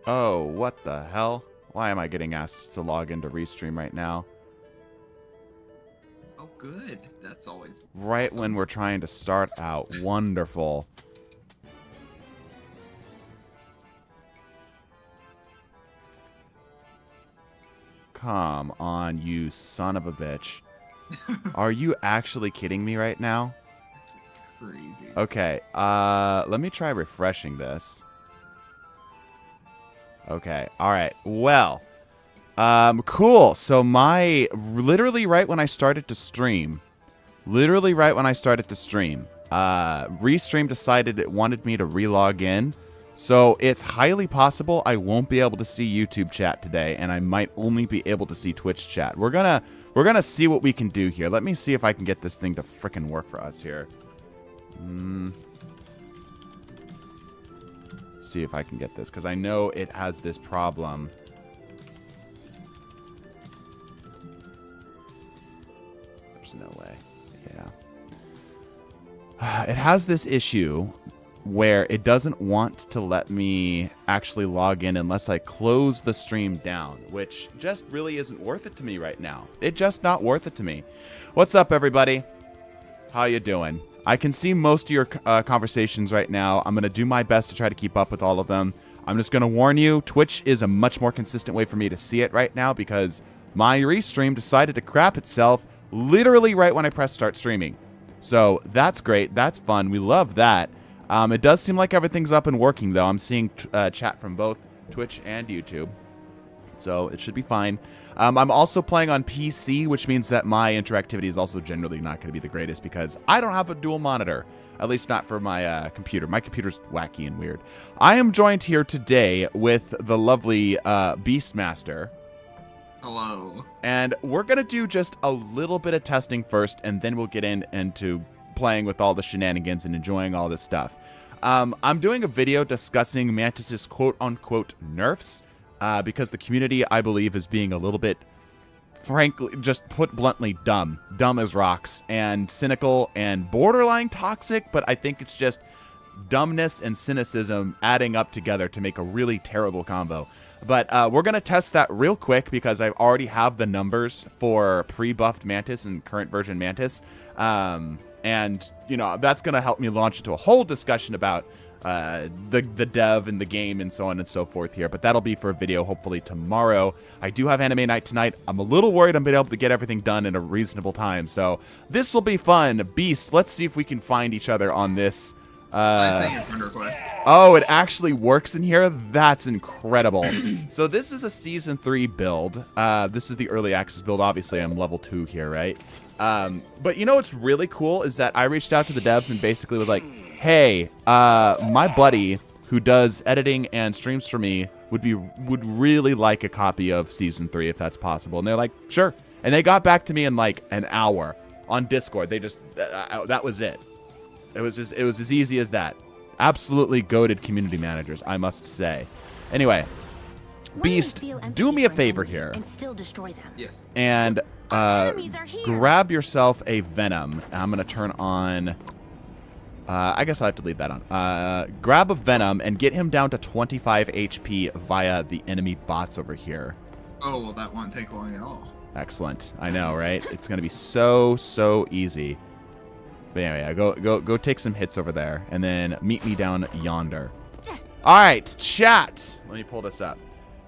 Oh, what the hell? Why am I getting asked to log into Restream right now? Oh, good. That's always Right awesome. when we're trying to start out. Wonderful. Come on, you son of a bitch. Are you actually kidding me right now? Crazy. Okay, let me try refreshing this. Okay, alright, well. Cool. So literally right when I started to stream, Restream decided it wanted me to relog in. So it's highly possible I won't be able to see YouTube chat today, and I might only be able to see Twitch chat. We're gonna see what we can do here. Let me see if I can get this thing to frickin' work for us here. See if I can get this, because I know it has this problem. There's no way. Yeah. It has this issue where it doesn't want to let me actually log in unless I close the stream down, which just really isn't worth it to me right now. It's just not worth it to me. What's up, everybody? How you doing? I can see most of your conversations right now. I'm going to do my best to try to keep up with all of them. I'm just going to warn you, Twitch is a much more consistent way for me to see it right now because my restream decided to crap itself literally right when I press start streaming. So that's great. That's fun. We love that. It does seem like everything's up and working, though. I'm seeing chat from both Twitch and YouTube. So it should be fine. I'm also playing on PC, which means that my interactivity is also generally not going to be the greatest because I don't have a dual monitor. At least not for my computer. My computer's wacky and weird. I am joined here today with the lovely Beastmaster. Hello. And we're going to do just a little bit of testing first, and then we'll get into playing with all the shenanigans and enjoying all this stuff. I'm doing a video discussing Mantis's quote-unquote nerfs because the community, I believe, is being a little bit, frankly, just put bluntly, dumb. Dumb as rocks, and cynical and borderline toxic, but I think it's just dumbness and cynicism adding up together to make a really terrible combo. But we're going to test that real quick because I already have the numbers for pre-buffed Mantis and current version Mantis. And, you know, that's going to help me launch into a whole discussion about the dev and the game and so on and so forth here. But that'll be for a video hopefully tomorrow. I do have anime night tonight. I'm a little worried I'm going to be able to get everything done in a reasonable time. So this will be fun. Beast, let's see if we can find each other on this. I say your friend request. Oh, it actually works in here? That's incredible. So this is a Season 3 build. This is the Early Access build. Obviously, I'm level 2 here, right? But you know what's really cool is that I reached out to the devs and basically was like, hey, my buddy who does editing and streams for me would really like a copy of Season 3 if that's possible. And they're like, sure. And they got back to me in like an hour on Discord. They just, that was it. It was as easy as that. Absolutely goated community managers, I must say. Anyway, Beast, do me a favor here. And still destroy them. Yes. And grab yourself a Venom. I'm going to turn on... I guess I'll have to leave that on. Grab a Venom and get him down to 25 HP via the enemy bots over here. Oh, well, that won't take long at all. Excellent. I know, right? It's going to be so easy. But anyway, go take some hits over there, and then meet me down yonder. All right, chat. Let me pull this up.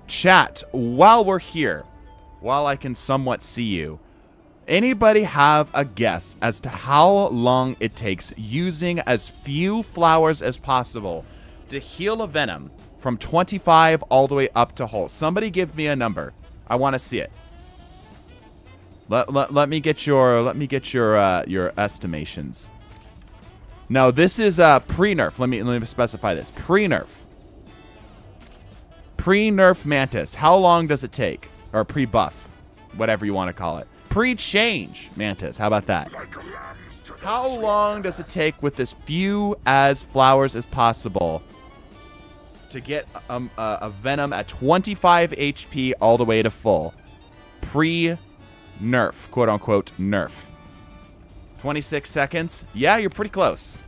Chat, while we're here, while I can somewhat see you, anybody have a guess as to how long it takes using as few flowers as possible to heal a Venom from 25 all the way up to whole? Somebody give me a number. I want to see it. Let me get your estimations. No, this is pre-nerf. Let me specify this. Pre-nerf. Pre-nerf Mantis. How long does it take? Or pre-buff, whatever you want to call it. Pre-change Mantis. How about that? How long does it take with as few as flowers as possible to get a Venom at 25 HP all the way to full? Pre-nerf, quote-unquote nerf. 26 seconds. Yeah, you're pretty close.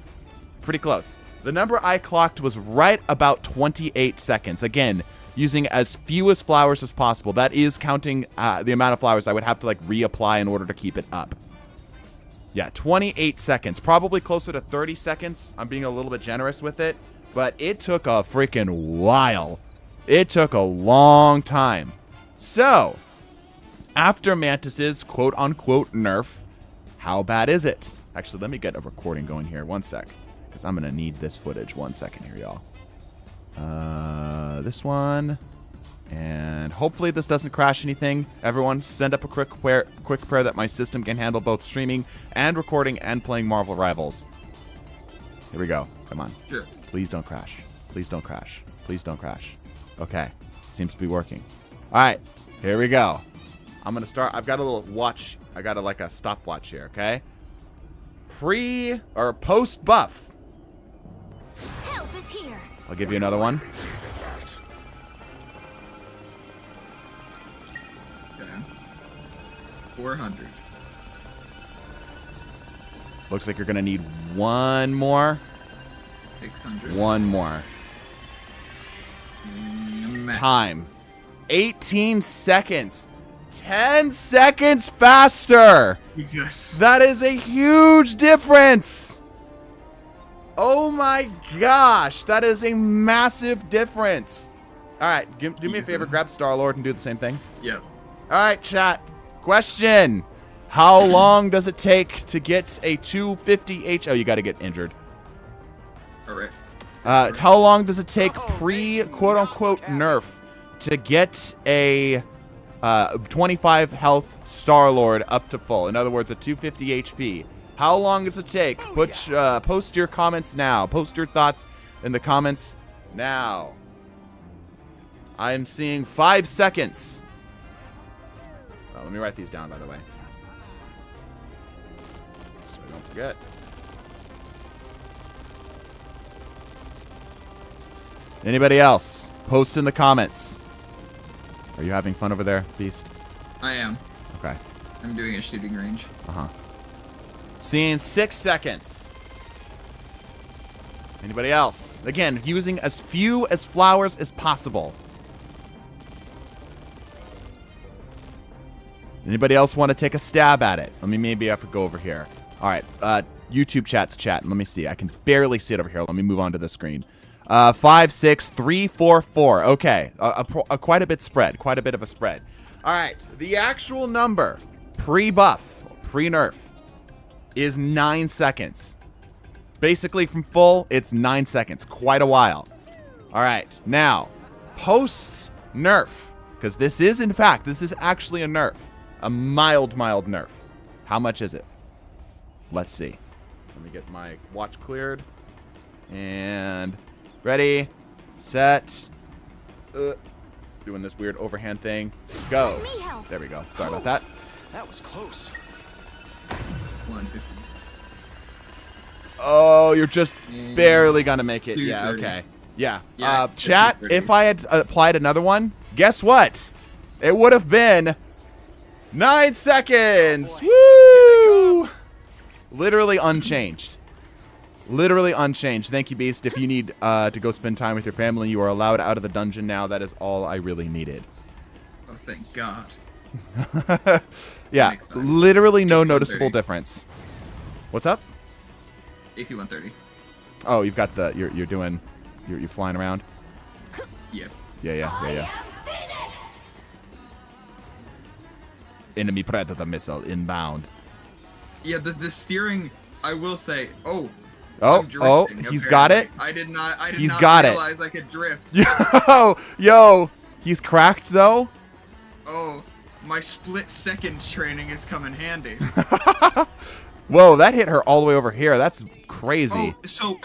Pretty close. The number I clocked was right about 28 seconds. Again, using as few as flowers as possible. That is counting the amount of flowers I would have to like reapply in order to keep it up. Yeah, 28 seconds. Probably closer to 30 seconds. I'm being a little bit generous with it. But it took a freaking while. It took a long time. So, after Mantis's quote-unquote nerf, how bad is it? Actually, let me get a recording going here. One sec. Because I'm going to need this footage. 1 second here, y'all. This one. And hopefully this doesn't crash anything. Everyone, send up a quick prayer that my system can handle both streaming and recording and playing Marvel Rivals. Here we go. Come on. Sure. Please don't crash. Please don't crash. Please don't crash. Okay. Seems to be working. All right. Here we go. I'm going to start. I've got a little watch. I got like a stopwatch here, okay? Pre or post buff. Help is here. I'll give you another one. Okay. 400. Looks like you're going to need one more. 600. One more. Max. Time. 18 seconds. 10 seconds faster. Jesus. That is a huge difference. Oh my gosh. That is a massive difference. All right. Do me a favor. Grab Star-Lord and do the same thing. Yep. All right, chat. Question. How long does it take to get a 250H? Oh, you got to get injured. All right. How long does it take pre-quote-unquote nerf to get a 25 health Star-Lord up to full? In other words, a 250 HP. How long does it take? Post your comments now. Post your thoughts in the comments now. I'm seeing 5 seconds. Let me write these down, by the way, so I don't forget. Anybody else? Post in the comments. Are you having fun over there, Beast? I am. Okay. I'm doing a shooting range. Uh-huh. Seeing 6 seconds. Anybody else? Again, using as few as flowers as possible. Anybody else want to take a stab at it? Maybe I could go over here. All right. YouTube chat's chatting. Let me see. I can barely see it over here. Let me move on to the screen. 5, 6, 3, 4, 4. Okay. Quite a bit spread. Quite a bit of a spread. All right. The actual number pre-buff, pre-nerf, is 9 seconds. Basically, from full, it's 9 seconds. Quite a while. All right. Now, post-nerf, because this is, in fact, this is actually a nerf. A mild nerf. How much is it? Let's see. Let me get my watch cleared. And ready, set. Doing this weird overhand thing. Go. There we go. Sorry about that. That was close. 150. Oh, you're just barely gonna make it. Yeah, 230. okay. Yeah. Yeah, Chat, 230. if I had applied another one, guess what? It would have been 9 seconds. Woo! Literally unchanged. Literally unchanged. Thank you, Beast. If you need to go spend time with your family, you are allowed out of the dungeon now. That is all I really needed. Oh, thank God. Yeah, Next time. literally no AC-130. noticeable difference. What's up? AC 130. Oh, you've got the you're doing you're flying around. Yep. Yeah. Enemy predator missile inbound. Yeah, the steering, I will say, I'm Oh, drifting, he's got it. I did not He's got it. realize I could drift. Yo, he's cracked though. Oh, my split-second training has come in handy. Whoa, that hit her all the way over here. That's crazy. Oh, so,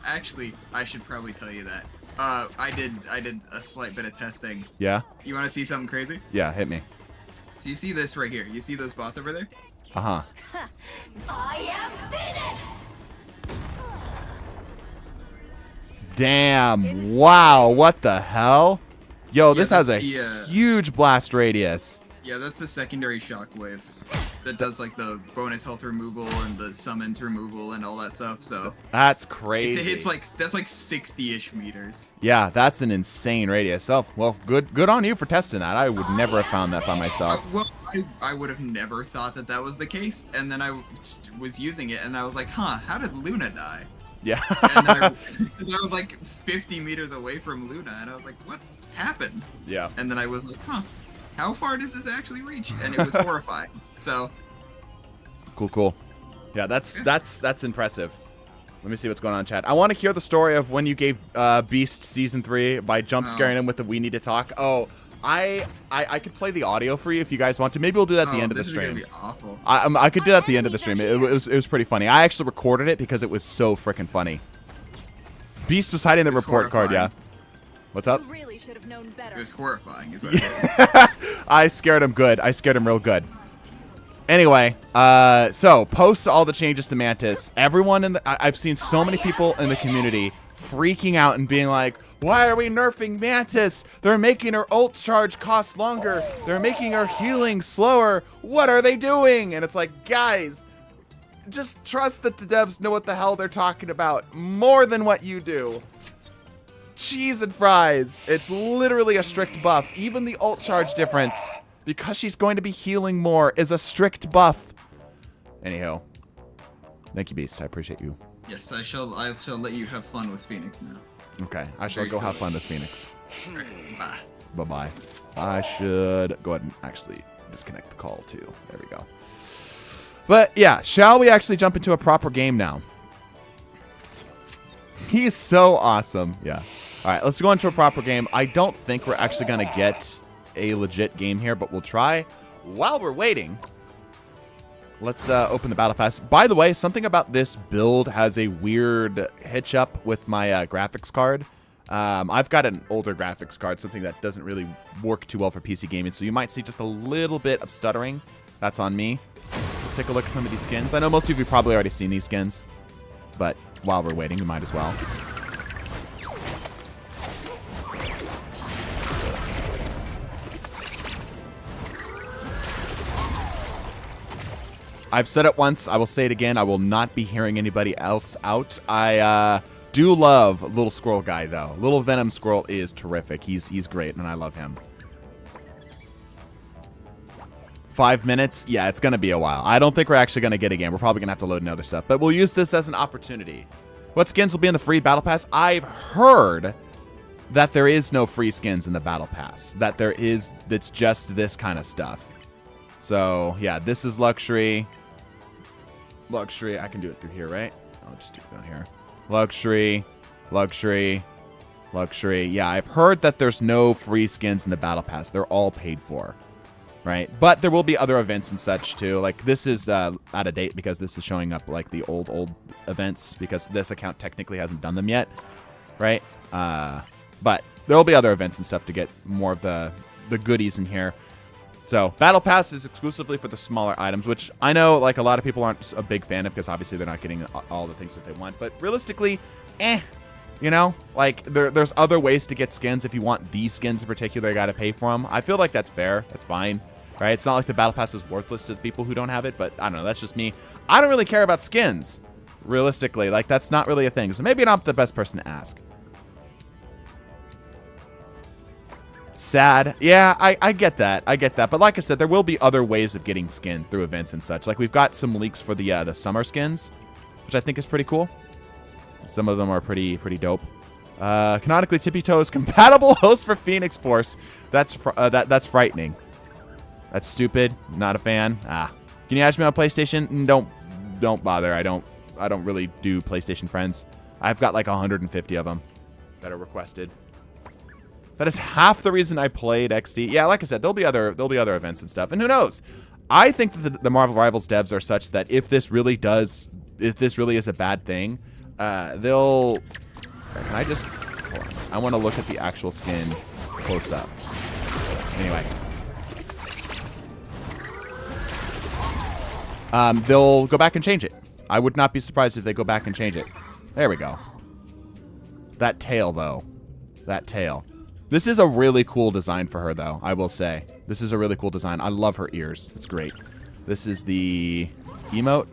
actually, I should probably tell you that. I did a slight bit of testing. Yeah? You want to see something crazy? Yeah, hit me. So you see this right here? You see those bots over there? Uh-huh. I am Phoenix. Damn. Wow, what the hell? Yo, this has a that's the, huge blast radius. Yeah, that's the secondary shockwave that does like the bonus health removal and the summons removal and all that stuff. So That's crazy. it hits like that's like 60-ish meters. Yeah, that's an insane radius. Oh, well, good on you for testing that. I would never have found that by myself. Well, I would have never thought that that was the case, and then I was using it, and I was like, huh, how did Luna die? Yeah. And then I was like 50 meters away from Luna, and I was like, what happened? Yeah. And then I was like, huh, how far does this actually reach? And it was horrifying. So Cool. Yeah, that's impressive. Let me see what's going on in chat. I want to hear the story of when you gave Beast Season 3 by jump scaring him with the "We Need to Talk." Oh, I could play the audio for you if you guys want to. Maybe we'll do that at the end of the stream. This is gonna be awful. I could do that at the end of the stream. It was pretty funny. I actually recorded it because it was so freaking funny. Beast was hiding the report card. Yeah. What's up? You really should have known better. It was horrifying. Is what it is. I scared him good. I scared him real good. Anyway, so post all the changes to Mantis. Everyone I've seen so many people in the community freaking out and being like, why are we nerfing Mantis? They're making her ult charge cost longer. They're making her healing slower. What are they doing? And it's like, guys, just trust that the devs know what the hell they're talking about more than what you do. Cheese and fries. It's literally a strict buff. Even the ult charge difference, because she's going to be healing more, is a strict buff. Anyhow, thank you, Beast. I appreciate you. Yes, I shall let you have fun with Phoenix now. Okay, I shall go have fun with Phoenix. Bye. Bye-bye. I should go ahead and actually disconnect the call, too. There we go. But, yeah, shall we actually jump into a proper game now? He's so awesome. Yeah. All right, let's go into a proper game. I don't think we're actually going to get a legit game here, but we'll try. While we're waiting, let's open the battle pass. By the way, something about this build has a weird hitch up with my graphics card. I've got an older graphics card, something that doesn't really work too well for PC gaming, so you might see just a little bit of stuttering. That's on me. Let's take a look at some of these skins. I know most of you probably already seen these skins, but while we're waiting, we might as well. I've said it once. I will say it again. I will not be hearing anybody else out. I do love Little Squirrel Guy, though. Little Venom Squirrel is terrific. He's great, and I love him. 5 minutes? Yeah, it's going to be a while. I don't think we're actually going to get a game. We're probably going to have to load in other stuff. But we'll use this as an opportunity. What skins will be in the free Battle Pass? I've heard that there is no free skins in the Battle Pass. It's just this kind of stuff. So, yeah, this is luxury. Luxury. I can do it through here, right? I'll just do it down here. Luxury. Luxury. Luxury. Yeah, I've heard that there's no free skins in the Battle Pass. They're all paid for, right? But there will be other events and such, too. Like, this is out of date because this is showing up, like, the old events because this account technically hasn't done them yet, right? But there will be other events and stuff to get more of the goodies in here. So, Battle Pass is exclusively for the smaller items, which I know, like, a lot of people aren't a big fan of because obviously they're not getting all the things that they want. But realistically, you know? Like, there's other ways to get skins. If you want these skins in particular, you got to pay for them. I feel like that's fair. That's fine, right? It's not like the Battle Pass is worthless to the people who don't have it, but I don't know. That's just me. I don't really care about skins, realistically. Like, that's not really a thing. So maybe I'm not the best person to ask. Sad. Yeah, I get that. I get that. But like I said, there will be other ways of getting skins through events and such. Like, we've got some leaks for the summer skins, which I think is pretty cool. Some of them are pretty dope. Canonically, TDTwo is compatible host for Phoenix Force. That's frightening. That's stupid. Not a fan. Can you add me on PlayStation? Don't bother. I don't really do PlayStation friends. I've got like 150 of them that are requested. That is half the reason I played XD. Yeah, like I said, there'll be other events and stuff. And who knows? I think that the Marvel Rivals devs are such that if this really is a bad thing, they'll. Can I just? Hold on. I want to look at the actual skin close up. Anyway. They'll go back and change it. I would not be surprised if they go back and change it. There we go. That tail, though. That tail. This is a really cool design for her, though, I will say. This is a really cool design. I love her ears. It's great. This is the emote.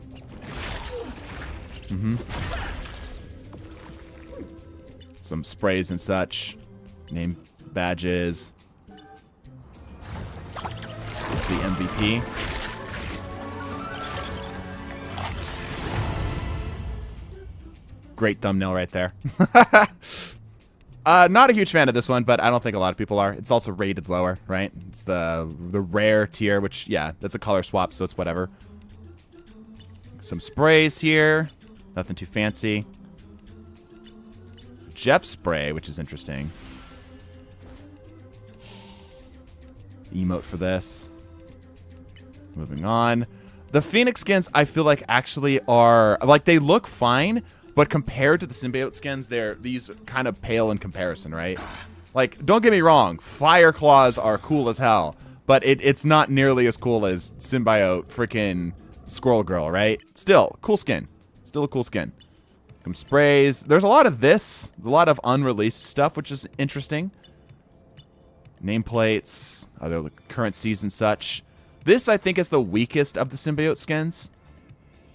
Some sprays and such. Name badges. It's the MVP. Great thumbnail right there. Not a huge fan of this one, but I don't think a lot of people are. It's also rated lower, right? It's the rare tier, which, yeah, that's a color swap, so it's whatever. Some sprays here. Nothing too fancy. Jeff spray, which is interesting. Emote for this. Moving on. The Phoenix skins, I feel like, actually are... Like, they look fine, but compared to the symbiote skins, these kind of pale in comparison, right? Like, don't get me wrong. Fire Claws are cool as hell, but it's not nearly as cool as symbiote freaking Squirrel Girl, right? Still, cool skin. Still a cool skin. Some sprays. There's a lot of this. A lot of unreleased stuff, which is interesting. Nameplates. Other currencies and such. This, I think, is the weakest of the symbiote skins.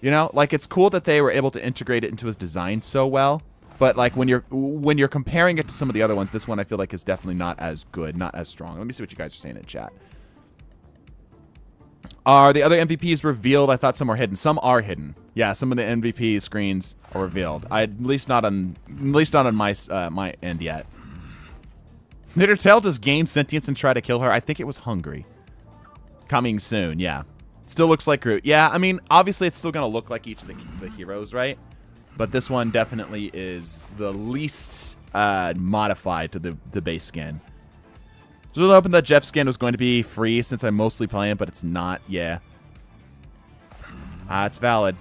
You know, like, it's cool that they were able to integrate it into his design so well. But, like, when you're comparing it to some of the other ones, this one I feel like is definitely not as good, not as strong. Let me see what you guys are saying in chat. Are the other MVPs revealed? I thought some were hidden. Some are hidden. Yeah, some of the MVP screens are revealed. At least not on my my end yet. Did her tail just gain sentience and try to kill her? I think it was hungry. Coming soon, yeah. Still looks like Groot. Yeah, I mean, obviously it's still going to look like each of the heroes, right? But this one definitely is the least modified to the base skin. So we'll open that Jeff skin was going to be free since I mostly play him, but it's not. Yeah. It's valid.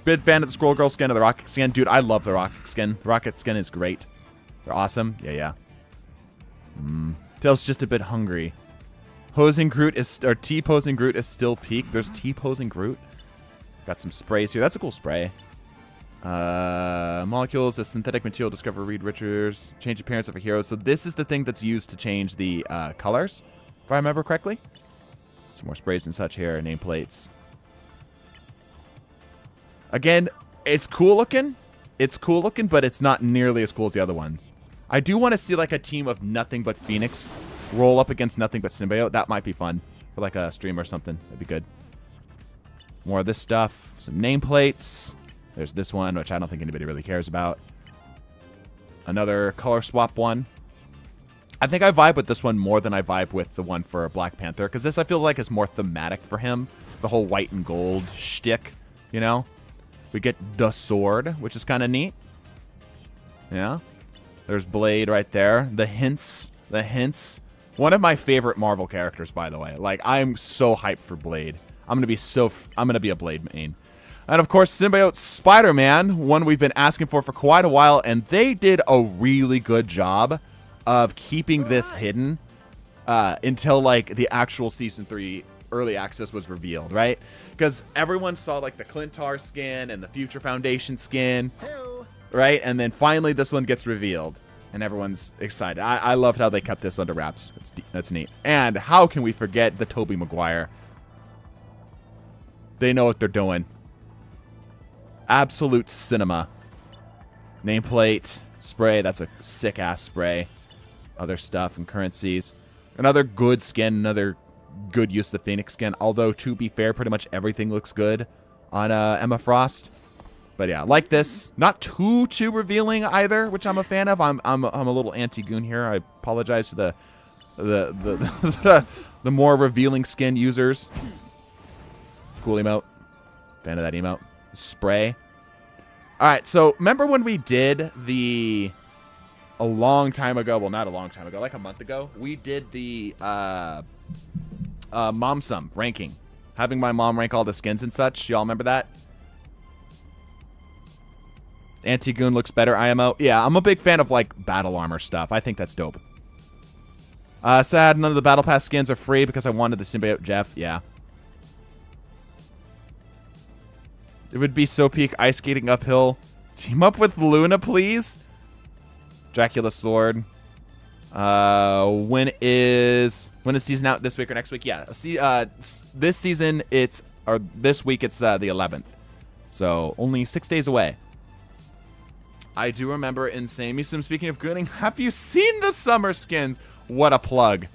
Big fan of the Squirrel Girl skin or the Rocket skin. Dude, I love the Rocket skin. The Rocket skin is great. They're awesome. Yeah. Tail's just a bit hungry. Posing Groot is, or T-posing Groot is still peak. There's T-posing Groot. Got some sprays here. That's a cool spray. Molecules, a synthetic material discovered Reed Richards. Change appearance of a hero. So this is the thing that's used to change the colors, if I remember correctly. Some more sprays and such here. Nameplates. Again, it's cool looking. It's cool looking, but it's not nearly as cool as the other ones. I do want to see like a team of nothing but Phoenix roll up against nothing but Symbiote. That might be fun for like a stream or something. That'd be good. More of this stuff. Some nameplates. There's this one, which I don't think anybody really cares about. Another color swap one. I think I vibe with this one more than I vibe with the one for Black Panther, because this I feel like is more thematic for him. The whole white and gold shtick, you know? We get the sword, which is kind of neat. Yeah. There's Blade right there. The hints. The hints. One of my favorite Marvel characters, by the way. Like, I'm so hyped for Blade. I'm gonna be a Blade main. And of course, Symbiote Spider-Man, one we've been asking for quite a while, and they did a really good job of keeping this hidden until like the actual season 3 early access was revealed, right? Because everyone saw like the Clintar skin and the Future Foundation skin, right? And then finally this one gets revealed, and everyone's excited. I loved how they kept this under wraps. That's neat. And how can we forget the Tobey Maguire? They know what they're doing. Absolute cinema. Nameplate. Spray. That's a sick-ass spray. Other stuff and currencies. Another good skin. Another good use of the Phoenix skin. Although, to be fair, pretty much everything looks good on Emma Frost. But yeah, like this. Not too revealing either, which I'm a fan of. I'm a little anti-goon here. I apologize to the more revealing skin users. Cool emote. Fan of that emote. Spray. Alright, so remember when we did a long time ago, well, not a long time ago, like a month ago, we did the mom sum ranking. Having my mom rank all the skins and such. Y'all remember that? Anti-Goon looks better, IMO. Yeah, I'm a big fan of like battle armor stuff. I think that's dope. Sad none of the battle pass skins are free because I wanted the symbiote Jeff. Yeah. It would be so peak ice skating uphill. Team up with Luna, please. Dracula sword. When is season out, this week or next week? Yeah. See, this season this week it's the 11th. So only 6 days away. I do remember Insane Me Sim. Speaking of gooning, have you seen the summer skins? What a plug.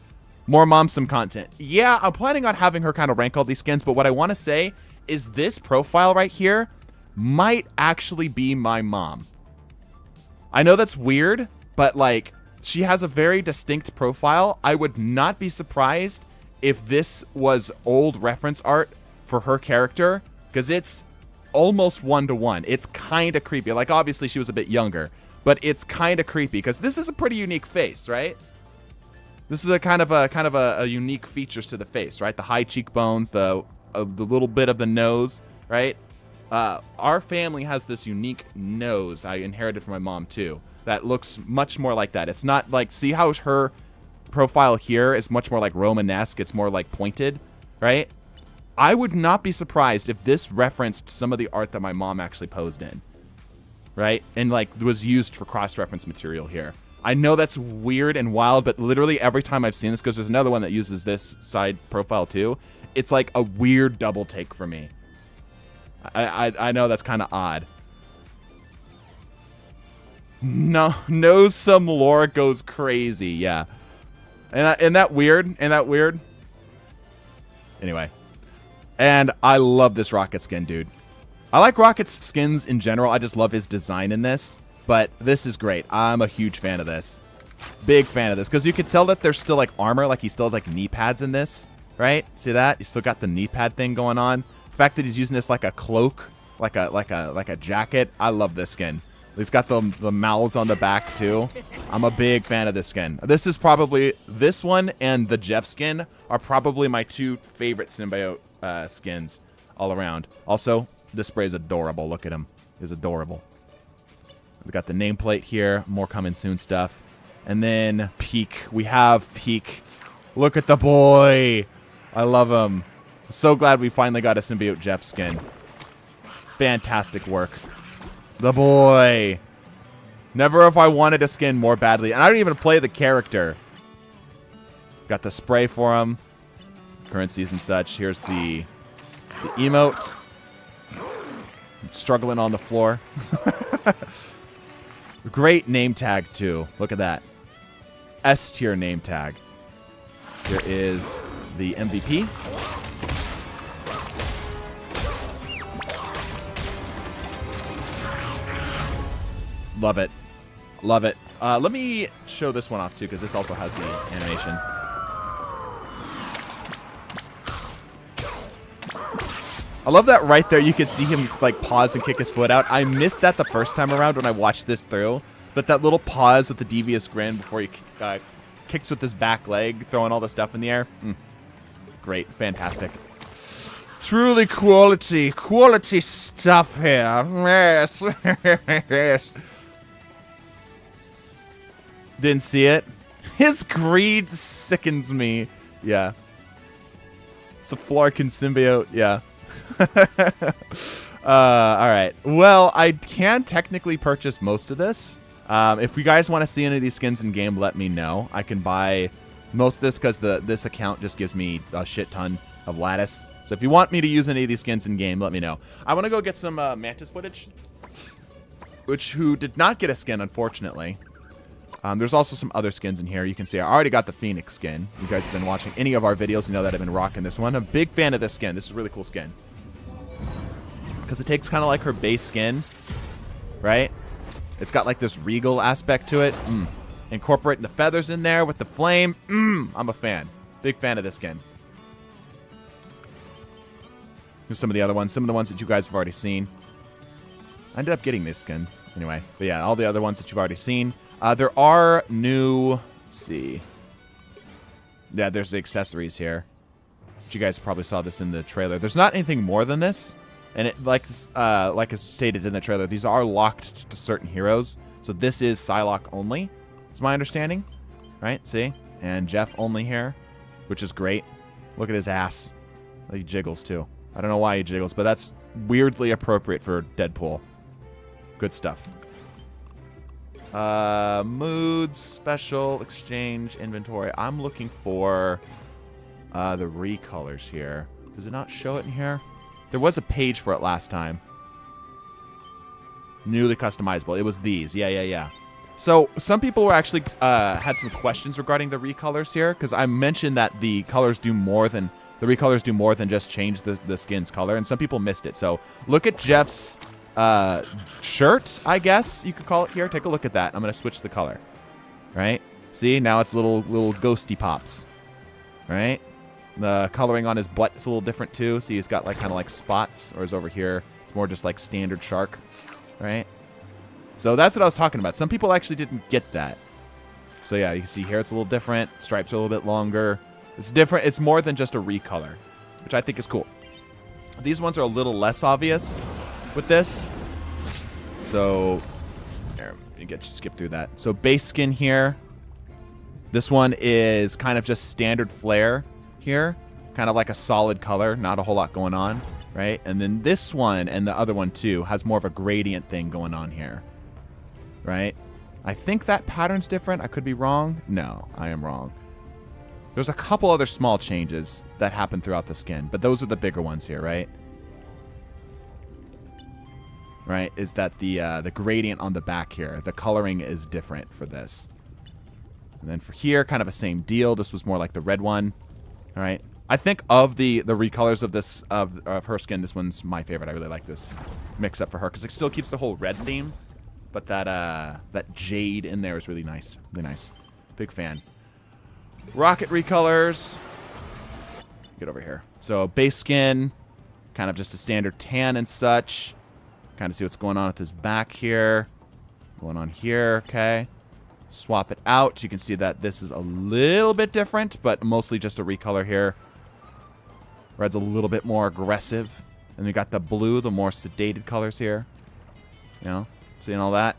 More Mom Sim content. Yeah, I'm planning on having her kind of rank all these skins, but what I want to say is this profile right here might actually be my mom. I know that's weird, but like, she has a very distinct profile. I would not be surprised if this was old reference art for her character, because it's almost 1-to-1. It's kind of creepy. Like, obviously she was a bit younger, but it's kind of creepy because this is a pretty unique face, right? This is a kind of a unique features to the face, right? The high cheekbones, the little bit of the nose, right? Our family has this unique nose I inherited from my mom too. That looks much more like that. It's not like, see how her profile here is much more like Romanesque. It's more like pointed, right? I would not be surprised if this referenced some of the art that my mom actually posed in, right? And like was used for cross-reference material here. I know that's weird and wild, but literally every time I've seen this, because there's another one that uses this side profile too, it's like a weird double take for me. I know that's kind of odd. No, knows some lore, goes crazy. Yeah, and that weird. Anyway, and I love this Rocket skin, dude. I like Rocket's skins in general. I just love his design in this, but this is great. I'm a huge fan of this. Big fan of this, because you can tell that there's still like armor, like he still has like knee pads in this, right? See that? He's still got the knee pad thing going on. The fact that he's using this like a cloak, like a jacket. I love this skin. He's got the mouths on the back too. I'm a big fan of this skin. This is probably, this one and the Jeff skin are probably my two favorite symbiote skins all around. Also, this spray is adorable. Look at him. He's adorable. We got the nameplate here. More coming soon stuff. And then Peak. We have Peak. Look at the boy. I love him. So glad we finally got a symbiote Jeff skin. Fantastic work. The boy. Never have I wanted a skin more badly. And I don't even play the character. Got the spray for him. Currencies and such. Here's the emote. Struggling on the floor. Great name tag too. Look at that. S tier name tag. Here is the MVP. Love it. Love it. Let me show this one off too, because this also has the animation. I love that right there. You can see him like pause and kick his foot out. I missed that the first time around when I watched this through. But that little pause with the devious grin before he kicks with his back leg, throwing all the stuff in the air. Great. Fantastic. Truly quality stuff here. Yes. Yes. Didn't see it. His greed sickens me. Yeah. It's a Flarkin symbiote. Yeah. Alright. Well, I can technically purchase most of this. If you guys want to see any of these skins in game, let me know. I can buy most of this because this account just gives me a shit ton of lattice. So if you want me to use any of these skins in game, let me know. I want to go get some Mantis footage, who did not get a skin, unfortunately. There's also some other skins in here. You can see I already got the Phoenix skin. You guys have been watching any of our videos, you know that I've been rocking this one. I'm a big fan of this skin. This is a really cool skin. Because it takes kind of like her base skin, right? It's got like this regal aspect to it. Incorporating the feathers in there with the flame. I'm a fan. Big fan of this skin. Here's some of the other ones. Some of the ones that you guys have already seen. I ended up getting this skin. Anyway, but yeah, all the other ones that you've already seen. There are new... Let's see. Yeah, there's the accessories here. You guys probably saw this in the trailer. There's not anything more than this. And it, like is stated in the trailer, these are locked to certain heroes. So this is Psylocke only, is my understanding. Right? See? And Jeff only here, which is great. Look at his ass. He jiggles too. I don't know why he jiggles, but that's weirdly appropriate for Deadpool. Good stuff. Moods, special, exchange, inventory. I'm looking for the recolors here. Does it not show it in here? There was a page for it last time. Newly customizable. It was these. Yeah. So some people were actually had some questions regarding the recolors here, because I mentioned that the recolors do more than just change the skin's color, and some people missed it. So look at Jeff's shirt, I guess you could call it here. Take a look at that. I'm gonna switch the color. Right? See, now it's little ghosty pops. Right? The coloring on his butt is a little different too. See, he's got like kind of like spots, or is over here it's more just like standard shark. Right? So that's what I was talking about. Some people actually didn't get that. So yeah, you can see here it's a little different. Stripes are a little bit longer. It's different. It's more than just a recolor, which I think is cool. These ones are a little less obvious with this. So there, you get to skip through that. So base skin here. This one is kind of just standard flare here. Kind of like a solid color. Not a whole lot going on, right? And then this one and the other one too has more of a gradient thing going on here. Right? I think that pattern's different. I could be wrong. No, I am wrong. There's a couple other small changes that happen throughout the skin, but those are the bigger ones here, right? Right? Is that the gradient on the back here. The coloring is different for this. And then for here, kind of a same deal. This was more like the red one. All right. I think of the recolors of this of her skin, this one's my favorite. I really like this mix up for her because it still keeps the whole red theme. But that jade in there is really nice. Really nice. Big fan. Rocket recolors. Get over here. So base skin, kind of just a standard tan and such. Kind of see what's going on with his back here. Going on here, okay. Swap it out. You can see that this is a little bit different, but mostly just a recolor here. Red's a little bit more aggressive. And we got the blue, the more sedated colors here. You know? Seeing all that?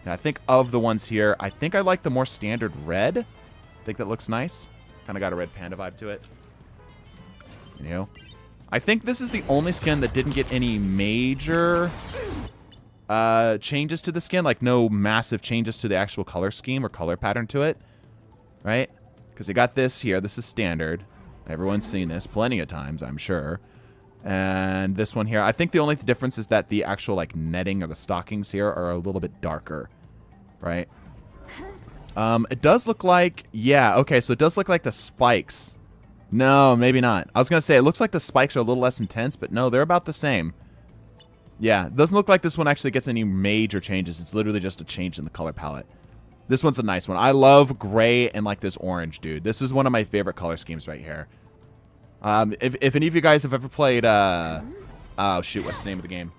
Yeah, I think of the ones here, I think I like the more standard red. I think that looks nice. Kind of got a red panda vibe to it. You know? I think this is the only skin that didn't get any major changes to the skin. Like, no massive changes to the actual color scheme or color pattern to it. Right? Because you got this here. This is standard. Everyone's seen this plenty of times, I'm sure. And this one here, I think the only difference is that the actual like netting or the stockings here are a little bit darker, right? It does look like, yeah, okay, so it does look like the spikes. No, maybe not. I was gonna say it looks like the spikes are a little less intense, but no, they're about the same. Yeah, it doesn't look like this one actually gets any major changes. It's literally just a change in the color palette. This one's a nice one. I love gray and like this orange, dude. This is one of my favorite color schemes right here. If any of you guys have ever played, oh shoot, what's the name of the game?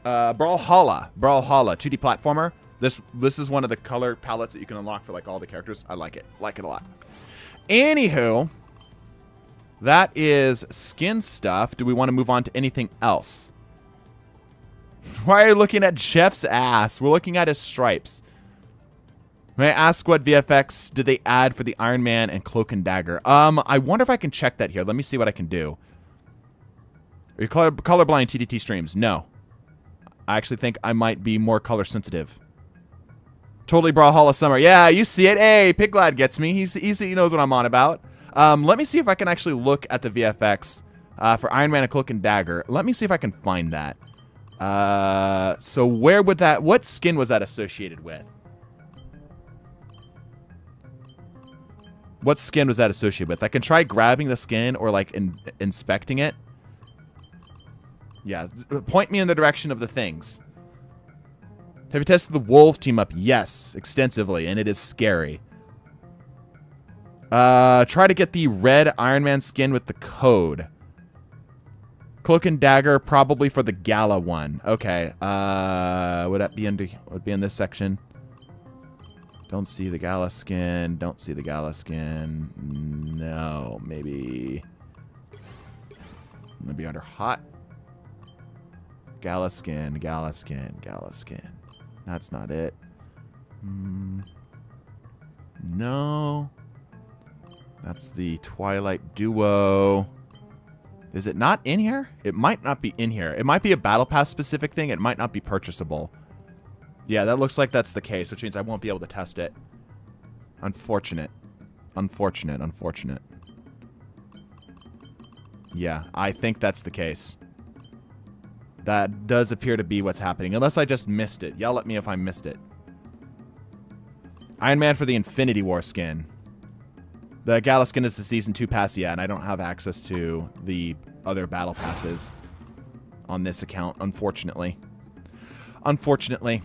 Brawlhalla, 2D platformer. This is one of the color palettes that you can unlock for like all the characters. I like it a lot. Anywho, that is skin stuff. Do we want to move on to anything else? Why are you looking at Jeff's ass? We're looking at his stripes. May I ask what VFX did they add for the Iron Man and Cloak and Dagger? I wonder if I can check that here. Let me see what I can do. Are you colorblind TDT streams? No. I actually think I might be more color sensitive. Totally Brawlhalla Summer. Yeah, you see it. Hey, Piglad gets me. He knows what I'm on about. Let me see if I can actually look at the VFX for Iron Man and Cloak and Dagger. Let me see if I can find that. So where would that... What skin was that associated with? What skin was that associated with? I can try grabbing the skin or like inspecting it. Yeah, point me in the direction of the things. Have you tested the wolf team up? Yes, extensively, and it is scary. Try to get the red Iron Man skin with the code. Cloak and Dagger probably for the Gala one. Okay. Would that be would be in this section? Don't see the Gala skin. Don't see the Gala skin. No, maybe under hot. Gala skin, Gala skin, Gala skin. That's not it. No. That's the Twilight Duo. Is it not in here? It might not be in here. It might be a Battle Pass specific thing. It might not be purchasable. Yeah, that looks like that's the case, which means I won't be able to test it. Unfortunate. Unfortunate, unfortunate. Yeah, I think that's the case. That does appear to be what's happening, unless I just missed it. Yell at me if I missed it. Iron Man for the Infinity War skin. The Gala skin is the Season 2 pass, yeah, and I don't have access to the other battle passes on this account, unfortunately. Unfortunately.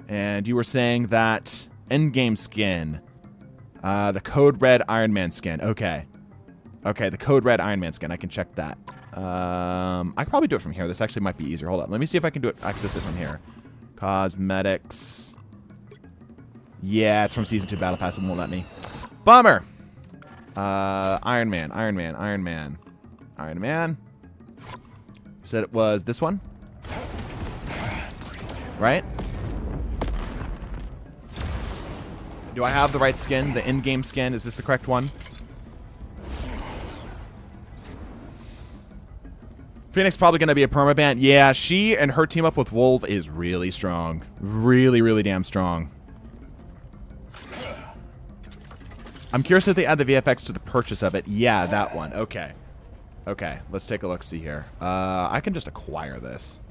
And you were saying that endgame skin. The Code Red Iron Man skin. Okay. Okay, the Code Red Iron Man skin. I can check that. I can probably do it from here. This actually might be easier. Hold on. Let me see if I can do it. Access it from here. Cosmetics. Yeah, it's from Season 2 Battle Pass. It won't let me. Bummer. Iron Man. Iron Man. Iron Man. Iron Man. You said it was this one? Right? Do I have the right skin? The in-game skin? Is this the correct one? Phoenix probably going to be a permaban. Yeah, she and her team up with Wolf is really strong. Really, really damn strong. I'm curious if they add the VFX to the purchase of it. Yeah, that one. Okay. Okay, let's take a look, see here. I can just acquire this.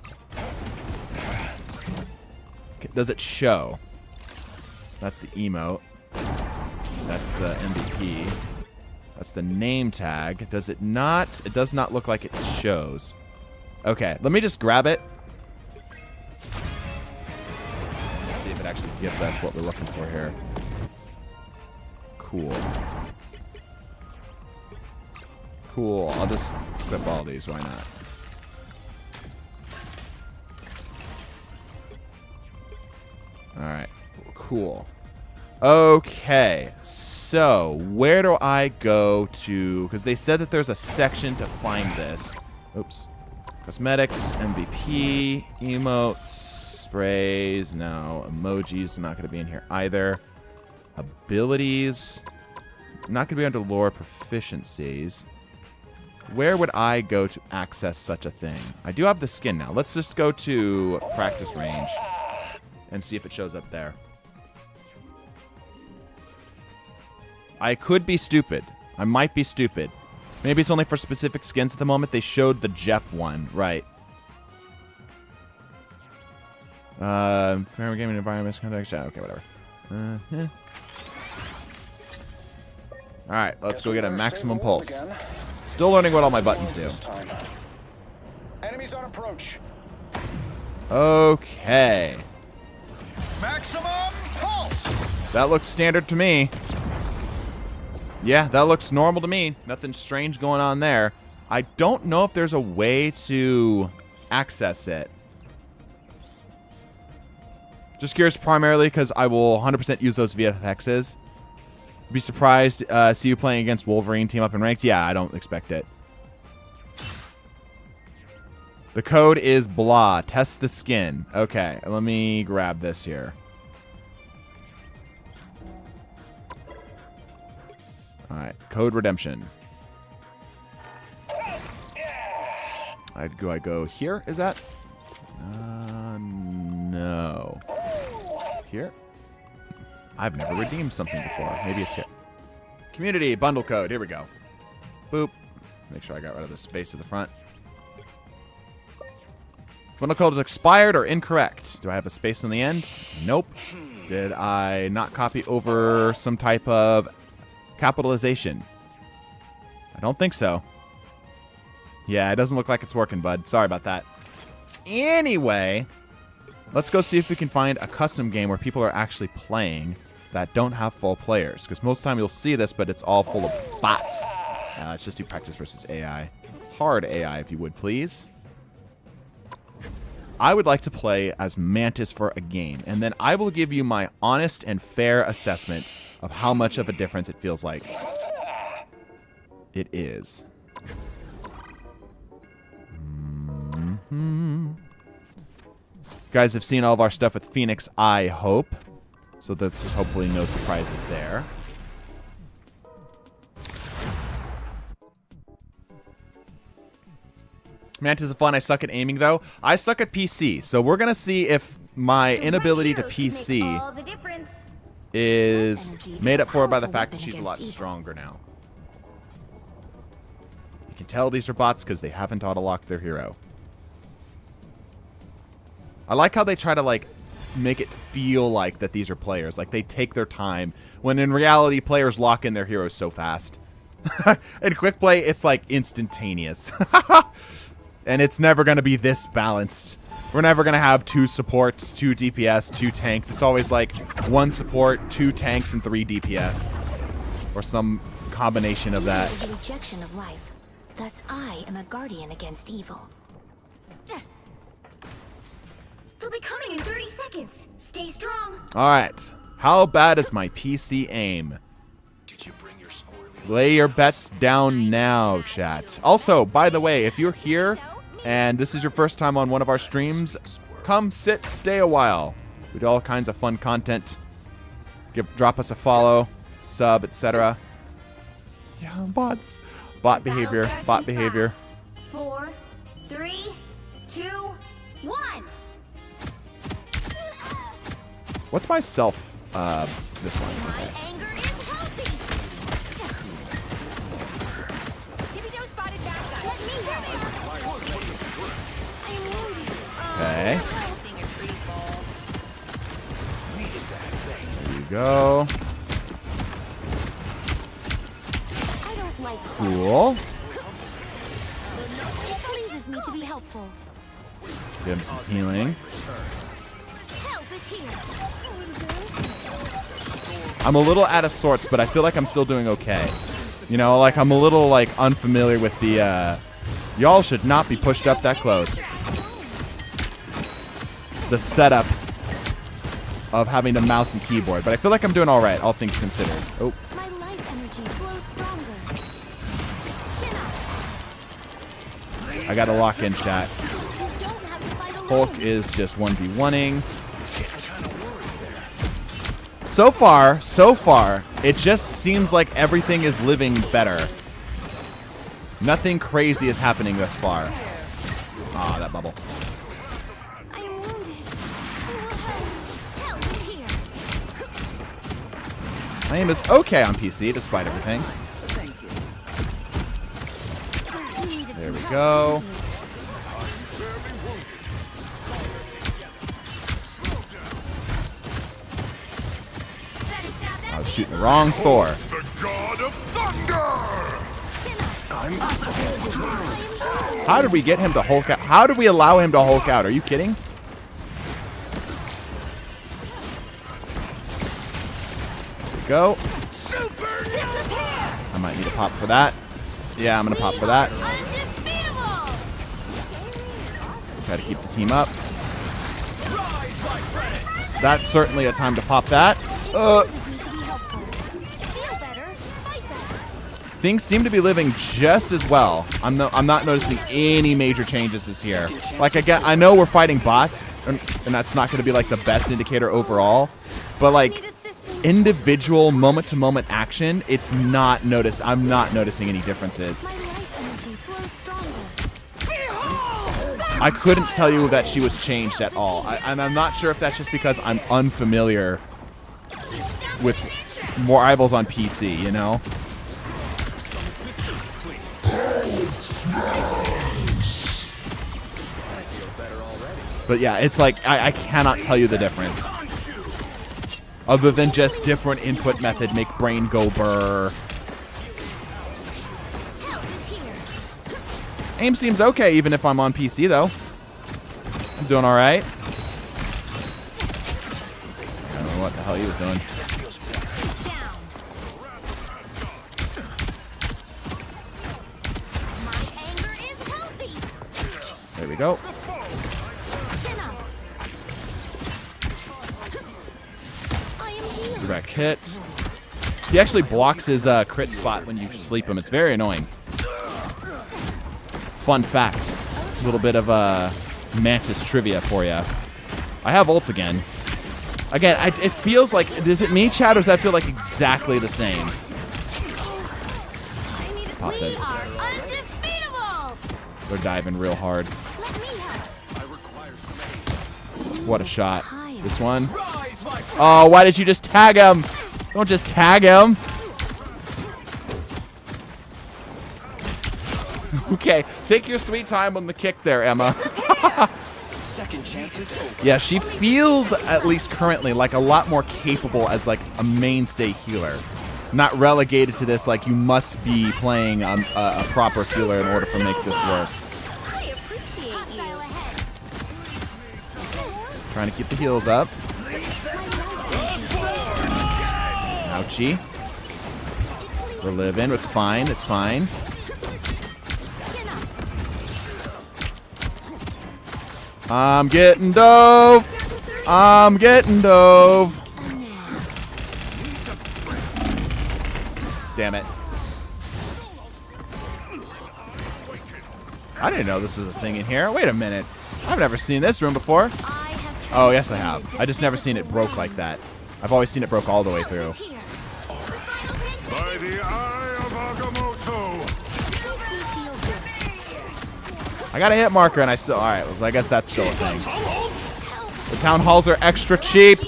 Does it show? That's the emote. That's the MVP. That's the name tag. Does it not? It does not look like it shows. Okay, let me just grab it. Let's see if it actually gives us what we're looking for here. Cool. Cool. I'll just equip all these. Why not? Alright. Cool. Okay. So, where do I go to... Because they said that there's a section to find this. Oops. Cosmetics, MVP, emotes, sprays. No. Emojis are not going to be in here either. Abilities. Not going to be under lore proficiencies. Where would I go to access such a thing? I do have the skin now. Let's just go to practice range and see if it shows up there. I could be stupid. I might be stupid. Maybe it's only for specific skins at the moment. They showed the Jeff one. Right. Fair gaming environments. Okay, whatever. Alright, let's go get a maximum pulse. Still learning what all my buttons do. Enemies on approach. Okay. Maximum pulse. That looks standard to me. Yeah, that looks normal to me. Nothing strange going on there. I don't know if there's a way to access it. Just curious primarily because I will 100% use those VFXs. Be surprised see you playing against Wolverine team up in ranked. Yeah, I don't expect it. The code is blah. Test the skin. Okay, let me grab this here. Alright, code redemption. Do I go here? Is that? No. Here? I've never redeemed something before. Maybe it's here. Community bundle code. Here we go. Boop. Make sure I got rid of the space at the front. Bundle code is expired or incorrect. Do I have a space in the end? Nope. Did I not copy over some type of capitalization? I don't think so. Yeah, it doesn't look like it's working, bud. Sorry about that. Anyway, let's go see if we can find a custom game where people are actually playing that don't have full players. Because most of the time you'll see this, but it's all full of bots. Let's just do practice versus AI. Hard AI, if you would, please. I would like to play as Mantis for a game, and then I will give you my honest and fair assessment of how much of a difference it feels like. It is. Guys have seen all of our stuff with Phoenix, I hope. So there's hopefully no surprises there. Mantis is fun. I suck at aiming, though. I suck at PC. So we're going to see if my The inability right to heroes can make PC all the difference. is Energy made up is a for by the powerful fact that weapon she's a lot against evil. stronger now. You can tell these are bots because they haven't auto-locked their hero. I like how they try to, like, make it feel like that these are players. Like, they take their time, when in reality, players lock in their heroes so fast. In quick play, it's, like, instantaneous. And it's never going to be this balanced. We're never going to have 2 supports, 2 DPS, 2 tanks. It's always, like, 1 support, 2 tanks, and 3 DPS. Or some combination of that. Evil is a rejection of life. Thus, I am a guardian against evil. They'll be coming in 30 seconds. Stay strong. Alright. How bad is my PC aim? Did you bring your squirrely? Lay your bets down now, chat. Also, by the way, if you're here and this is your first time on one of our streams, come sit, stay a while. We do all kinds of fun content. Drop us a follow, sub, etc. Yeah, bots. Bot behavior. Bot behavior. 4, 3, 2, 1. What's my self? This one. My Okay. anger is healthy. TDTwo spotted bad guy. Let me have it. I'm wounded. Okay. Seeing a free fall. There you go. I don't like Cool. It pleases me to be helpful. Give him some healing. Help is here. I'm a little out of sorts, but I feel like I'm still doing okay. You know, like I'm a little like unfamiliar with the y'all should not be pushed up that close. The setup of having a mouse and keyboard, but I feel like I'm doing all right, all things considered. Oh, My life energy flows stronger. Chin up. I gotta lock in chat. You don't have to fight alone. Hulk is just 1v1ing. So far, it just seems like everything is living better. Nothing crazy is happening thus far. Ah, that bubble. I am wounded. I will help. Help is here. My aim is okay on PC, despite everything. You needed There some we help, go. didn't you? I was shooting the wrong Thor. The god of thunder! How did we get him to Hulk out? How did we allow him to Hulk out? Are you kidding? There we go. I might need a pop for that. Yeah, I'm gonna pop for that. Undefeatable! Try to keep the team up. That's certainly a time to pop that. It pleases me to be helpful. Feel better, fight better. Things seem to be living just as well. I'm not noticing any major changes this year. Like I know we're fighting bots, and that's not going to be like the best indicator overall. But like Need assistance. individual moment-to-moment action, it's not noticed. I'm not noticing any differences. My life energy flows stronger. I couldn't tell you that she was changed at all, and I'm not sure if that's just because I'm unfamiliar with more eyeballs on PC. You know. But yeah, it's like I cannot tell you the difference. Other than just different input method make brain go burr. Help is here. Aim seems okay even if I'm on PC though. I'm doing alright. I don't know what the hell he was doing. Down. My anger is healthy. There we go. Chin up. I am healed. Direct hit. He actually blocks his crit spot when you sleep him. It's very annoying. Fun fact. A little bit of Mantis trivia for you. I have ult again. Again, it feels like, is it me, chat, or does that feel like exactly the same? Let's pop We this. are undefeatable. They're diving real hard. Let me help. What a shot. This one. Oh, why did you just tag him? Don't just tag him. Okay, take your sweet time on the kick there, Emma. Second chances. Yeah, she feels, at least currently, like a lot more capable as like a mainstay healer. Not relegated to this, like you must be playing a proper healer in order to make this work. I appreciate you. Trying to keep the heals up. Ouchie. We're living. It's fine. It's fine. I'm getting dove. I'm getting dove. Damn it. I didn't know this was a thing in here. Wait a minute. I've never seen this room before. Oh, yes, I have. I just never seen it broke like that. I've always seen it broke all the way through. By the eye of Agamotto. I got a hit marker and I still... Alright, well, I guess that's still a thing. The town halls are extra cheap.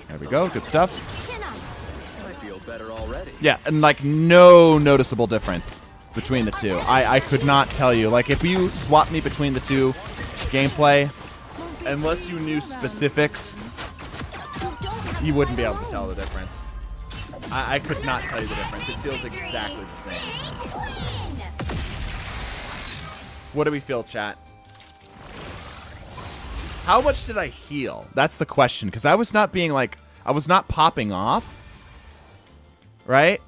There we go. Good stuff. I feel better already. Yeah, and like no noticeable difference between the two. I could not tell you. Like if you swap me between the two gameplay, unless you knew specifics, you wouldn't be able to tell the difference. I could not tell you the difference. It feels exactly the same. What do we feel, chat? How much did I heal? That's the question, because I was not being like, I was not popping off, right?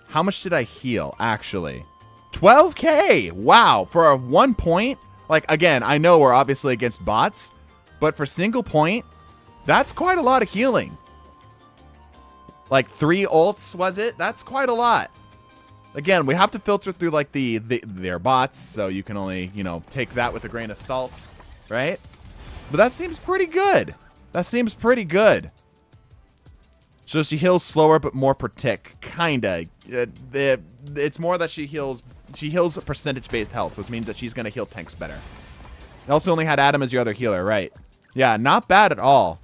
How much did I heal, actually? 12K! Wow, for a 1 point? Like, again, I know we're obviously against bots, but for single point, that's quite a lot of healing. Like 3 ults, was it? That's quite a lot. Again, we have to filter through like their bots, so you can only, you know, take that with a grain of salt, right? But that seems pretty good. That seems pretty good. So she heals slower but more per tick, kinda. It's more that she heals percentage-based health, which means that she's gonna heal tanks better. You also only had Adam as your other healer, right? Yeah, not bad at all.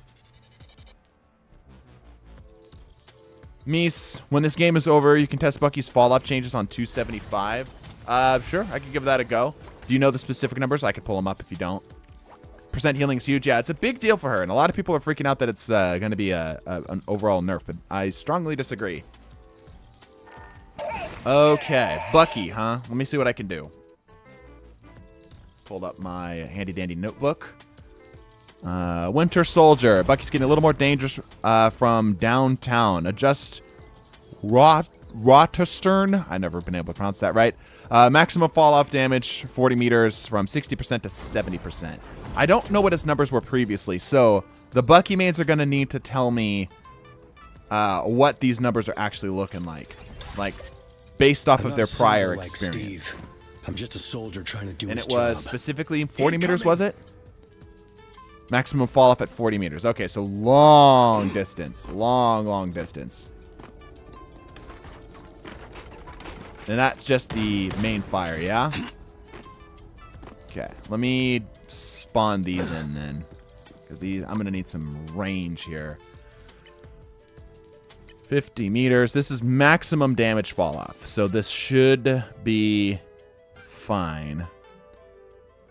Mies, when this game is over, you can test Bucky's fall-off changes on 275. Sure, I could give that a go. Do you know the specific numbers? I could pull them up if you don't. Percent healing is huge. Yeah, it's a big deal for her, and a lot of people are freaking out that it's going to be an overall nerf, but I strongly disagree. Okay, Bucky, huh? Let me see what I can do. Pulled up my handy-dandy notebook. Winter Soldier. Bucky's getting a little more dangerous from downtown. Adjust Rottestern. I've never been able to pronounce that right. Maximum fall-off damage, 40 meters from 60% to 70%. I don't know what his numbers were previously, so the Bucky mains are going to need to tell me what these numbers are actually looking like. Like, based off of their prior experience. Steve. I'm just a soldier trying to do And his it was job. specifically 40 meters, was it? Maximum fall off at 40 meters. Okay, so long distance. Long distance. And that's just the main fire, yeah? Okay, let me spawn these in then. Because I'm going to need some range here. 50 meters. This is maximum damage fall off. So this should be fine.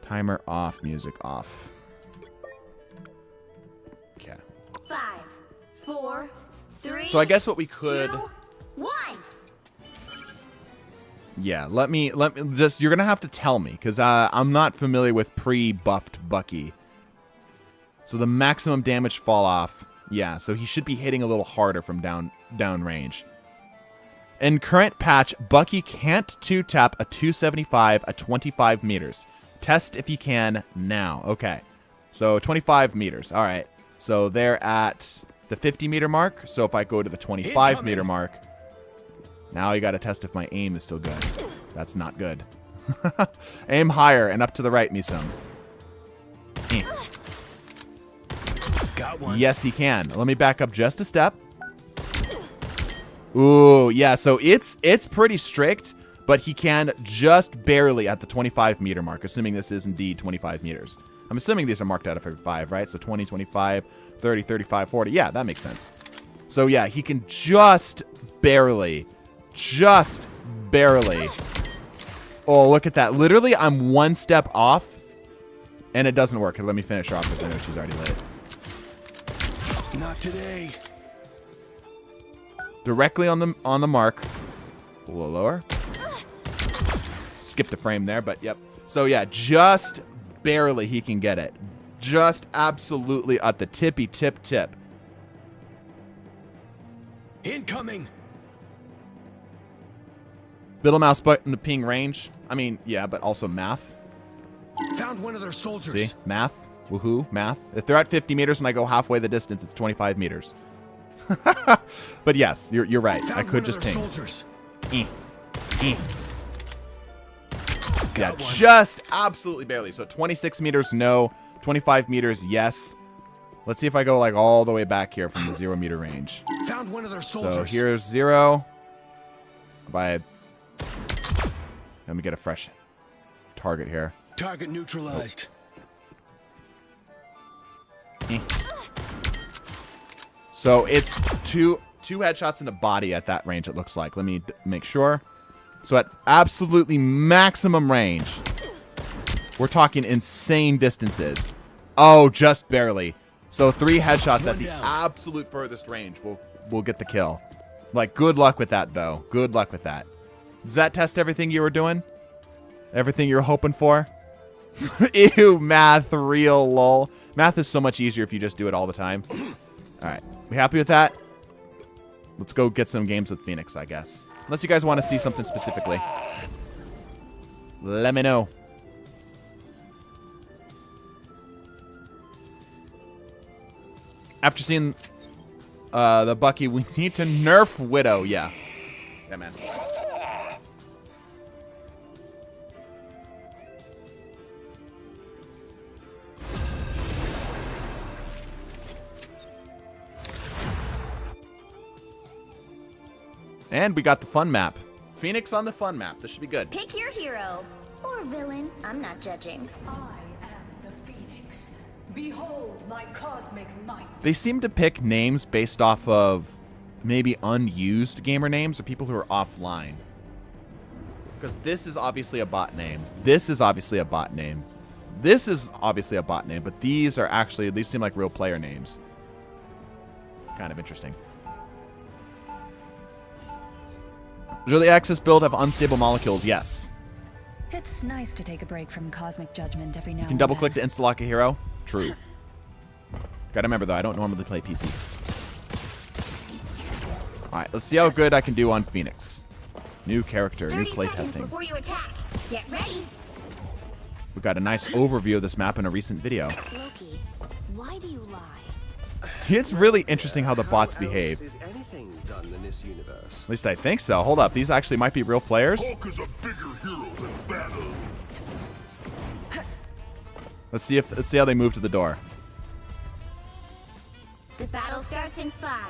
Timer off, music off. Okay. 5, 4, 3. So I guess what we could... 2, 1. Yeah, let me just... You're going to have to tell me, because I'm not familiar with pre-buffed Bucky. So the maximum damage fall off... Yeah, so he should be hitting a little harder from down range. In current patch, Bucky can't 2-tap a 275 at 25 meters. Test if you can now. Okay, so 25 meters. All right, so they're at the 50 meter mark. So if I go to the 25 meter mark, now you got to test if my aim is still good. That's not good. Aim higher and up to the right, Misum. Got one. Yes, he can. Let me back up just a step. Ooh, yeah, so it's pretty strict, but he can just barely at the 25-meter mark, assuming this is indeed 25 meters. I'm assuming these are marked out of every 5, right? So 20, 25, 30, 35, 40. Yeah, that makes sense. So yeah, he can just barely. Oh, look at that. Literally, I'm one step off, and it doesn't work. Let me finish her off because I know she's already lit. Not today. Directly on the mark. A little lower. Skipped a frame there, but yep. So yeah, just barely he can get it. Just absolutely at the tippy tip. Incoming. Middle mouse button to ping range. I mean, yeah, but also math. Found one of their soldiers. See? Math. Woohoo. Math. If they're at 50 meters and I go halfway the distance, it's 25 meters. But yes, you're right. I could just ping. Yeah, just absolutely barely. So 26 meters, no. 25 meters, yes. Let's see if I go like all the way back here from the 0-meter range. Found one of their soldiers. So here's 0. Let me get a fresh target here. Target neutralized. So it's two headshots in the body at that range, it looks like. Let me make sure. So at absolutely maximum range, we're talking insane distances. Oh, just barely. So 3 headshots at the absolute furthest range will get the kill. Like, good luck with that, though. Good luck with that. Does that test everything you were doing? Everything you were hoping for? Ew, math, real lol. Math is so much easier if you just do it all the time. All right. We happy with that? Let's go get some games with Phoenix, I guess. Unless you guys want to see something specifically. Let me know. After seeing the Bucky, we need to nerf Widow. Yeah. Yeah, man. And we got the fun map. Phoenix on the fun map. This should be good. Pick your hero. Or villain. I'm not judging. I am the Phoenix. Behold my cosmic might. They seem to pick names based off of maybe unused gamer names or people who are offline. Because this is obviously a bot name. This is obviously a bot name. This is obviously a bot name, but these are actually, these seem like real player names. Kind of interesting. Does early access build have unstable molecules? Yes. It's nice to take a break from cosmic judgment every now and then. You can double click to insta-lock a hero. True. Gotta remember though, I don't normally play PC. Alright, let's see how good I can do on Phoenix. New character, new playtesting. Before you attack. Get ready. We got a nice overview of this map in a recent video. Loki, why do you lie? It's really interesting how the bots behave. Is anything done in this universe? At least I think so. Hold up, these actually might be real players. Hulk is a bigger hero than Banner. Let's see how they move to the door. The battle starts in 5,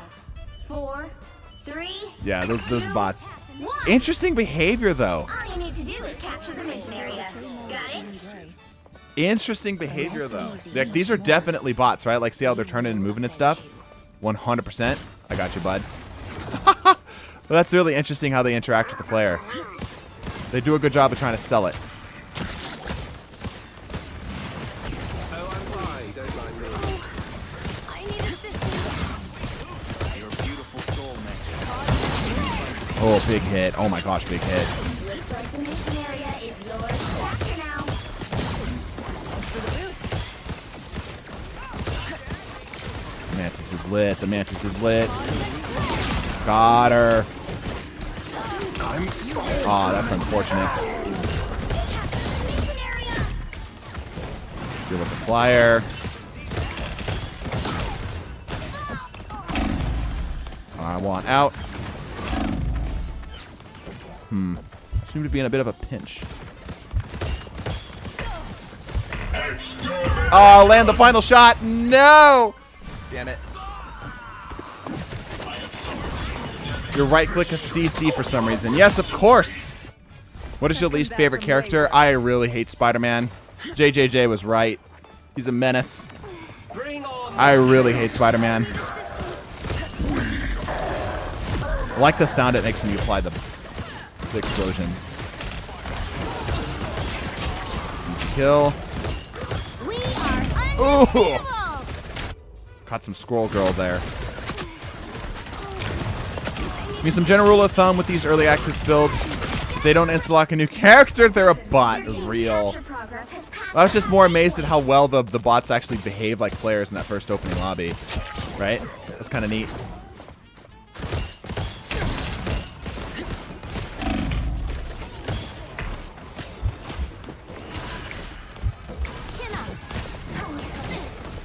4, 3. Yeah, those bots. 1. Interesting behavior though. All you need to do is capture the mission area. Got it? Interesting behavior though. Like, these are definitely bots, right? Like, see how they're turning and moving and stuff? 100%. I got you, bud. Well, that's really interesting how they interact with the player. They do a good job of trying to sell it. Oh, I'm fine. Don't mind me. I need assistance. Your beautiful soulmate. Oh, big hit. Oh my gosh, big hit. Looks like the mission area is yours. Faster now. Thanks for the boost. Mantis is lit. The Mantis is lit. Got her. Oh, that's unfortunate. Mission area. Deal with the flyer. I want out. Seem to be in a bit of a pinch. Oh, land the final shot. No. Damn it. Your right click a CC for some reason. Yes, of course. What is your least favorite character? I really hate Spider-Man. JJJ was right. He's a menace. I really hate Spider-Man. I like the sound it makes when you apply the explosions. Easy kill. Ooh! Caught some squirrel girl there. Give me some general rule of thumb with these early access builds. If they don't insta-lock a new character, they're a bot. Real. I was just more amazed at how well the bots actually behave like players in that first opening lobby. Right? That's kind of neat.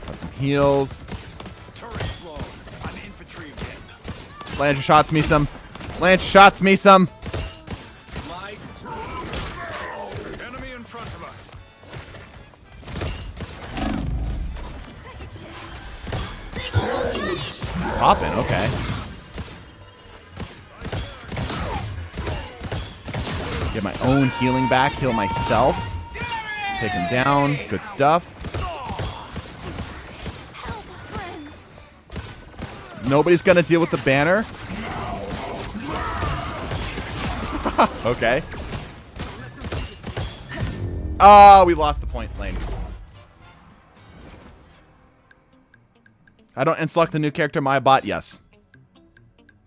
Got some heals. Lancer shots me some. Lancer shots me some. Enemy in front of us. Popping, okay. Get my own healing back, heal myself. Take him down, good stuff. Nobody's gonna deal with the banner. Okay. Oh, we lost the point lane. I don't insta-lock the new character, my bot, yes.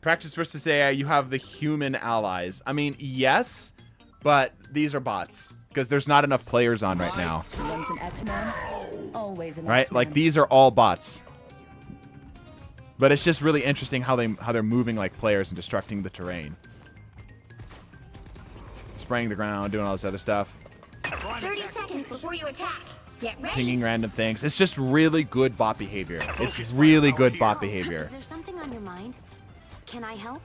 Practice versus AI, you have the human allies. I mean, yes, but these are bots. Because there's not enough players on right now. Once an X-Man, always an Right? X-Man. Like, these are all bots. But it's just really interesting how they're moving like players and destructing the terrain. Spraying the ground, doing all this other stuff. 30 seconds before you attack. Get ready. Pinging random things. It's just really good bot behavior. It's really good bot behavior. Is there something on your mind? Can I help?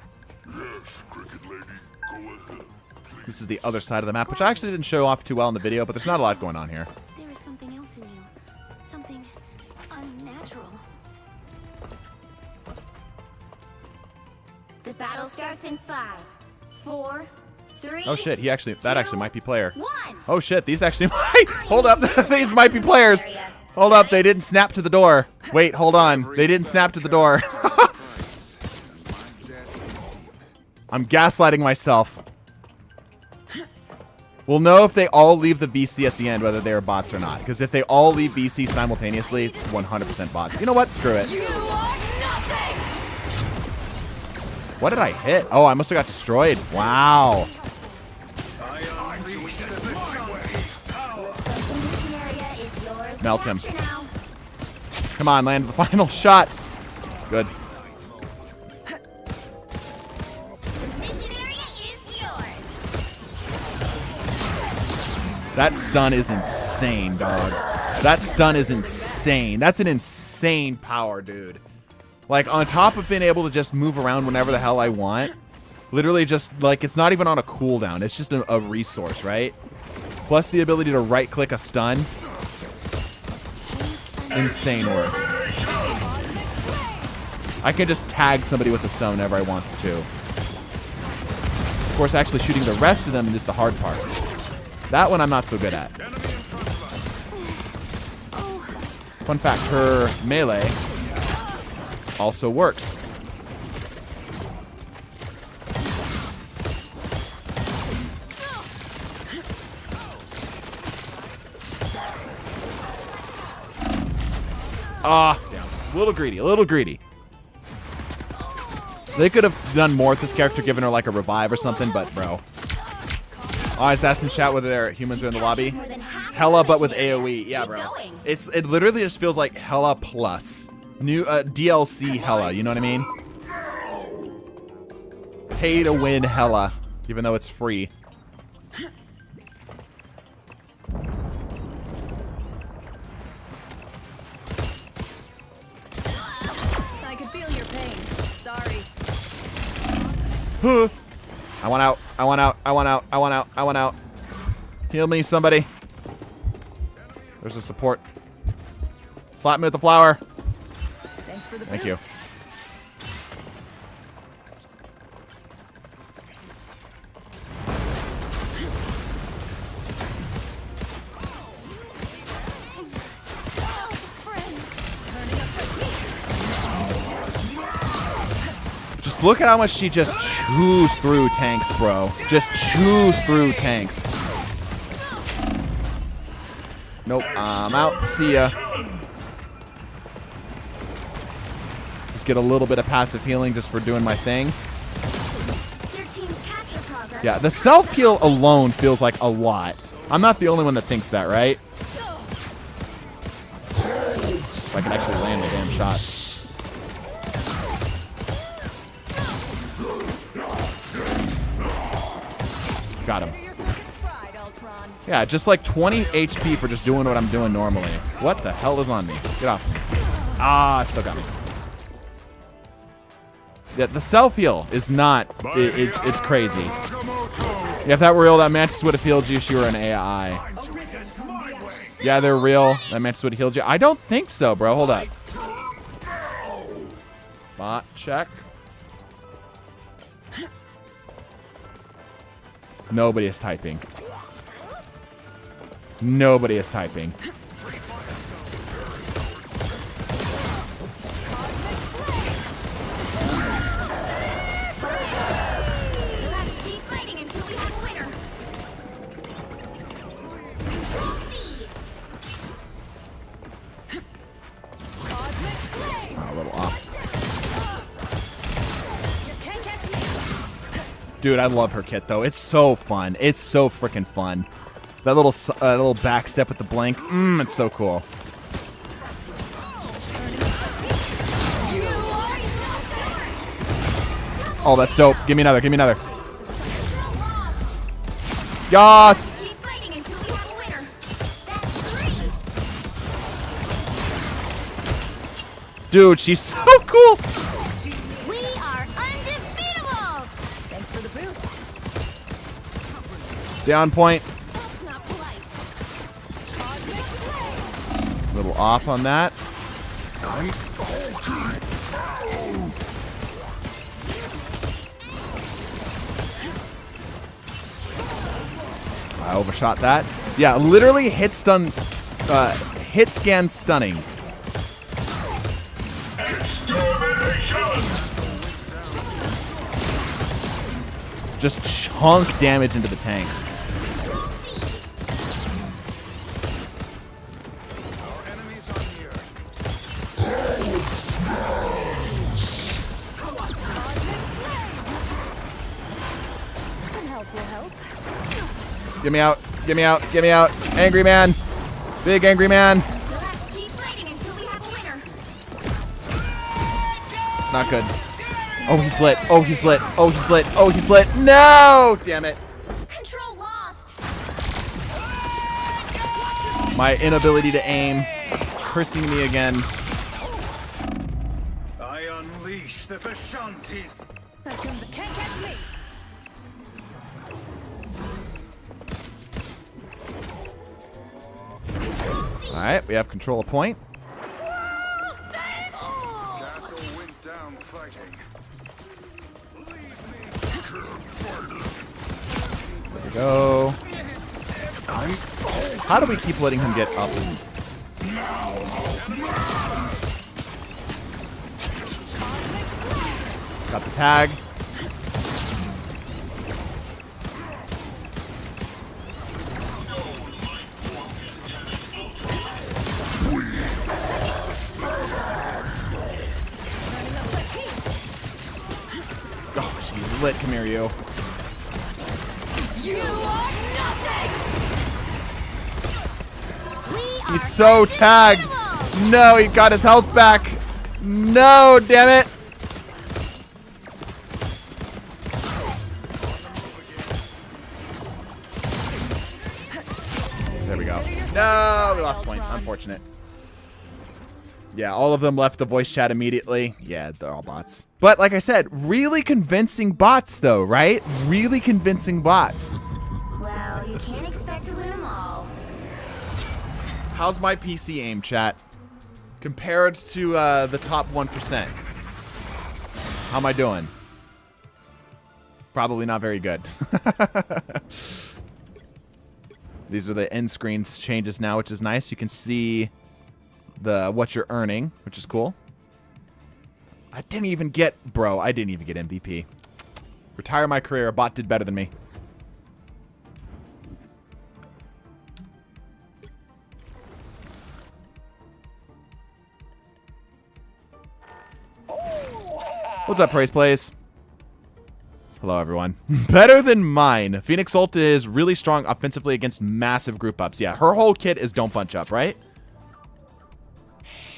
Yes, Cricket Lady, go ahead. This is the other side of the map, which I actually didn't show off too well in the video, but there's not a lot going on here. There is something else in you. Something unnatural. The battle starts in 5, 4, 3. Oh shit, that actually might be player. 1. Oh shit, these actually might. Hold up, these might be players. Hold up, they didn't snap to the door. Wait, hold on. They didn't snap to the door. I'm gaslighting myself. We'll know if they all leave the VC at the end, whether they are bots or not. Because if they all leave VC simultaneously, 100% bots. You know what? Screw it. You are nothing! What did I hit? Oh, I must have got destroyed. Wow. Melt him. Come on, land the final shot. Good. That stun is insane, dog. That stun is insane. That's an insane power, dude. Like, on top of being able to just move around whenever the hell I want, literally just, like, it's not even on a cooldown. It's just a resource, right? Plus the ability to right-click a stun. Insane work. I can just tag somebody with a stun whenever I want to. Of course, actually shooting the rest of them is the hard part. That one I'm not so good at. Fun fact, her melee also works. Ah, damn. A little greedy, a little greedy. They could have done more with this character, given her like a revive or something, but bro. Oh, I was asking chat whether their humans are in the lobby. Hella, but with AoE. Yeah, bro. It literally just feels like Hella plus. New DLC Hella, you know what I mean? Pay to win Hella, even though it's free. I could feel your pain. Sorry. I want out. I want out. I want out. I want out. I want out. Heal me, somebody. There's a support. Slap me with the flower. Thanks for the Thank you. boost. Just look at how much she just chews through tanks, bro. Just chews through tanks. Nope, I'm out. See ya. Just get a little bit of passive healing just for doing my thing. Your team's capture progress. Yeah, the self-heal alone feels like a lot. I'm not the only one that thinks that, right? If I can actually land the damn shots. Got him. Your circuit's fried, Ultron. Yeah, just like 20 HP for just doing what I'm doing normally. What the hell is on me? Get off me. Ah, still got me. Yeah, the self-heal is not... It's crazy. Yeah, if that were real, that Mantis would have healed you. She were an AI. Yeah, they're real. That Mantis would have healed you. I don't think so, bro. Hold up. Bot check. Nobody is typing. Nobody is typing. Let's keep fighting until we have a winner. Control seized. Cosmic Flame. Oh, a little off. You can't catch me. Dude, I love her kit though. It's so fun. It's so freaking fun. That little back step with the blink. It's so cool. Oh, that's dope. Give me another. Give me another. Yas! Keep fighting until we have a winner. That's 3. Dude, she's so cool. We are undefeatable. Thanks for the boost. Stay on point. That's not polite. Cosmic Flame. A little off on that. I overshot that. Yeah, literally hit stun, hit scan stunning. Just chunk damage into the tanks. Our enemies are near. Some help will help. Get me out. Get me out. Get me out. Angry man. Big angry man. Let's keep fighting until we have a winner. Not good. Oh, he's lit. Oh, he's lit. Oh, he's lit. Oh, he's lit. No! Damn it. Control lost. My inability to aim. Cursing me again. I unleash the Vishantis. Can't catch me. Alright, we have control of point. Castle went down fighting. There we go. How do we keep letting him get up? Got the tag. Oh, she's lit. Come here, you. You are nothing. We are He's so tagged. No, he got his health back. No, damn it. There we go. No, we lost point. Unfortunate. Yeah, all of them left the voice chat immediately. Yeah, they're all bots. But like I said, really convincing bots though, right? Really convincing bots. Well, you can't expect to win them all. How's my PC aim, chat? Compared to the top 1%. How am I doing? Probably not very good. These are the end screen changes now, which is nice. You can see the what you're earning, which is cool. I didn't even get MVP. Retire my career. A bot did better than me. What's up, Praise Plays? Hello, everyone. Better than mine. Phoenix ult is really strong offensively against massive group ups. Yeah, her whole kit is don't bunch up, right?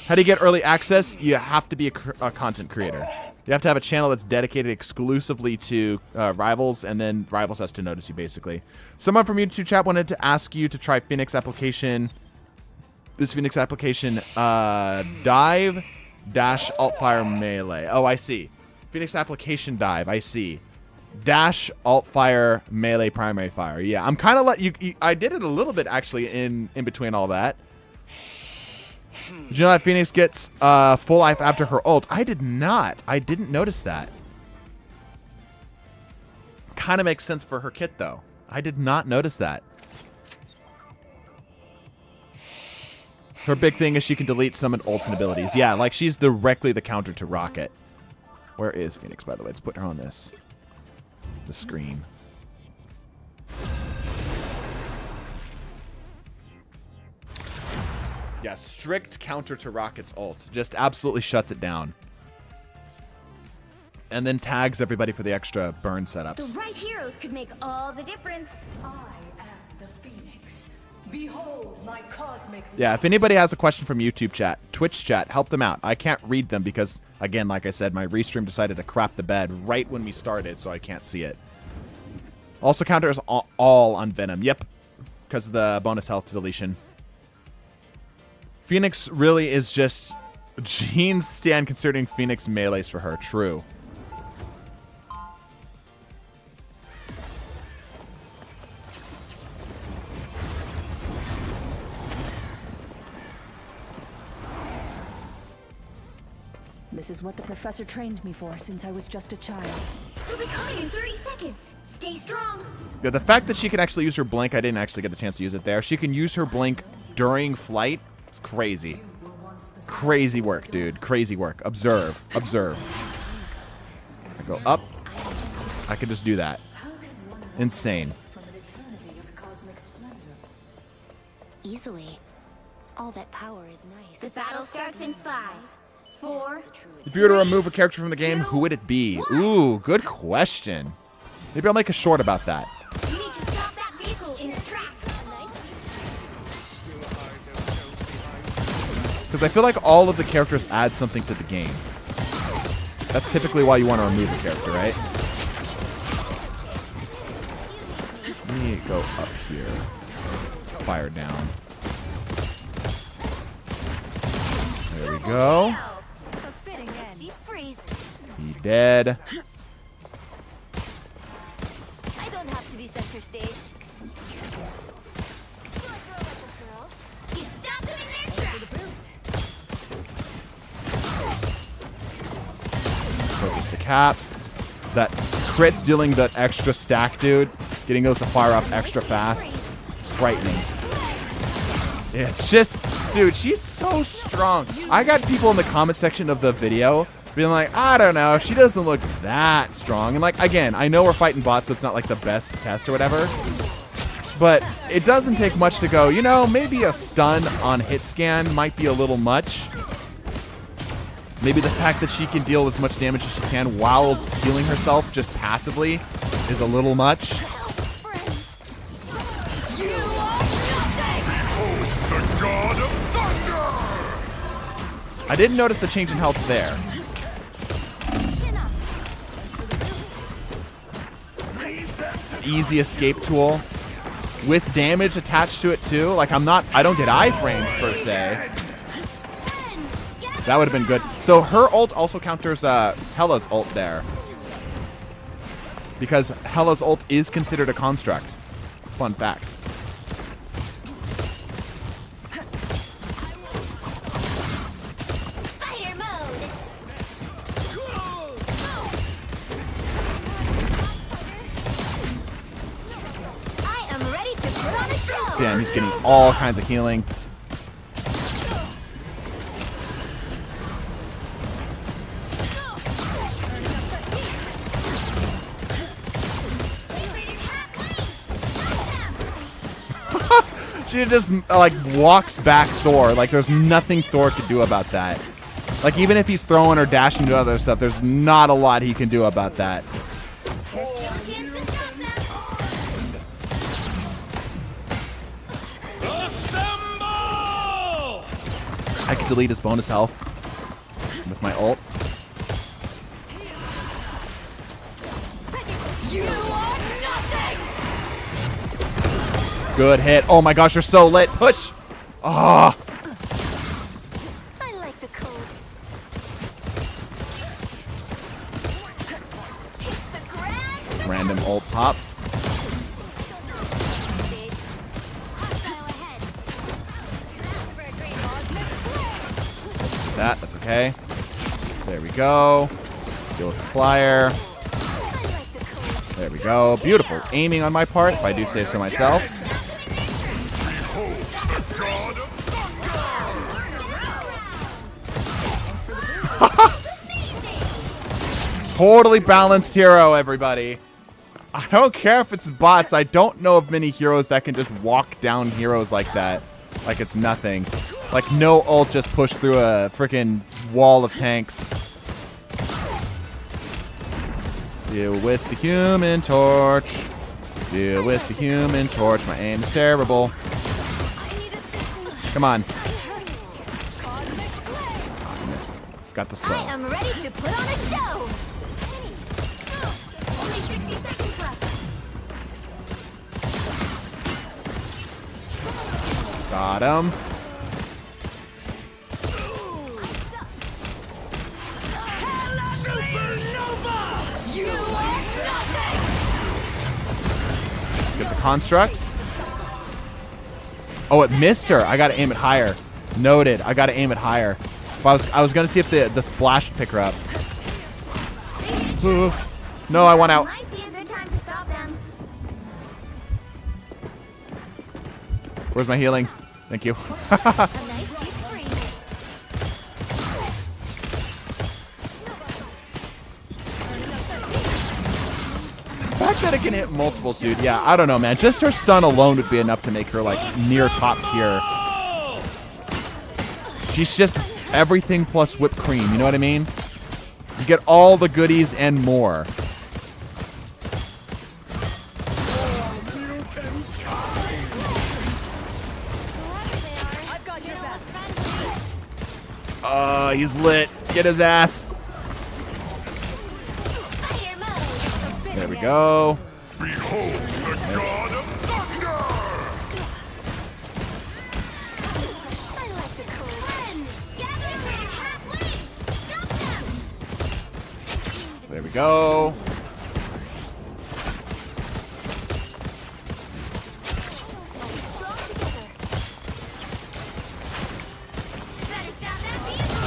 How do you get early access? You have to be a content creator. You have to have a channel that's dedicated exclusively to Rivals, and then Rivals has to notice you, basically. Someone from YouTube chat wanted to ask you to try Phoenix application. This Phoenix application, dive dash alt-fire melee. Oh, I see. Phoenix application dive. I see. Dash alt-fire melee primary fire. Yeah, I'm kind of I did it a little bit, actually, in between all that. Did you know that Phoenix gets full life after her ult? I did not. I didn't notice that. Kind of makes sense for her kit, though. I did not notice that. Her big thing is she can delete summon ults and abilities. Yeah, like she's directly the counter to Rocket. Where is Phoenix, by the way? Let's put her on the screen. Yeah, strict counter to Rocket's ult. Just absolutely shuts it down. And then tags everybody for the extra burn setups. The right heroes could make all the difference. I am the Phoenix. Behold my cosmic. Yeah, if anybody has a question from YouTube chat, Twitch chat, help them out. I can't read them because, again, like I said, my restream decided to crap the bed right when we started, so I can't see it. Also counters all on Venom. Yep, because of the bonus health deletion. Phoenix really is just Jean's stand considering Phoenix melees for her. True. This is what the professor trained me for since I was just a child. We'll be coming in 30 seconds. Stay strong. Yeah, the fact that she can actually use her blink, I didn't actually get the chance to use it there. She can use her blink during flight. It's crazy. Crazy work, dude. Crazy work. Observe. Observe. I go up. I can just do that. Insane. Easily. All that power is nice. The battle starts in 5, 4. If you were to remove a character from the game, who would it be? Ooh, good question. Maybe I'll make a short about that. You need to stop that vehicle in its tracks. Because I feel like all of the characters add something to the game. That's typically why you want to remove a character, right? Let me go up here. Fire down. There we go. A fitting end. Deep freeze. He dead. I don't have to be center stage. You stopped them in their tracks. Focus the cap. That crit's dealing that extra stack, dude. Getting those to fire up extra fast. Frightening. It's just, dude, she's so strong. I got people in the comment section of the video being like, I don't know, she doesn't look that strong. And like, again, I know we're fighting bots, so it's not like the best test or whatever. But it doesn't take much to go, you know, maybe a stun on hit scan might be a little much. Maybe the fact that she can deal as much damage as she can while healing herself just passively is a little much. I didn't notice the change in health there. Easy escape tool with damage attached to it too. Like I don't get iframes per se. That would have been good. So her ult also counters Hela's ult there. Because Hela's ult is considered a construct. Fun fact. Fire mode. I am ready to put on a show. Damn, he's getting all kinds of healing. She just like walks back Thor. Like there's nothing Thor could do about that. Like even if he's throwing or dashing to other stuff, there's not a lot he can do about that. I could delete his bonus health with my ult. Good hit. Oh my gosh, you're so lit. Push. Ah. I like the cold. Hits the ground. Random ult pop. That's okay. There we go. Deal with the flyer. There we go. Beautiful aiming on my part, if I do say so myself. Totally balanced hero, everybody. I don't care if it's bots. I don't know of many heroes that can just walk down heroes like that. Like it's nothing. Like no ult just pushed through a freaking wall of tanks. Deal with the human torch. Deal with the human torch. My aim is terrible. Come on. Missed. Got the slow. I am ready to put on a show. Only 60 seconds left. Got him. Get the constructs. Oh, it missed her. I gotta aim it higher. Noted. I gotta aim it higher. But I was gonna see if the splash would pick her up. Ooh. No, I want out. Might be a good time to stop them. Where's my healing? Thank you. A nice deep freeze. The fact that it can hit multiples, dude. Yeah, I don't know, man. Just her stun alone would be enough to make her like near top tier. She's just everything plus whipped cream. You know what I mean? You get all the goodies and more. He's lit. Get his ass. There we go. Behold the god of thunder! I like the cold. Friends, gather halfway. Stop them. There we go. Strong together. Better stop that vehicle.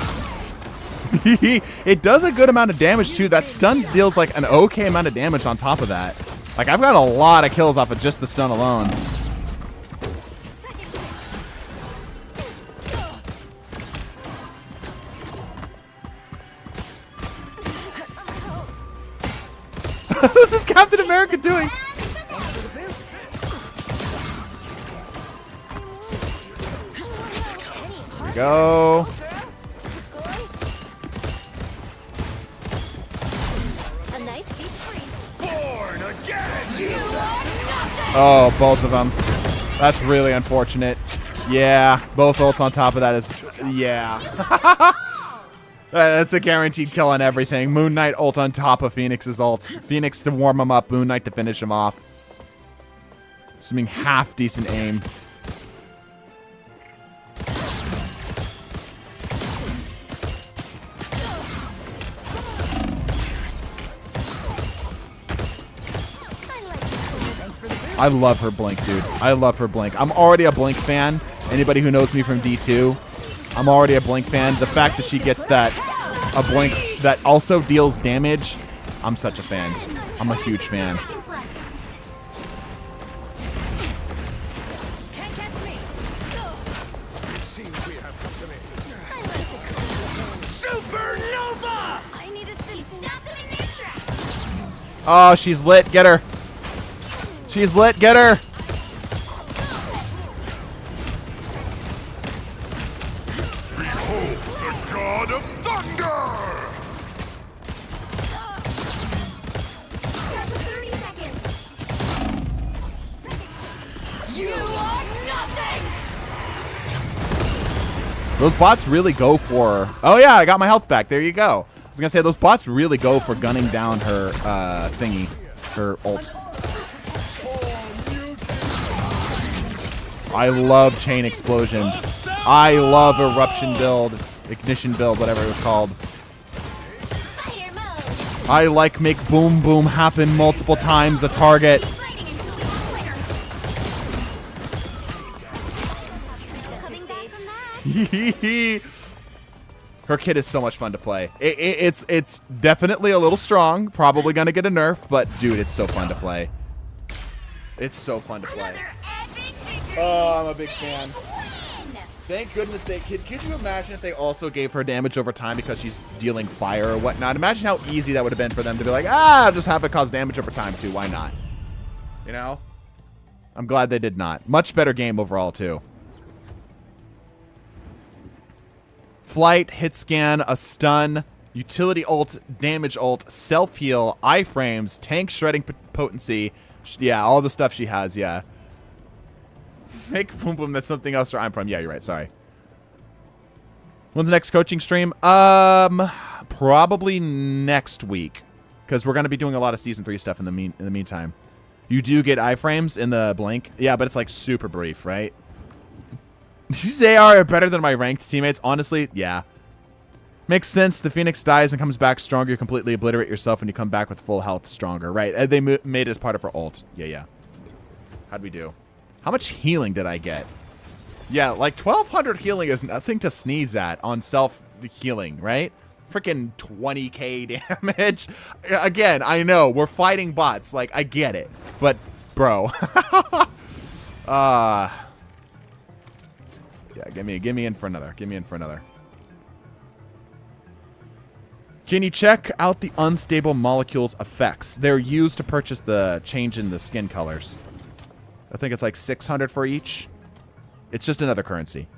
It does a good amount of damage too. That stun deals like an okay amount of damage on top of that. Like I've got a lot of kills off of just the stun alone. This is Captain America doing. There we go. A nice deep freeze. Born again! Oh, both of them. That's really unfortunate. Yeah, both ults on top of that is... Yeah. That's a guaranteed kill on everything. Moon Knight ult on top of Phoenix's ults. Phoenix to warm him up, Moon Knight to finish him off. Assuming half decent aim. I love her blink, dude. I love her blink. I'm already a blink fan. Anybody who knows me from D2, I'm already a blink fan. The fact that she gets a blink that also deals damage, I'm such a fan. I'm a huge fan. Can't catch me. Seems we have company. Supernova! I need to see. Stop them in their tracks. Oh, she's lit. Get her. She's lit. Get her. God of Thunder! Down to 30 seconds. You are nothing! Those bots really go for... Oh, yeah, I got my health back. There you go. I was going to say, those bots really go for gunning down her thingy, her ult. I love chain explosions. I love eruption build, ignition build, whatever it was called. Fire mode. I like make boom boom happen multiple times a target. Fighting until we clear. Coming back from that. Her kit is so much fun to play. It's definitely a little strong. Probably gonna get a nerf, but dude, it's so fun to play. It's so fun to play. Another epic victory. Oh, I'm a big fan. Win. Thank goodness they could you imagine if they also gave her damage over time because she's dealing fire or whatnot? Imagine how easy that would have been for them to be like, just have it cause damage over time too. Why not? You know? I'm glad they did not. Much better game overall too. Flight, hit scan, a stun, utility ult, damage ult, self-heal, iframes, tank shredding potency. Yeah, all the stuff she has, yeah. Make boom boom, that's something else where I'm from. Yeah, you're right, sorry. When's the next coaching stream? Probably next week. Because we're going to be doing a lot of Season 3 stuff in the meantime. You do get iframes in the blink. Yeah, but it's like super brief, right? These AR are better than my ranked teammates. Honestly, yeah. Makes sense. The Phoenix dies and comes back stronger. You completely obliterate yourself and you come back with full health stronger. Right. They made it as part of her ult. Yeah. How'd we do? How much healing did I get? Yeah, like 1,200 healing is nothing to sneeze at on self-healing, right? Freaking 20k damage. Again, I know. We're fighting bots. Like, I get it. But, bro. Yeah, give me in for another. Give me in for another. Can you check out the unstable molecules effects? They're used to purchase the change in the skin colors. I think it's like 600 for each. It's just another currency.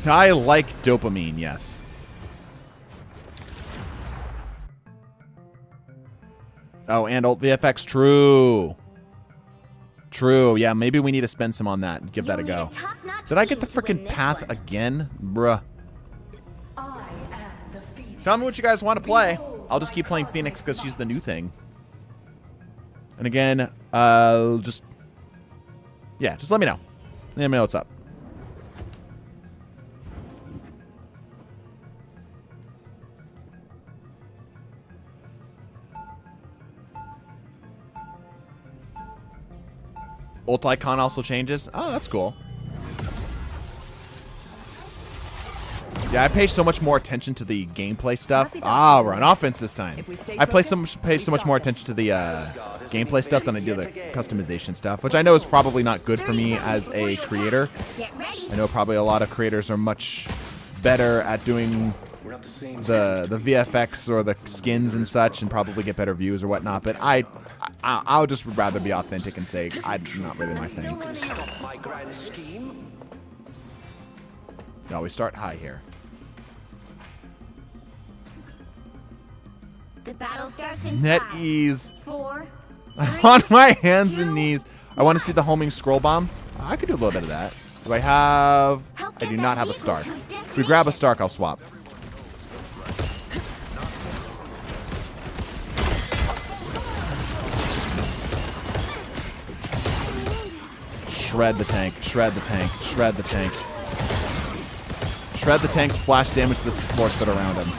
I like dopamine, yes. Oh, and alt VFX, true. True, yeah, maybe we need to spend some on that and give that a go. Did I get the freaking path again? Bruh. I am the Phoenix. Tell me what you guys want to play. I'll just keep playing Phoenix because she's the new thing. And again, just let me know. Let me know what's up. Ult icon also changes. Oh, that's cool. Yeah, I pay so much more attention to the gameplay stuff. Ah, we're on offense this time. I pay so much more attention to the gameplay stuff than I do the customization stuff, which I know is probably not good for me as a creator. I know probably a lot of creators are much better at doing the VFX or the skins and such and probably get better views or whatnot, but I would just rather be authentic and say I'm not really my thing. No, we start high here. The battle starts in Net 5, ease. 4, I'm on my hands and knees. I want to see the homing scroll bomb. I could do a little bit of that. Do I have... I do not have a Stark. If we grab a Stark, I'll swap. Shred the tank, shred the tank, shred the tank. Shred the tank, splash damage to the supports that are around him.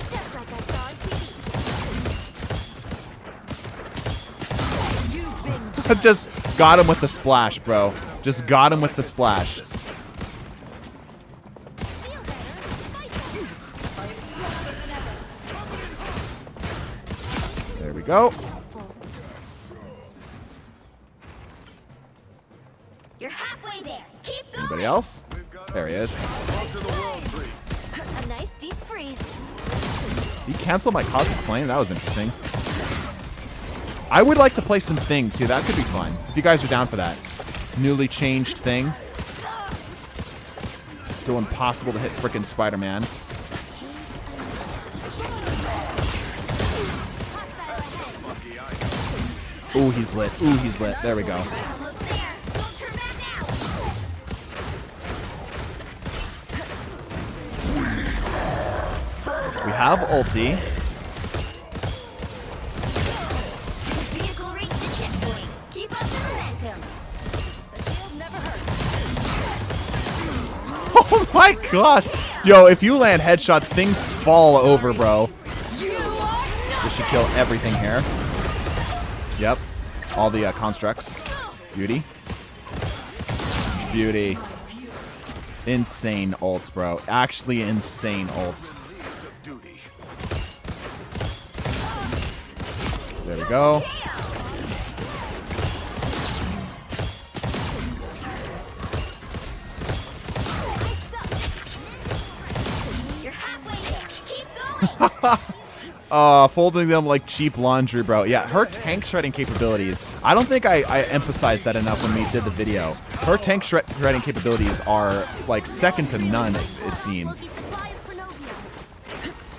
just like I saw on TV. Just got him with the splash, bro. Just got him with the splash. Feel better, fight better. There we go. You're halfway there. Keep going. Anybody else? There he is. A nice deep freeze. He canceled my Cosmic Flame? That was interesting. I would like to play some Thing, too. That could be fun. If you guys are down for that. newly changed thing. Still impossible to hit frickin' Spider-Man. Ooh, he's lit. Ooh, he's lit. There we go. We have ulti. Vehicle reached the checkpoint. Keep up the momentum. The shield never hurts. Oh my gosh. Yo, if you land headshots, things fall over, bro. This should kill everything here. Yep. All the constructs. Beauty. Beauty. Insane ults, bro. Actually insane ults. There we go. You're halfway there. Keep going. Folding them like cheap laundry, bro. Yeah, her tank shredding capabilities. I don't think I emphasized that enough when we did the video. Her tank shredding capabilities are like second to none, it seems. Supply of Pronovium.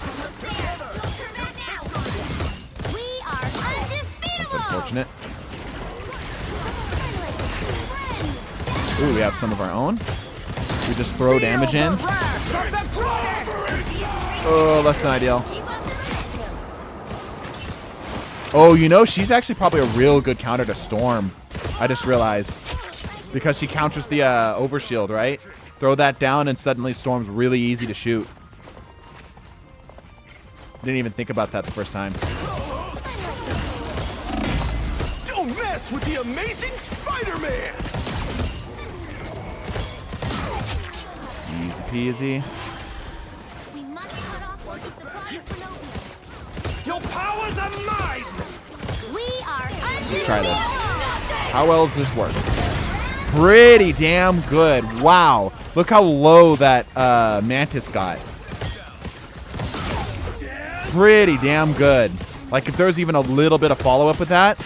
Almost there. Don't turn back now. We are undefeatable. That's unfortunate. Ooh, we have some of our own. We just throw damage in. Oh, less than ideal. Oh, you know, she's actually probably a real good counter to Storm. I just realized. Because she counters the overshield, right? Throw that down and suddenly Storm's really easy to shoot. Didn't even think about that the first time. Don't mess with the amazing Spider-Man! Easy peasy. We must cut off what the supply of Pronovium. Your powers are mine! We are undefeatable. Let's try this. How well does this work? Pretty damn good. Wow. Look how low that Mantis got. Pretty damn good. Like, if there was even a little bit of follow-up with that.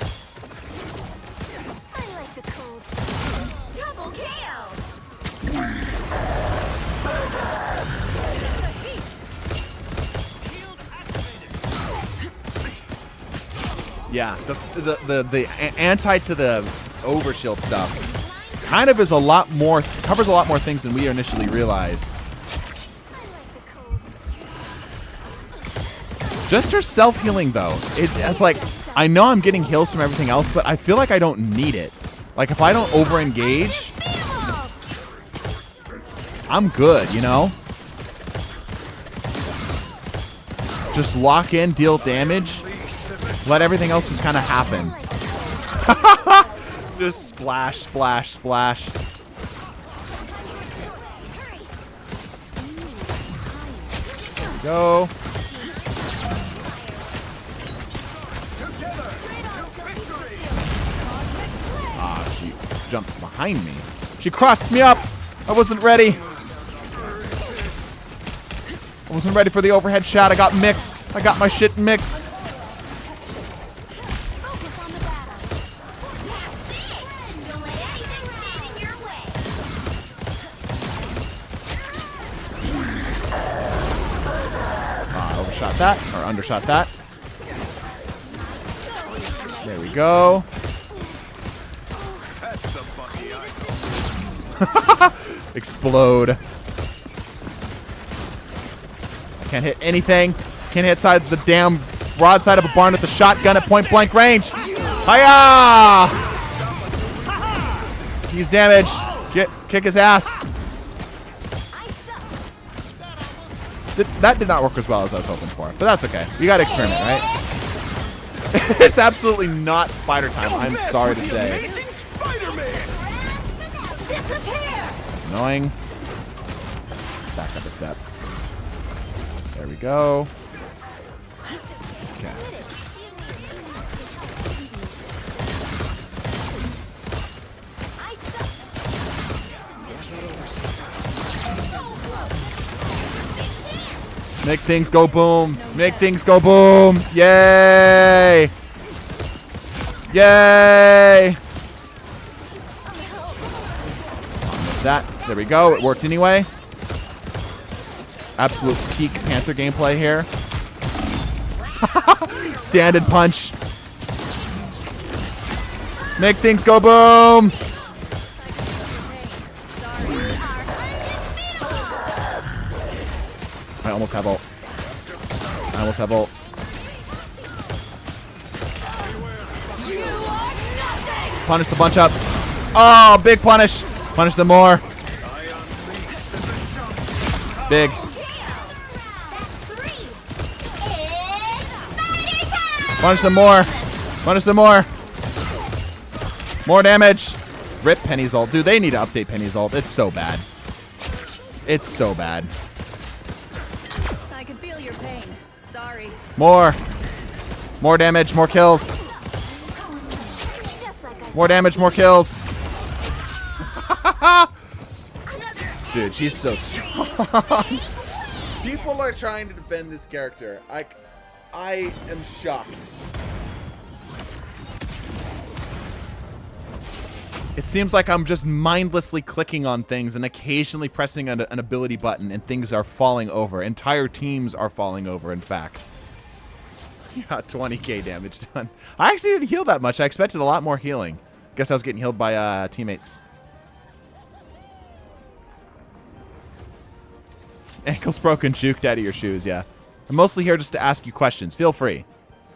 I like the cold. Double KO. Yeah, the anti to the overshield stuff kind of is a lot more, covers a lot more things than we initially realized. Just her self-healing though, it's like, I know I'm getting heals from everything else, but I feel like I don't need it. Like if I don't over-engage, I'm good, you know? Just lock in, deal damage, let everything else just kind of happen. Just splash, splash, splash. There we go. Ah, she jumped behind me. She crossed me up. I wasn't ready. I wasn't ready for the overhead shot. I got mixed. I got my shit mixed. Overshot that, or undershot that. There we go. Explode. Can't hit anything. Can't hit side the damn broadside of a barn with a shotgun at point blank range. Hiya! He's damaged. Kick his ass. That did not work as well as I was hoping for, but that's okay. You gotta experiment, right? It's absolutely not spider time, I'm sorry to say. That's annoying. Back up a step. There we go. Okay. Make things go boom. Make things go boom. Yay. Yay. that. There we go. It worked anyway. Absolute peak Panther gameplay here. Standard punch. Make things go boom. I almost have ult. I almost have ult. Punish the bunch up. Oh, big punish. Punish them more. Big. Punish them more. Punish them more. More damage. Rip Penny's ult. Dude, they need to update Penny's ult. It's so bad. It's so bad. I can feel your pain. Sorry. More. More damage, more kills. More damage, more kills. Dude, she's so strong. People are trying to defend this character. I am shocked. It seems like I'm just mindlessly clicking on things and occasionally pressing an ability button and things are falling over. Entire teams are falling over, in fact. Yeah, 20k damage done. I actually didn't heal that much. I expected a lot more healing. Guess I was getting healed by teammates. Ankles broken, juked out of your shoes, yeah. I'm mostly here just to ask you questions. Feel free.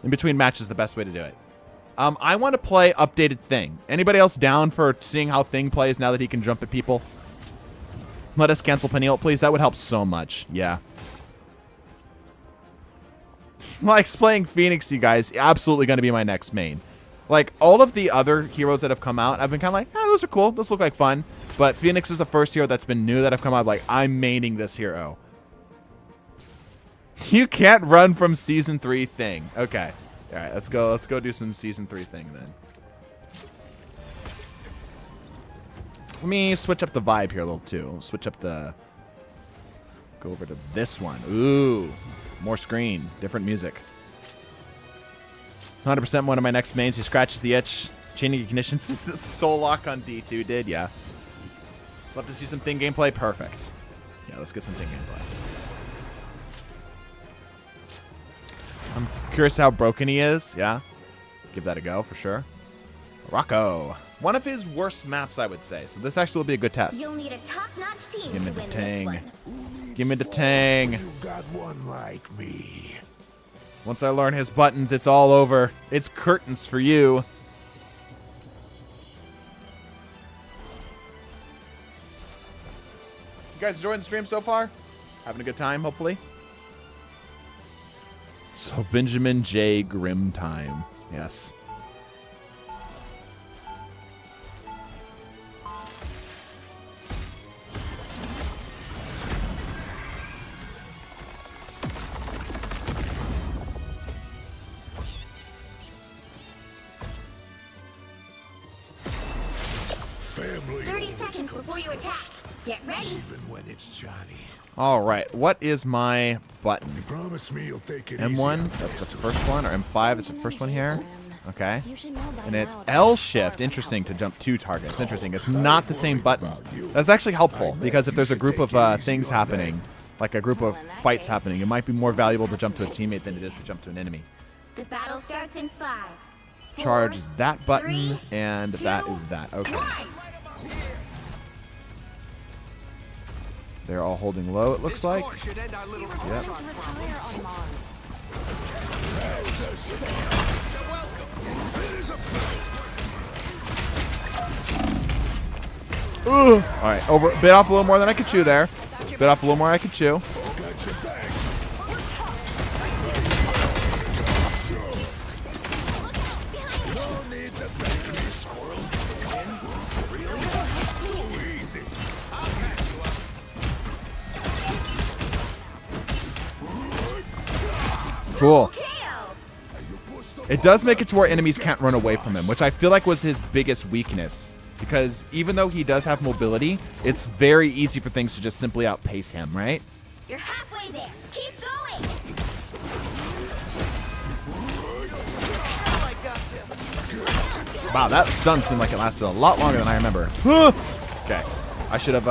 In between matches, the best way to do it. I want to play updated Thing. Anybody else down for seeing how Thing plays now that he can jump at people? Let us cancel Penny ult, please. That would help so much. Yeah. Like, playing Phoenix, you guys, absolutely going to be my next main. Like, all of the other heroes that have come out, I've been kind of like, oh, those are cool. Those look like fun. But Phoenix is the first hero that's been new that I've come out like, I'm maining this hero. You can't run from Season 3 Thing. Okay. All right, let's go. Let's go do some Season 3 Thing then. Let me switch up the vibe here a little too. Switch up the... Go over to this one. Ooh. More screen. Different music. 100% one of my next mains. He scratches the itch. Chaining ignition. Soul lock on D2 did, yeah. Love to see some Thing gameplay. Perfect. Yeah, let's get some Thing gameplay. I'm curious how broken he is. Yeah. Give that a go for sure. Rocco. One of his worst maps, I would say. So this actually will be a good test. You'll need a top-notch team Give me to the win Tang. this one. Give me the Tang. You got one like me. Once I learn his buttons, it's all over. It's curtains for you. You guys enjoying the stream so far? Having a good time, hopefully? So Benjamin J. Grimm time. Yes. Family 30 seconds before you attack. Get ready. even when it's Johnny. All right. What is my button? You promise me you'll take it M1, easy. that's the first one, or M5, it's the first one here. Okay. You should know by And it's now that L I'm shift. far Interesting to from jump 2 targets. Interesting. It's not the same button. That's actually helpful because if there's a group of things happening, like a group of fights happening, it might be more valuable to jump to a teammate than it is to jump to an enemy. The battle starts in 5. Charge is that button, 3, and that is that. Okay. They're all holding low, it looks like. Yep. To retire on Mars. Ooh. All right, bit off a little more than I could chew there. Bit off a little more than I could chew. Got your back. Don't need the back of these squirrels. Really? Too easy. Cool. KO. It does make it to where enemies can't run away from him, which I feel like was his biggest weakness. Because even though he does have mobility, it's very easy for things to just simply outpace him, right? You're halfway there. Keep going. Wow, that stun seemed like it lasted a lot longer than I remember. Okay. I should have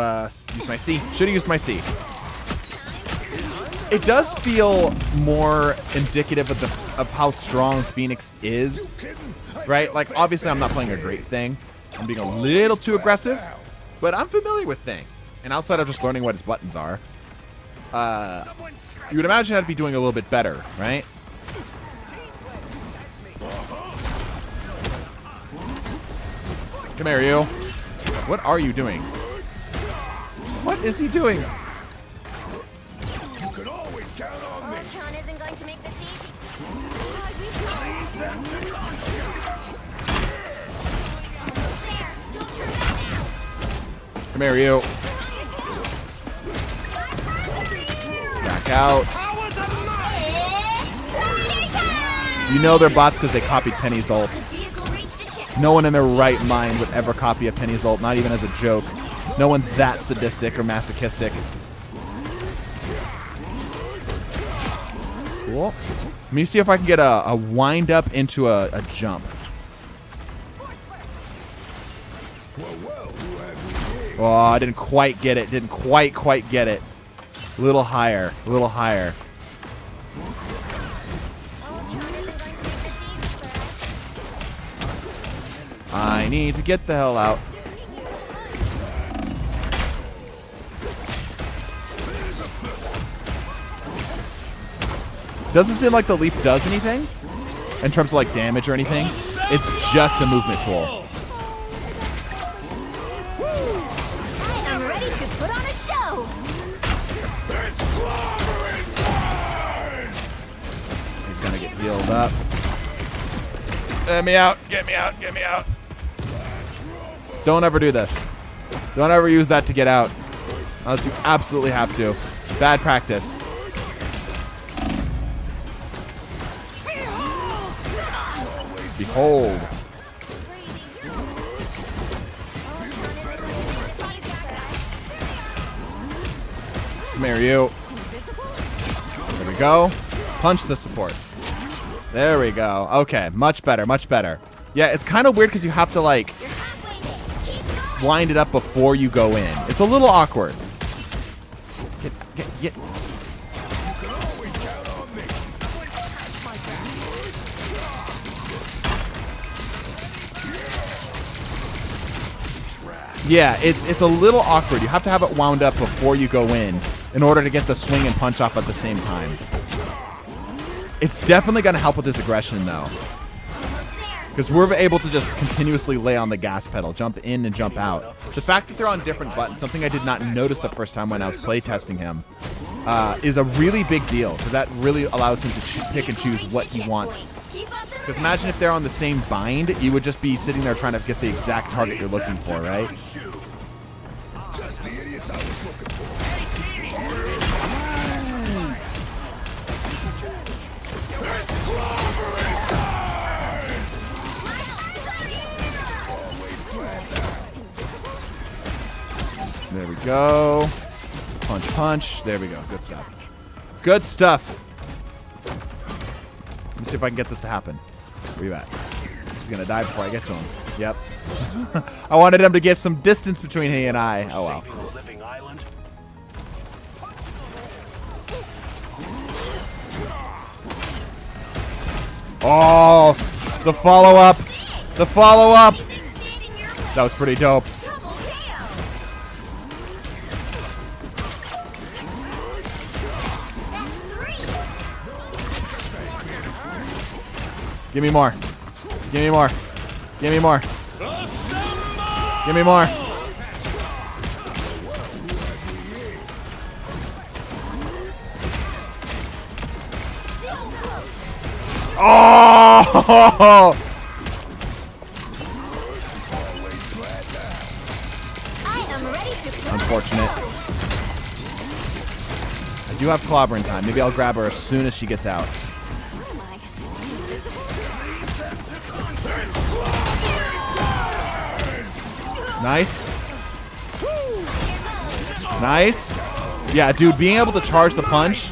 used my C. Should have used my C. It does feel more indicative of how strong Phoenix is, right? Like, obviously, I'm not playing a great thing. I'm being a little too aggressive, but I'm familiar with Thing. And outside of just learning what his buttons are, you would imagine I'd be doing a little bit better, right? Come here, you. What are you doing? What is he doing? You can always count on me. Ultron isn't going to make this easy. Come here, you. Back out. You know they're bots because they copied Penny's ult. No one in their right mind would ever copy a Penny's ult, not even as a joke. No one's that sadistic or masochistic. Cool. Let me see if I can get a wind up into a jump. Oh, I didn't quite get it. Didn't quite get it. A little higher. A little higher. I need to get the hell out. Doesn't seem like the leap does anything in terms of like damage or anything. It's just a movement tool. I'm ready to put on a show. He's gonna get healed up. Get me out. Get me out. Get me out. Don't ever do this. Don't ever use that to get out. Unless you absolutely have to. Bad practice. Behold. Come here, you. There we go. Punch the supports. There we go. Okay, much better, much better. Yeah, it's kind of weird because you have to, like, wind it up before you go in. It's a little awkward. Get. Yeah, it's a little awkward. You have to have it wound up before you go in order to get the swing and punch off at the same time. It's definitely going to help with this aggression, though. Because we're able to just continuously lay on the gas pedal, jump in and jump out. The fact that they're on different buttons, something I did not notice the first time when I was playtesting him, is a really big deal. Because that really allows him to pick and choose what he wants. Because imagine if they're on the same bind, you would just be sitting there trying to get the exact target you're looking for, right? Just the idiots I was looking for. There we go. Punch, punch. There we go. Good stuff. Good stuff. Let me see if I can get this to happen. Where you at? He's going to die before I get to him. Yep. I wanted him to get some distance between he and I. Oh, well. Oh, the follow-up. The follow-up. That was pretty dope. Give me more. Give me more. Give me more. Give me more. Oh! Unfortunate. I do have clobbering time. Maybe I'll grab her as soon as she gets out. Nice. Nice. Yeah, dude, being able to charge the punch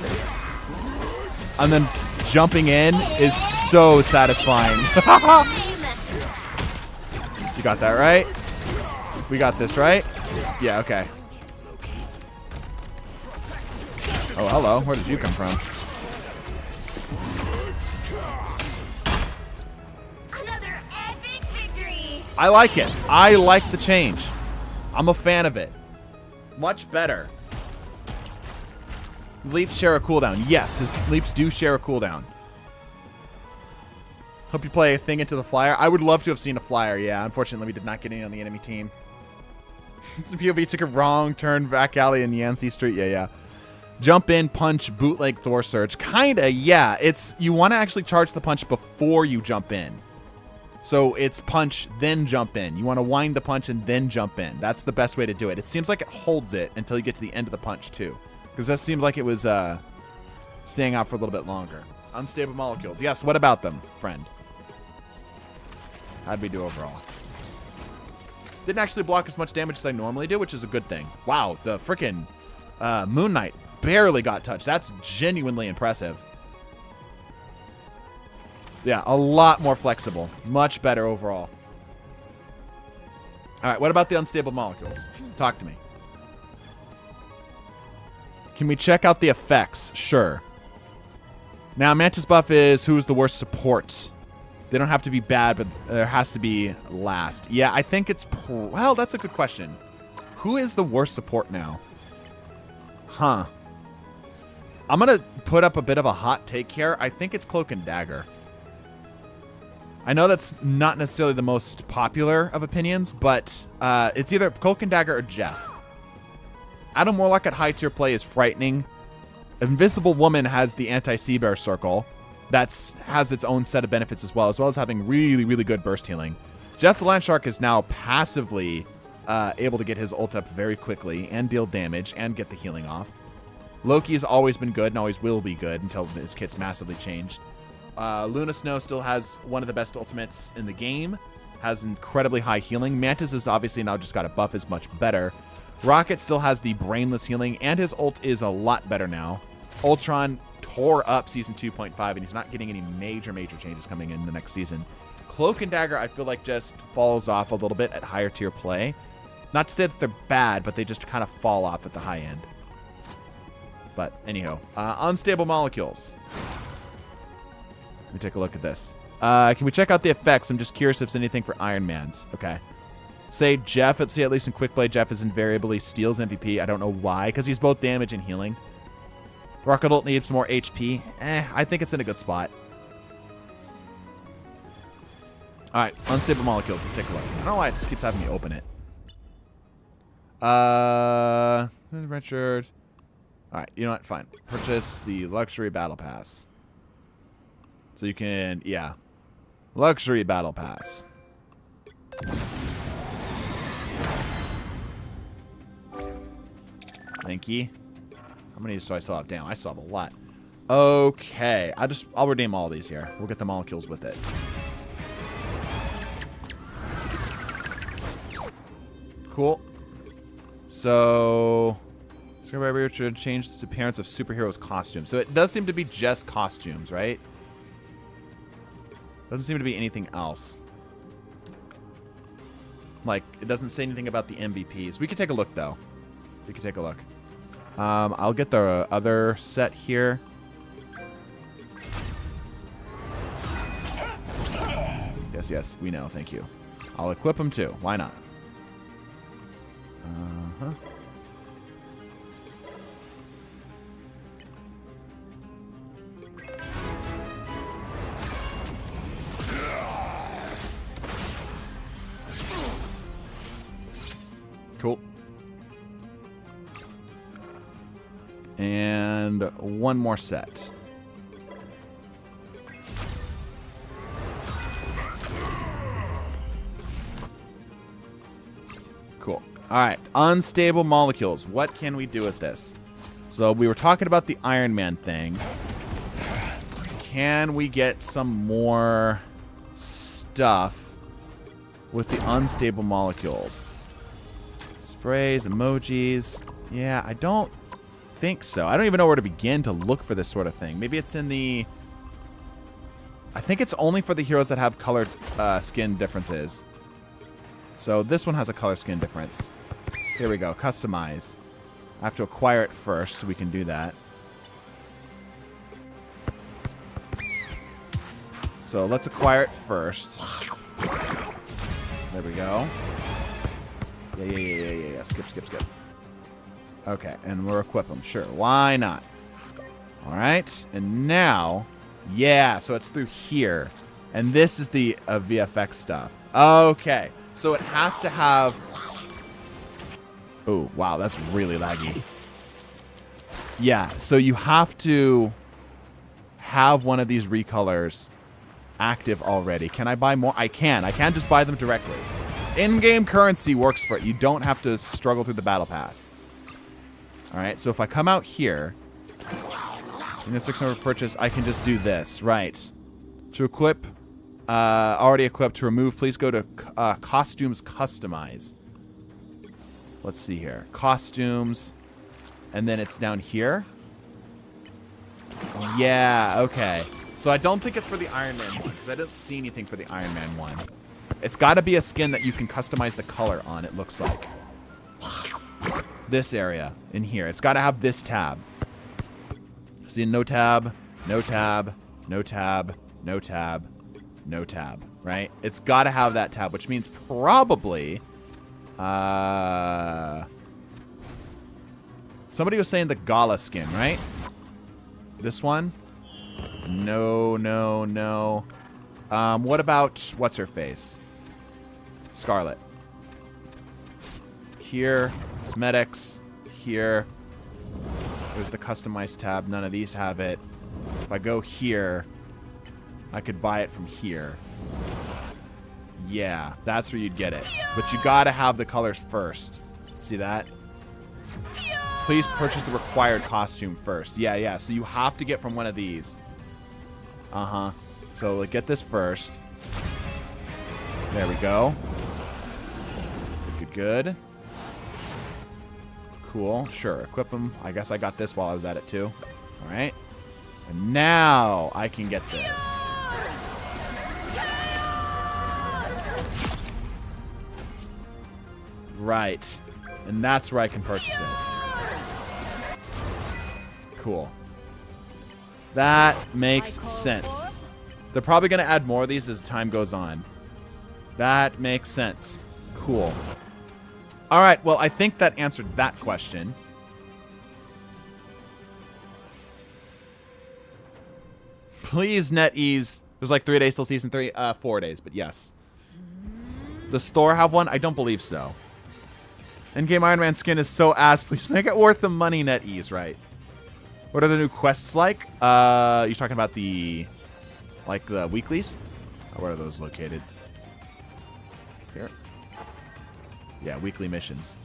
and then jumping in is so satisfying. You got that right? We got this, right? Yeah, okay. Oh, hello. Where did you come from? Another epic victory! I like it. I like the change. I'm a fan of it. Much better. Leaps share a cooldown. Yes, his leaps do share a cooldown. Hope you play a thing into the flyer. I would love to have seen a flyer, yeah. Unfortunately, we did not get any on the enemy team. POV took a wrong turn back alley in Yancey Street. Yeah. Jump in, punch, bootleg Thor Surge. Kinda, yeah. It's you want to actually charge the punch before you jump in. So it's punch, then jump in. You want to wind the punch and then jump in. That's the best way to do it. It seems like it holds it until you get to the end of the punch, too. Because that seems like it was staying out for a little bit longer. Unstable molecules. Yes, what about them, friend? How'd we do overall? Didn't actually block as much damage as I normally do, which is a good thing. Wow, the frickin' Moon Knight barely got touched. That's genuinely impressive. Yeah, a lot more flexible. Much better overall. All right, what about the unstable molecules? Talk to me. Can we check out the effects? Sure. Now, Mantis buff is who's the worst support. They don't have to be bad, but there has to be last. Yeah, I think it's... Well, that's a good question. Who is the worst support now? Huh. I'm going to put up a bit of a hot take here. I think it's Cloak and Dagger. I know that's not necessarily the most popular of opinions, but it's either Cloak and Dagger or Jeff. Adam Warlock at high tier play is frightening. Invisible Woman has the anti-Sea Bear circle. That has its own set of benefits as well as having really, really good burst healing. Jeff the Land Shark is now passively able to get his ult up very quickly and deal damage and get the healing off. Loki has always been good and always will be good until his kit's massively changed. Luna Snow still has one of the best ultimates in the game. Has incredibly high healing. Mantis is obviously now just got a buff, is much better. Rocket still has the brainless healing, and his ult is a lot better now. Ultron tore up Season 2.5, and he's not getting any major changes coming in the next season. Cloak and Dagger, I feel like, just falls off a little bit at higher tier play. Not to say that they're bad, but they just kind of fall off at the high end. But anyhow, unstable molecules. Let me take a look at this. Can we check out the effects? I'm just curious if there's anything for Iron Man's. Okay. Say Jeff, let's see, at least in Quick Play, Jeff is invariably steals MVP. I don't know why, because he's both damage and healing. Rocket ult needs more HP. I think it's in a good spot. All right, unstable molecules. Let's take a look. I don't know why it just keeps having me open it. Richard. All right, you know what? Fine. Purchase the luxury battle pass. So you can, yeah. Luxury battle pass. Thank you. How many do I still have? Damn, I still have a lot. Okay. I'll redeem all these here. We'll get the molecules with it. Cool. So, Discover should change the appearance of superheroes' costumes. So it does seem to be just costumes, right? Doesn't seem to be anything else. Like, it doesn't say anything about the MVPs. We could take a look, though. We could take a look. I'll get the other set here. Yes, we know. Thank you. I'll equip them, too. Why not? Uh-huh. Cool. And one more set. Cool. All right. Unstable molecules. What can we do with this? So we were talking about the Iron Man thing. Can we get some more stuff with the unstable molecules? Sprays, emojis. Yeah, I don't think so. I don't even know where to begin to look for this sort of thing. Maybe it's in the... I think it's only for the heroes that have colored skin differences. So this one has a color skin difference. Here we go. Customize. I have to acquire it first, so we can do that. So let's acquire it first. There we go. Yeah. Skip. Okay, and we'll equip them. Sure, why not? All right, and now, yeah, so it's through here. And this is the VFX stuff. Okay, so it has to have... Oh, wow, that's really laggy. Yeah, so you have to have one of these recolors active already. Can I buy more? I can. I can just buy them directly. In-game currency works for it. You don't have to struggle through the battle pass. All right, so if I come out here, in the 6 number purchase, I can just do this. Right. To equip, already equipped. To remove, please go to costumes customize. Let's see here. Costumes. And then it's down here. Yeah, okay. So I don't think it's for the Iron Man one, because I didn't see anything for the Iron Man one. It's got to be a skin that you can customize the color on, it looks like. This area in here. It's got to have this tab. See, no tab, no tab, no tab, no tab, no tab, right? It's got to have that tab, which means probably... somebody was saying the Gala skin, right? This one? No. What about what's-her-face? Scarlet. Here, cosmetics. Here. There's the customized tab. None of these have it. If I go here, I could buy it from here. Yeah, that's where you'd get it. But you gotta have the colors first. See that? Please purchase the required costume first. Yeah. So you have to get from one of these. Uh-huh. So like, get this first. There we go. Good. Cool. Sure. Equip them. I guess I got this while I was at it too. All right. And now I can get this. Right. And that's where I can purchase it. Cool. That makes sense. They're probably going to add more of these as time goes on. That makes sense. Cool. All right. Well, I think that answered that question. Please, NetEase. There's like 3 days till season 3. 4 days, but yes. Does Thor have one? I don't believe so. In-game Iron Man skin is so ass. Please make it worth the money, NetEase, right? What are the new quests like? You're talking about the weeklies? Where are those located? Here. Yeah, weekly missions.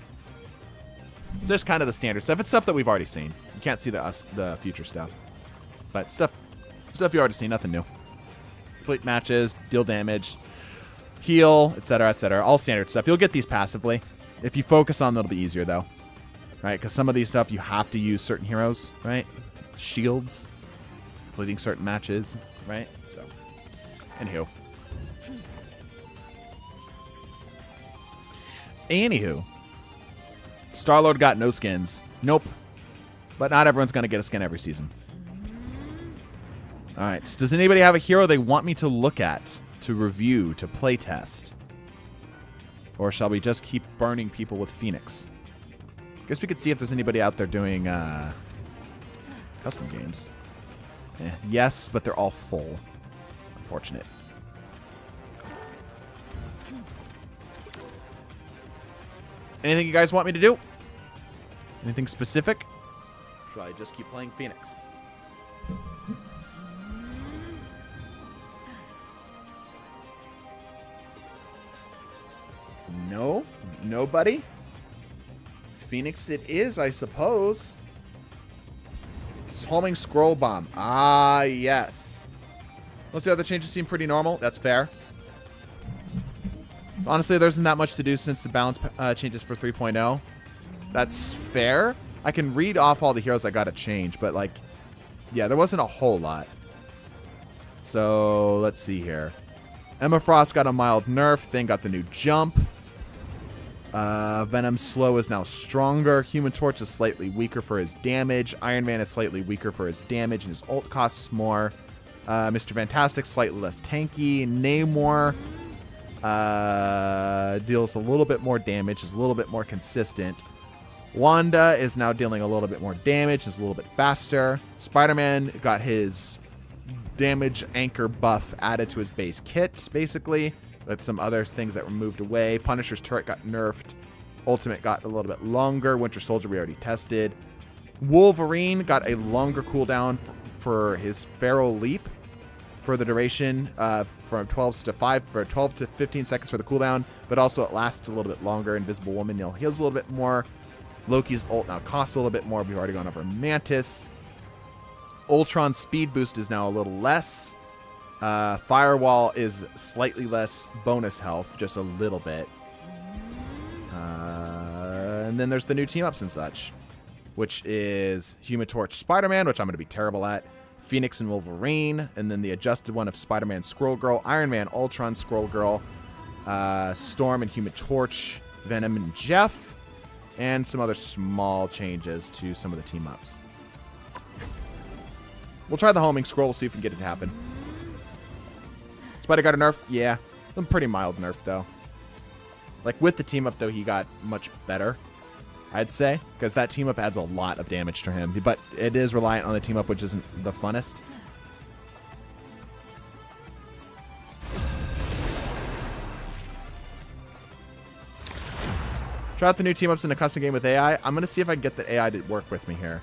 So there's kind of the standard stuff. It's stuff that we've already seen. You can't see the future stuff. But stuff you already seen, nothing new. Complete matches, deal damage, heal, etc., etc. All standard stuff. You'll get these passively. If you focus on them, it'll be easier, though. Right? Because some of these stuff, you have to use certain heroes, right? Shields, completing certain matches, right? So, Anywho. Star-Lord got no skins. Nope. But not everyone's going to get a skin every season. All right. Does anybody have a hero they want me to look at, to review, to play test? Or shall we just keep burning people with Phoenix? Guess we could see if there's anybody out there doing custom games. Yes, but they're all full. Unfortunate. Anything you guys want me to do? Anything specific? Should I just keep playing Phoenix? No? Nobody? Phoenix it is, I suppose. Homing scroll bomb. Ah, yes. Most of the other changes seem pretty normal. That's fair. Honestly, there isn't that much to do since the balance changes for 3.0. That's fair. I can read off all the heroes I got to change, but like, yeah, there wasn't a whole lot. So let's see here. Emma Frost got a mild nerf. Thing got the new jump. Venom's slow is now stronger. Human Torch is slightly weaker for his damage. Iron Man is slightly weaker for his damage, and his ult costs more. Mr. Fantastic, slightly less tanky. Namor deals a little bit more damage, is a little bit more consistent. Wanda is now dealing a little bit more damage, is a little bit faster. Spider-Man got his damage anchor buff added to his base kit, basically, with some other things that were moved away. Punisher's turret got nerfed. Ultimate got a little bit longer. Winter Soldier we already tested. Wolverine got a longer cooldown for his Feral Leap for the duration from 12 to 15 seconds for the cooldown, but also it lasts a little bit longer. Invisible Woman heals a little bit more. Loki's ult now costs a little bit more. We've already gone over Mantis. Ultron's speed boost is now a little less. Firewall is slightly less bonus health, just a little bit. And then there's the new team-ups and such, which is Human Torch Spider-Man, which I'm going to be terrible at. Phoenix and Wolverine, and then the adjusted one of Spider-Man Squirrel Girl, Iron Man, Ultron, Squirrel Girl, Storm and Human Torch, Venom and Jeff, and some other small changes to some of the team-ups. We'll try the homing scroll. We'll see if we can get it to happen. Spider got a nerf? Yeah. A pretty mild nerf, though. Like, with the team-up, though, he got much better, I'd say, because that team-up adds a lot of damage to him. But it is reliant on the team-up, which isn't the funnest. Try out the new team-ups in the custom game with AI. I'm going to see if I can get the AI to work with me here.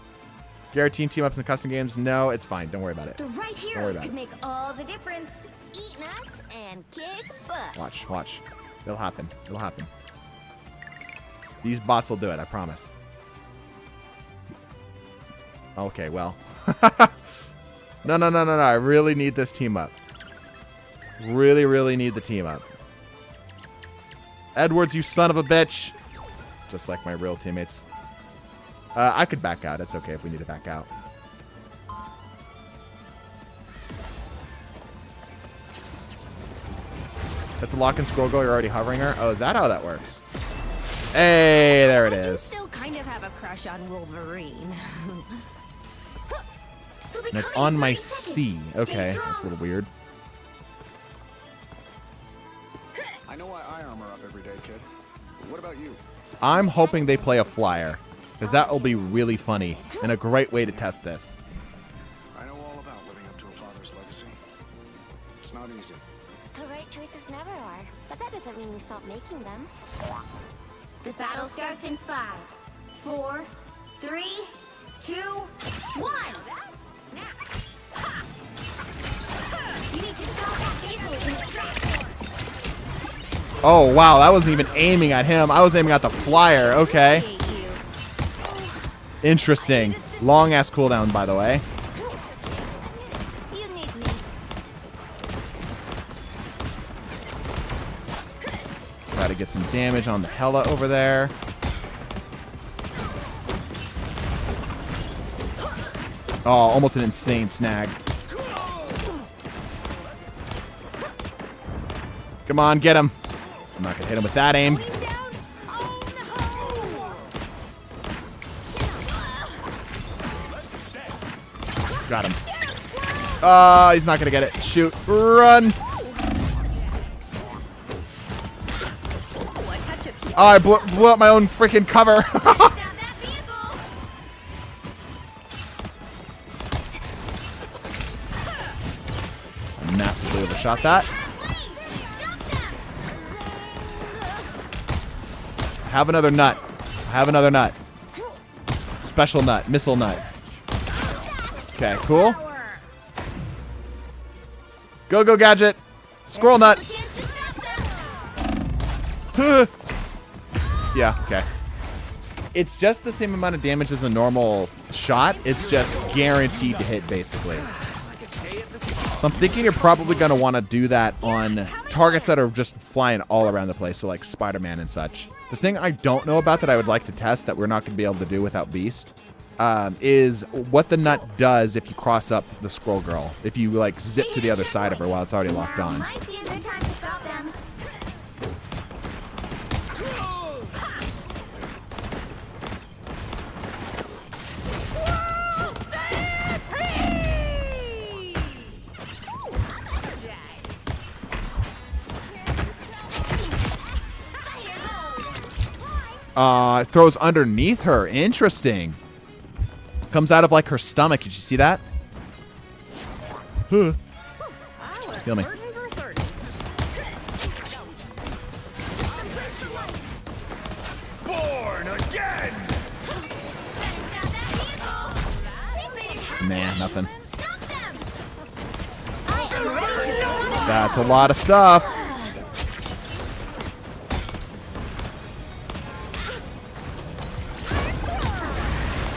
Guaranteed team-ups in custom games? No, it's fine. Don't worry about it. The right heroes could make all the difference. Eat nuts and kick butt. Watch, watch. It'll happen. It'll happen. These bots will do it, I promise. Okay, well. No. I really need this team up. Really, really need the team up. Edwards, you son of a bitch. Just like my real teammates. I could back out. It's okay if we need to back out. That's a lock and scroll girl. You're already hovering her. Oh, is that how that works? Hey, there it is. Still kind of have a crush on Wolverine. And it's on my C. Okay, that's a little weird. I know why I armor up every day, kid. But what about you? I'm hoping they play a flyer, because that will be really funny and a great way to test this. I know all about living up to a father's legacy. It's not easy. The right choices never are, but that doesn't mean we stop making them. The battle starts in 5, 4, 3, 2, 1. Snap. You need to stop that vehicle in its tracks. Oh, wow, that wasn't even aiming at him. I was aiming at the flyer. Okay. Interesting. Long-ass cooldown, by the way. You need me. Try to get some damage on the Hela over there. Oh, almost an insane snag. Come on, get him. I'm not going to hit him with that aim. Got him. He's not going to get it. Shoot. Run. Oh, I blew up my own freaking cover. I massively overshot that. Have another nut. Have another nut. Special nut. Missile nut. Okay, cool. Go, go, gadget. Squirrel nut. Yeah, okay. It's just the same amount of damage as a normal shot. It's just guaranteed to hit, basically. So I'm thinking you're probably going to want to do that on targets that are just flying all around the place, so like Spider-Man and such. The thing I don't know about that I would like to test that we're not going to be able to do without Beast is what the nut does if you cross up the Scroll Girl. If you, like, zip to the other side of her while it's already locked on. Might be a good time to stop them. Throws underneath her. Interesting. Comes out of like her stomach. Did you see that? Huh. Heal me. Born again! Nah, nothing. That's a lot of stuff.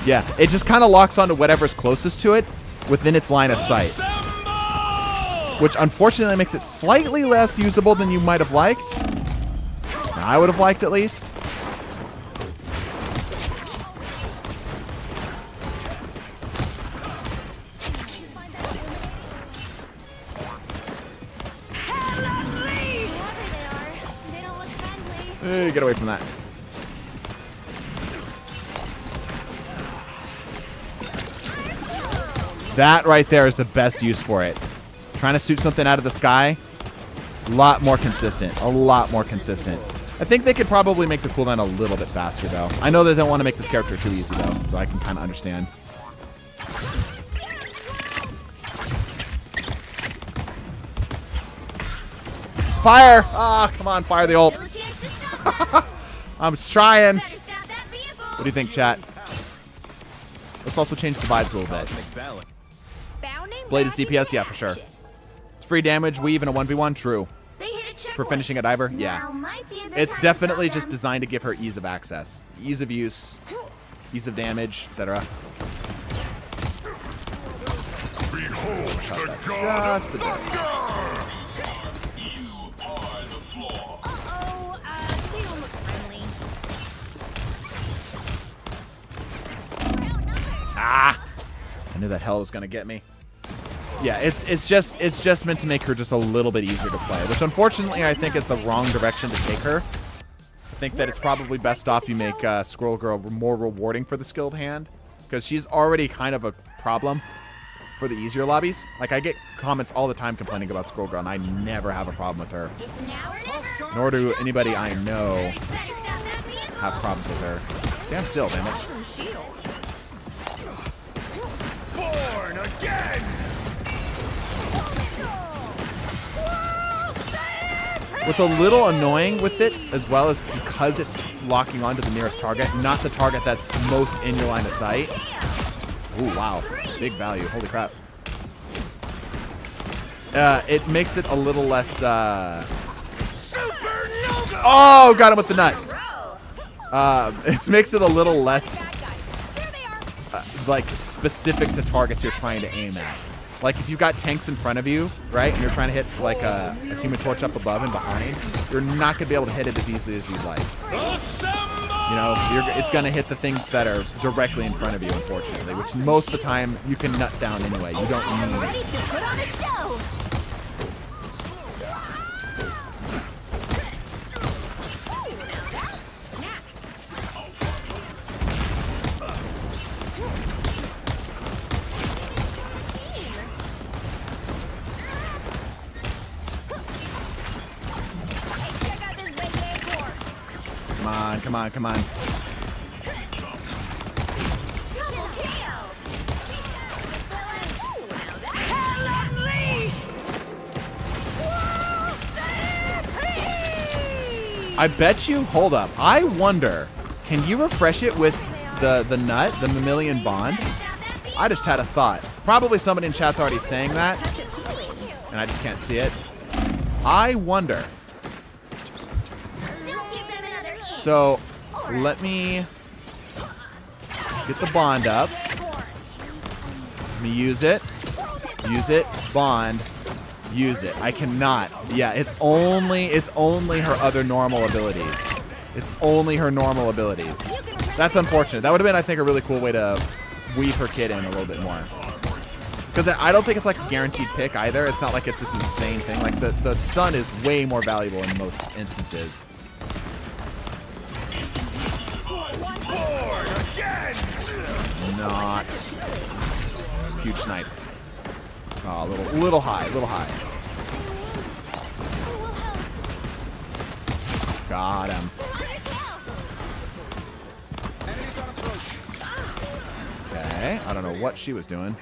Yeah, it just kind of locks onto whatever's closest to it within its line of sight. Which unfortunately makes it slightly less usable than you might have liked. I would have liked at least. Hey, get away from that. That right there is the best use for it. Trying to shoot something out of the sky. A lot more consistent. A lot more consistent. I think they could probably make the cooldown a little bit faster, though. I know they don't want to make this character too easy, though, so I can kind of understand. Fire! Ah, come on, fire the ult. I'm trying. What do you think, chat? Let's also change the vibes a little bit. Blade is DPS? Yeah, for sure. Free damage, weave, and a 1v1? True. For finishing a diver? Yeah. It's definitely just designed to give her ease of access. Ease of use, ease of damage, etc. Just a bit. Ah! I knew that hell was gonna get me. Yeah, it's just meant to make her just a little bit easier to play, which unfortunately I think is the wrong direction to take her. I think that it's probably best off you make Squirrel Girl more rewarding for the skilled hand, because she's already kind of a problem for the easier lobbies. Like, I get comments all the time complaining about Squirrel Girl, and I never have a problem with her. Nor do anybody I know have problems with her. Stand still, damn it. Born again! What's a little annoying with it, as well, is because it's locking onto the nearest target, not the target that's most in your line of sight. Ooh, wow. Big value. Holy crap. It makes it a little less, Oh, got him with the nut. It makes it a little less, like, specific to targets you're trying to aim at. Like, if you've got tanks in front of you, right, and you're trying to hit, like, a Human Torch up above and behind, you're not going to be able to hit it as easily as you'd like. You know, it's going to hit the things that are directly in front of you, unfortunately, which most of the time you can nut down anyway. You don't need Ready to put on a show. Come on, come on, come on. I bet you, hold up. I wonder, can you refresh it with the nut, the mammalian bond? I just had a thought. Probably somebody in chat's already saying that, and I just can't see it. I wonder. So, let me get the bond up. Let me use it. Use it. Bond. Use it. I cannot. Yeah, it's only her other normal abilities. It's only her normal abilities. That's unfortunate. That would have been, I think, a really cool way to weave her kit in a little bit more. Because I don't think it's like a guaranteed pick either. It's not like it's this insane thing. Like, the stun is way more valuable in most instances. Born again! Not. Huge snipe. Oh, a little high, a little high. Got him. Okay, I don't know what she was doing.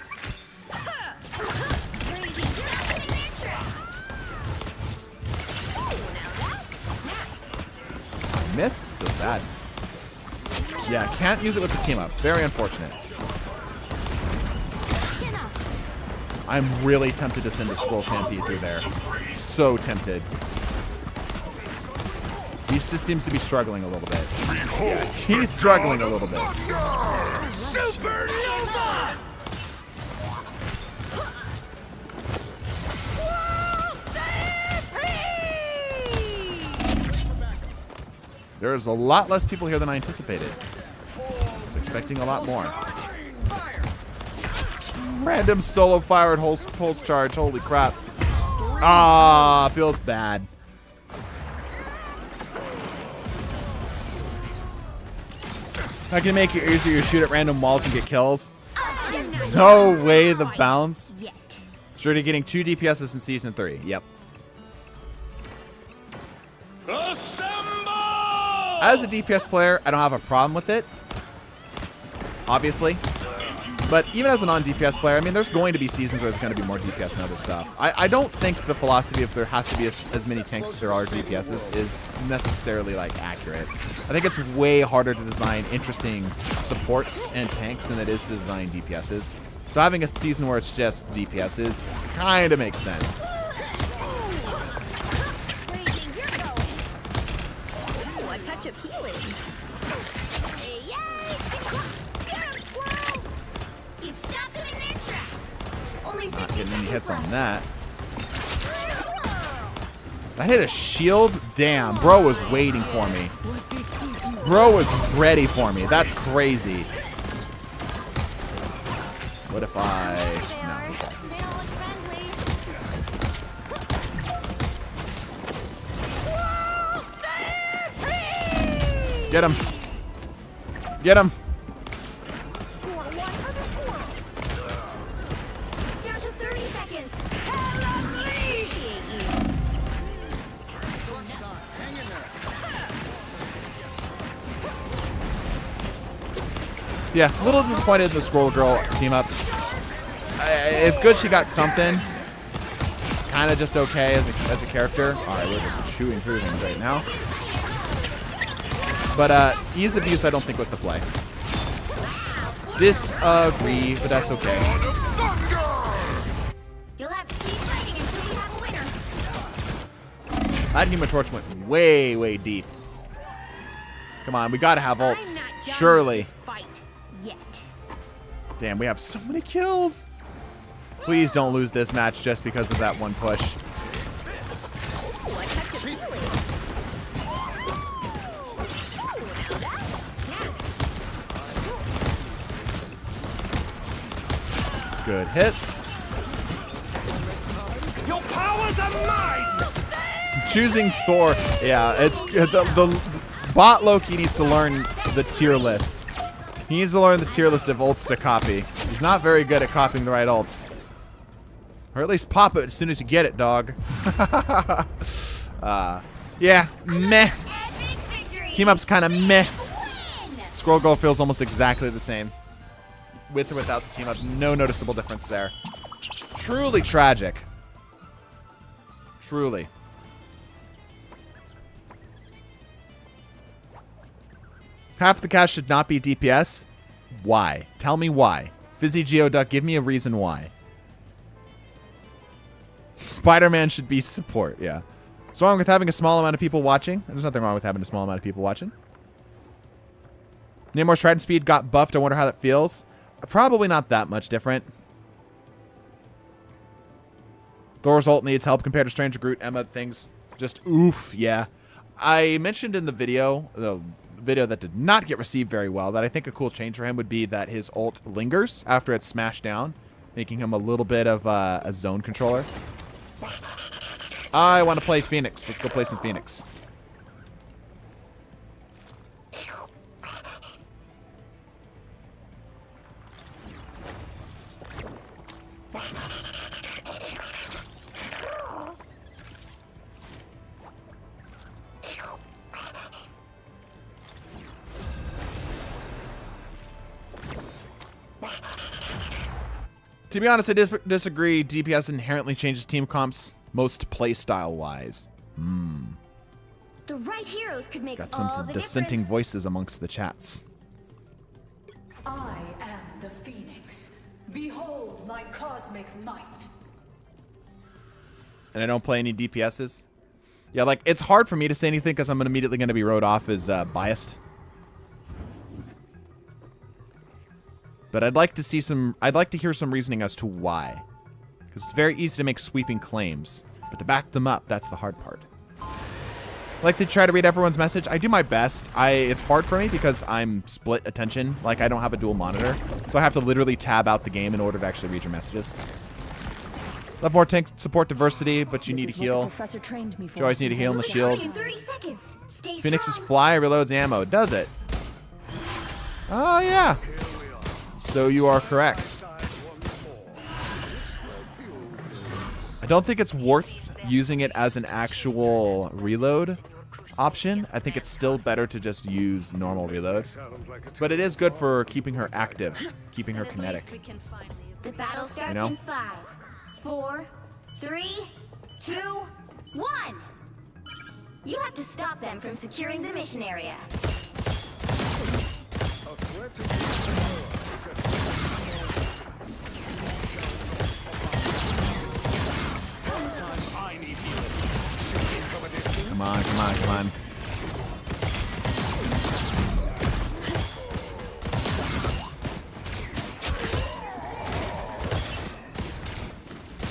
Missed? Feels bad. Yeah, can't use it with the team up. Very unfortunate. I'm really tempted to send a Scroll Stampede through there. So tempted. He just seems to be struggling a little bit. Yeah, he's struggling a little bit. Supernova! There's a lot less people here than I anticipated. I was expecting a lot more. Random solo fired pulse charge. Holy crap. Ah, feels bad. I can make it easier to shoot at random walls and get kills. No way the bounce. Sure to getting 2 DPSs in Season 3. Yep. As a DPS player, I don't have a problem with it. Obviously. But even as a non-DPS player, I mean, there's going to be seasons where there's going to be more DPS and other stuff. I don't think the philosophy of there has to be as many tanks as there are DPSs is necessarily, like, accurate. I think it's way harder to design interesting supports and tanks than it is to design DPSs. So having a season where it's just DPSs kind of makes sense. Not getting any hits on that. I hit a shield? Damn, bro was waiting for me. Bro was ready for me. That's crazy. What if I... No. Get him. Get him. Yeah, a little disappointed in the Scroll Girl team up. It's good she got something. Kind of just okay as a character. All right, we're just chewing through things right now. But ease of use, I don't think was the play. Disagree, but that's okay. You'll have to keep fighting until you have a winner. That Human Torch went way, way deep. Come on, we gotta have ults. Surely. Damn, we have so many kills. Please don't lose this match just because of that one push. Good hits. Your powers are mine! Choosing Thor. Yeah, it's the bot Loki needs to learn the tier list. He needs to learn the tier list of ults to copy. He's not very good at copying the right ults. Or at least pop it as soon as you get it, dog. Yeah, meh. Team up's kind of meh. Scroll Girl feels almost exactly the same. With or without the team up, no noticeable difference there. Truly tragic. Truly. Half the cast should not be DPS. Why? Tell me why. Fizzy Geoduck, give me a reason why. Spider-Man should be support, yeah. What's wrong with having a small amount of people watching? There's nothing wrong with having a small amount of people watching. Namor's Trident Speed got buffed. I wonder how that feels. Probably not that much different. Thor's ult needs help compared to Stranger Groot, Emma, things. Just oof, yeah. I mentioned in the video that did not get received very well, that I think a cool change for him would be that his ult lingers after it's smashed down, making him a little bit of a zone controller. I want to play Phoenix. Let's go play some Phoenix. To be honest, I disagree. DPS inherently changes team comps most playstyle-wise. The right heroes could make Got all some the dissenting difference. voices amongst the chats. I am the Phoenix. Behold my cosmic might. And I don't play any DPSs. Yeah, like, it's hard for me to say anything because I'm immediately going to be wrote off as biased. But I'd like to see I'd like to hear some reasoning as to why. Because it's very easy to make sweeping claims. But to back them up, that's the hard part. I like to try to read everyone's message. I do my best. It's hard for me because I'm split attention. Like, I don't have a dual monitor. So I have to literally tab out the game in order to actually read your messages. Love more tank support diversity, but you need to heal. Professor trained me for. You always need to heal in the shield. In 30 seconds. Stay Phoenix's strong. fly reloads ammo. Does it? Oh, yeah. So you are correct. I don't think it's worth using it as an actual reload option. I think it's still better to just use normal reload. But it is good for keeping her active, keeping her kinetic. The battle starts You know? in 5, 4, 3, 2, 1. You have to stop them from securing the mission area. Come on, come on, come on.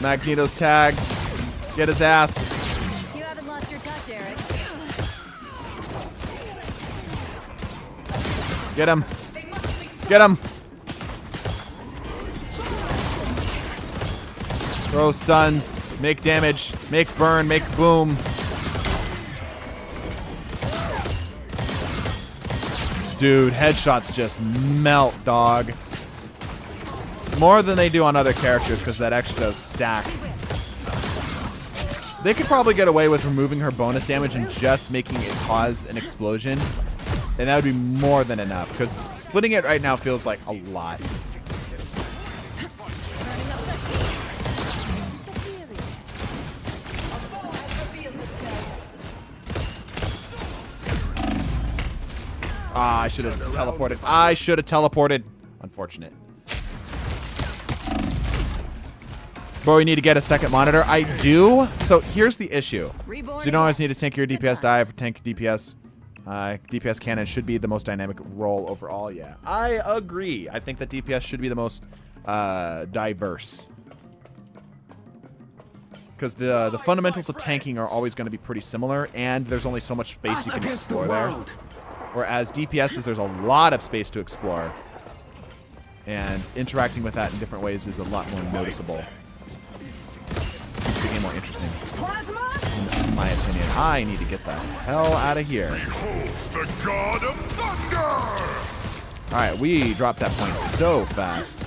Magneto's tagged. Get his ass. You haven't lost your touch, Eric. Get him. Get him. Throw stuns. Make damage. Make burn. Make boom. Dude, headshots just melt, dog. More than they do on other characters because that extra stack. They could probably get away with removing her bonus damage and just making it cause an explosion. And that would be more than enough because splitting it right now feels like a lot. Ah, I should have teleported. I should have teleported. Unfortunate. Bro, we need to get a second monitor. I do. So here's the issue. So you don't always need to tank your DPS dive or tank DPS. DPS cannon should be the most dynamic role overall. Yeah, I agree. I think that DPS should be the most diverse. Because the fundamentals of tanking are always going to be pretty similar, and there's only so much space you can explore there. Whereas DPSs, there's a lot of space to explore. And interacting with that in different ways is a lot more noticeable. Keeps the game more interesting. In my opinion. I need to get the hell out of here. The god of thunder! Alright, we dropped that point so fast.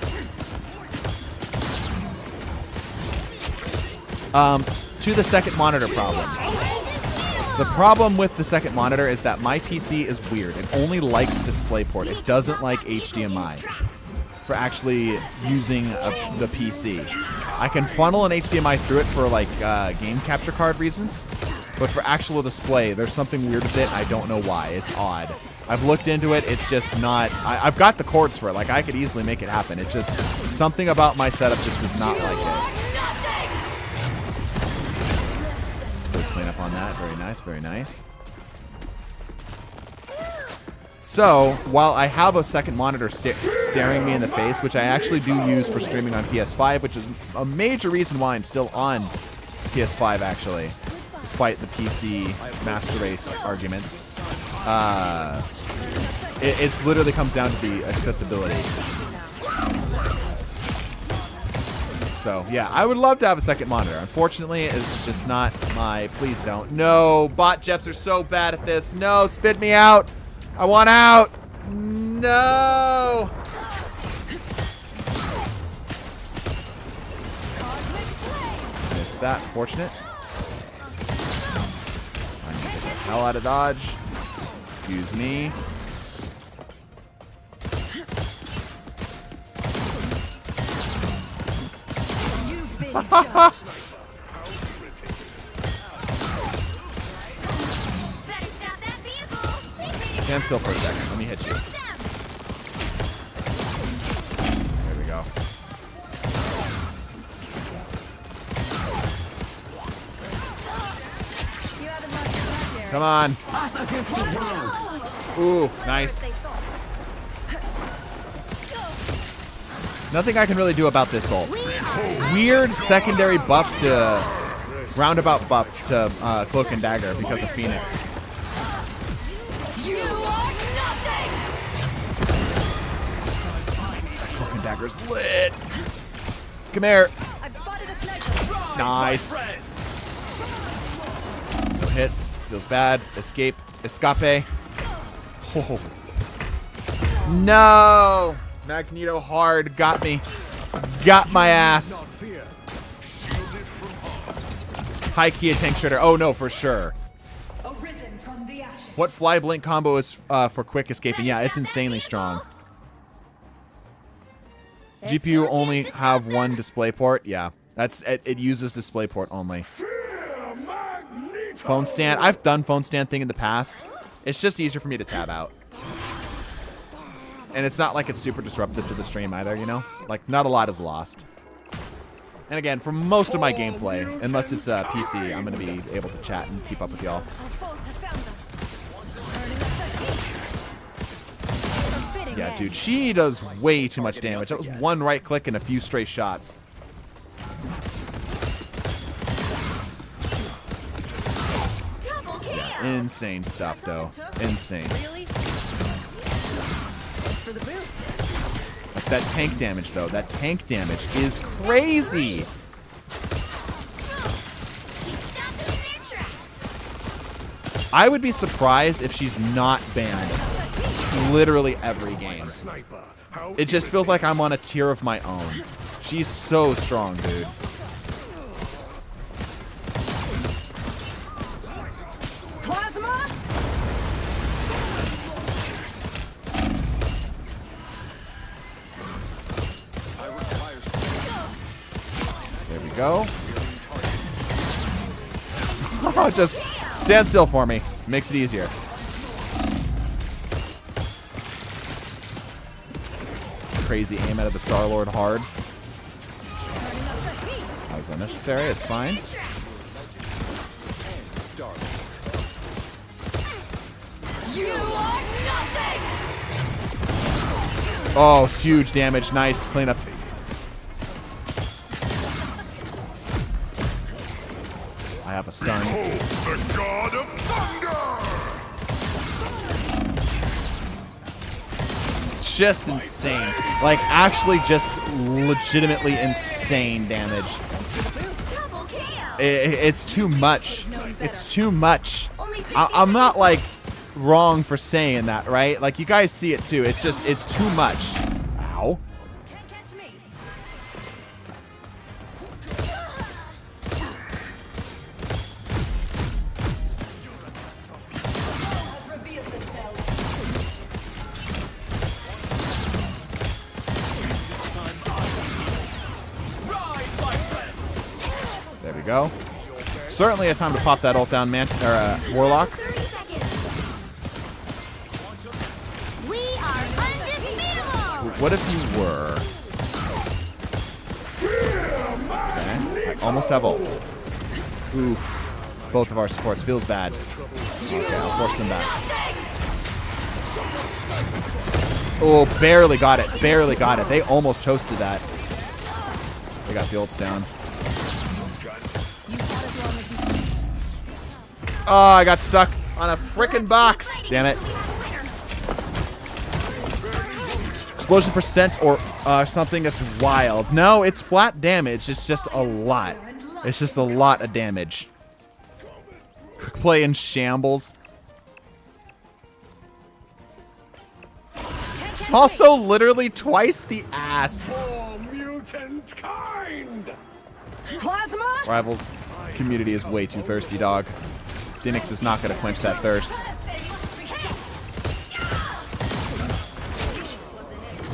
To the second monitor problem. The problem with the second monitor is that my PC is weird. It only likes DisplayPort. It doesn't like HDMI for actually using the PC. I can funnel an HDMI through it for like game capture card reasons, but for actual display, there's something weird with it. I don't know why. It's odd. I've looked into it. It's just not. I've got the cords for it. Like I could easily make it happen. It's just something about my setup just does not like it. Clean up on that. Very nice, very nice. So, while I have a second monitor staring me in the face, which I actually do use for streaming on PS5, which is a major reason why I'm still on PS5, actually, despite the PC Master Race arguments, it literally comes down to the accessibility. So, yeah, I would love to have a second monitor. Unfortunately, it's just not my... Please don't. No, bot Jeffs are so bad at this. No, spit me out. I want out. No. Missed that. Fortunate. I need to get the hell out of dodge. Excuse me. judged. Better stop that vehicle. Stand still for a second. Let me hit you. There we go. You haven't lost your touch, Eric. Come on. Ooh, nice. Nothing I can really do about this ult. Weird secondary buff to roundabout buff to Cloak and Dagger because of Phoenix. You are nothing! Cloak and Dagger's lit. Come here. I've spotted a sniper. Nice. No hits. Feels bad. Escape. Escape. Oh. No. Magneto hard. Got me. Got my ass. High key a tank shooter. Oh no, for sure. Arisen from the ashes. What fly blink combo is for quick escaping? Yeah, it's insanely strong. GPU only have one display port. Yeah, that's it uses display port only. Phone stand. I've done phone stand thing in the past. It's just easier for me to tab out. And it's not like it's super disruptive to the stream either, you know? Like, not a lot is lost. And again, for most of my gameplay, unless it's a PC, I'm going to be able to chat and keep up with y'all. Yeah, dude, she does way too much damage. That was one right click and a few stray shots. Yeah, insane stuff, though. Insane. Really? Thanks for the boost. Like that tank damage, though. That tank damage is crazy. I would be surprised if she's not banned literally every game. It just feels like I'm on a tier of my own. She's so strong, dude. Plasma? There we go. Oh, just stand still for me. Makes it easier. Crazy aim out of the Star-Lord hard. That was unnecessary. It's fine. You are nothing! Oh, huge damage. Nice cleanup. I have a stun. The god of thunder! Just insane. Like, actually just legitimately insane damage. It's too much. It's too much. I'm not, like, wrong for saying that, right? Like, you guys see it, too. It's just, it's too much. Ow. Can't catch me. Has revealed themselves. There we go. Certainly a time to pop that ult down, man. Or, Warlock. 30 seconds. We are undefeatable. What if you were? Okay. I almost have ult. Oof. Both of our supports. Feels bad. Okay, I'll force them back. Oh, barely got it. Barely got it. They almost toasted that. They got the ults down. Oh, I got stuck on a frickin' box. Damn it. Explosion percent or something that's wild. No, it's flat damage. It's just a lot. It's just a lot of damage. Quick play in shambles. It's also literally twice the ass. For mutant kind! Plasma? Rivals community is way too thirsty, dog. Phoenix is not going to quench that thirst.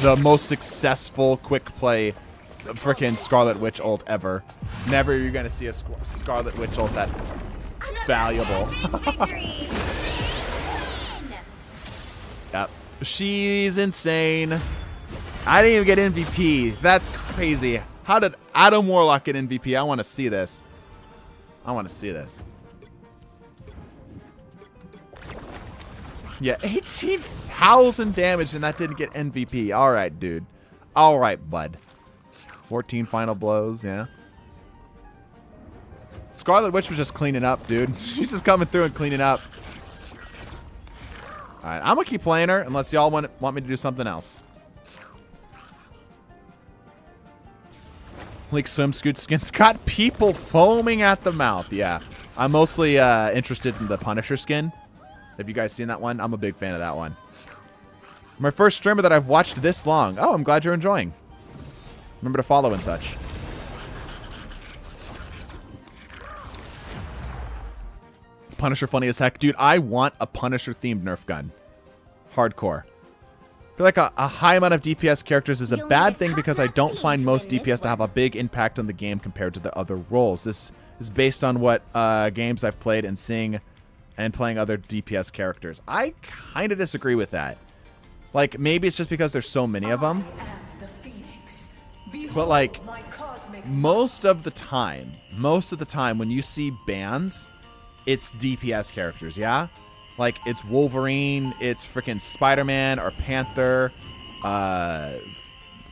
The most successful quick play frickin' Scarlet Witch ult ever. Never you're gonna see a Scarlet Witch ult that valuable. Victory! Yep. She's insane. I didn't even get MVP. That's crazy. How did Adam Warlock get MVP? I want to see this. I want to see this. Yeah, 18,000 damage and that didn't get MVP. All right, dude. All right, bud. 14 final blows, yeah. Scarlet Witch was just cleaning up, dude. She's just coming through and cleaning up. All right, I'm going to keep playing her unless y'all want me to do something else. Leak swimsuit skins got people foaming at the mouth. Yeah, I'm mostly interested in the Punisher skin. Have you guys seen that one? I'm a big fan of that one. My first streamer that I've watched this long. Oh, I'm glad you're enjoying. Remember to follow and such. Punisher funny as heck. Dude, I want a Punisher-themed Nerf gun. Hardcore. I feel like a high amount of DPS characters is a bad thing because I don't find most DPS to have a big impact on the game compared to the other roles. This is based on what games I've played and seeing and playing other DPS characters. I kind of disagree with that. Like, maybe it's just because there's so many of them. But, like, most of the time when you see bans, it's DPS characters, yeah? Like, it's Wolverine, it's freaking Spider-Man or Panther,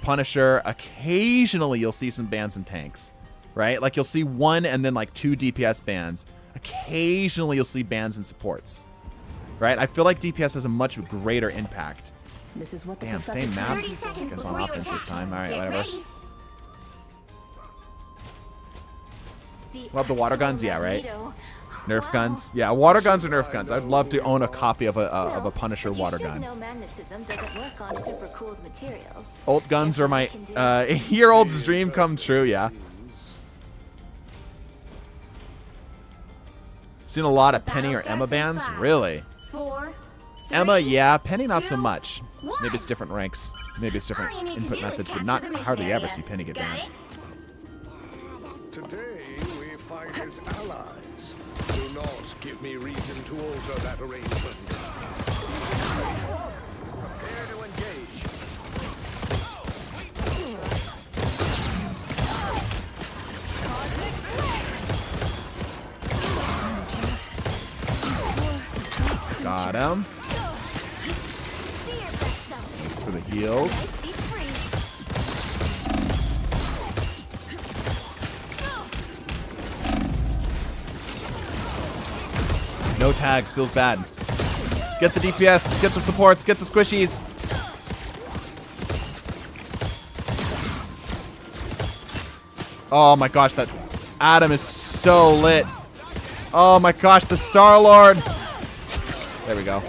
Punisher. Occasionally, you'll see some bans and tanks, right? Like, you'll see one and then, like, 2 DPS bans. Occasionally, you'll see bans and supports, right? I feel like DPS has a much greater impact. This is what the Damn, professor same map. told me for. Guess on offense this time. All right, whatever. Love the water guns? Yeah, right? Nerf guns? Yeah, water guns or Nerf guns. I'd love to own a copy of a Punisher water gun. Ult guns are my year-old's dream come true, yeah. Seen a lot of Penny or Emma bans? Really? Emma, yeah. Penny, not so much. Maybe it's different ranks. Maybe it's different input methods, but not hardly ever see Penny get banned. Today we fight as allies. Do not give me reason to alter that arrangement. Prepare to engage. Got him. For the heals. No tags, feels bad. Get the DPS, get the supports, get the squishies. Oh my gosh, that Adam is so lit. Oh my gosh, the Star-Lord. There we go.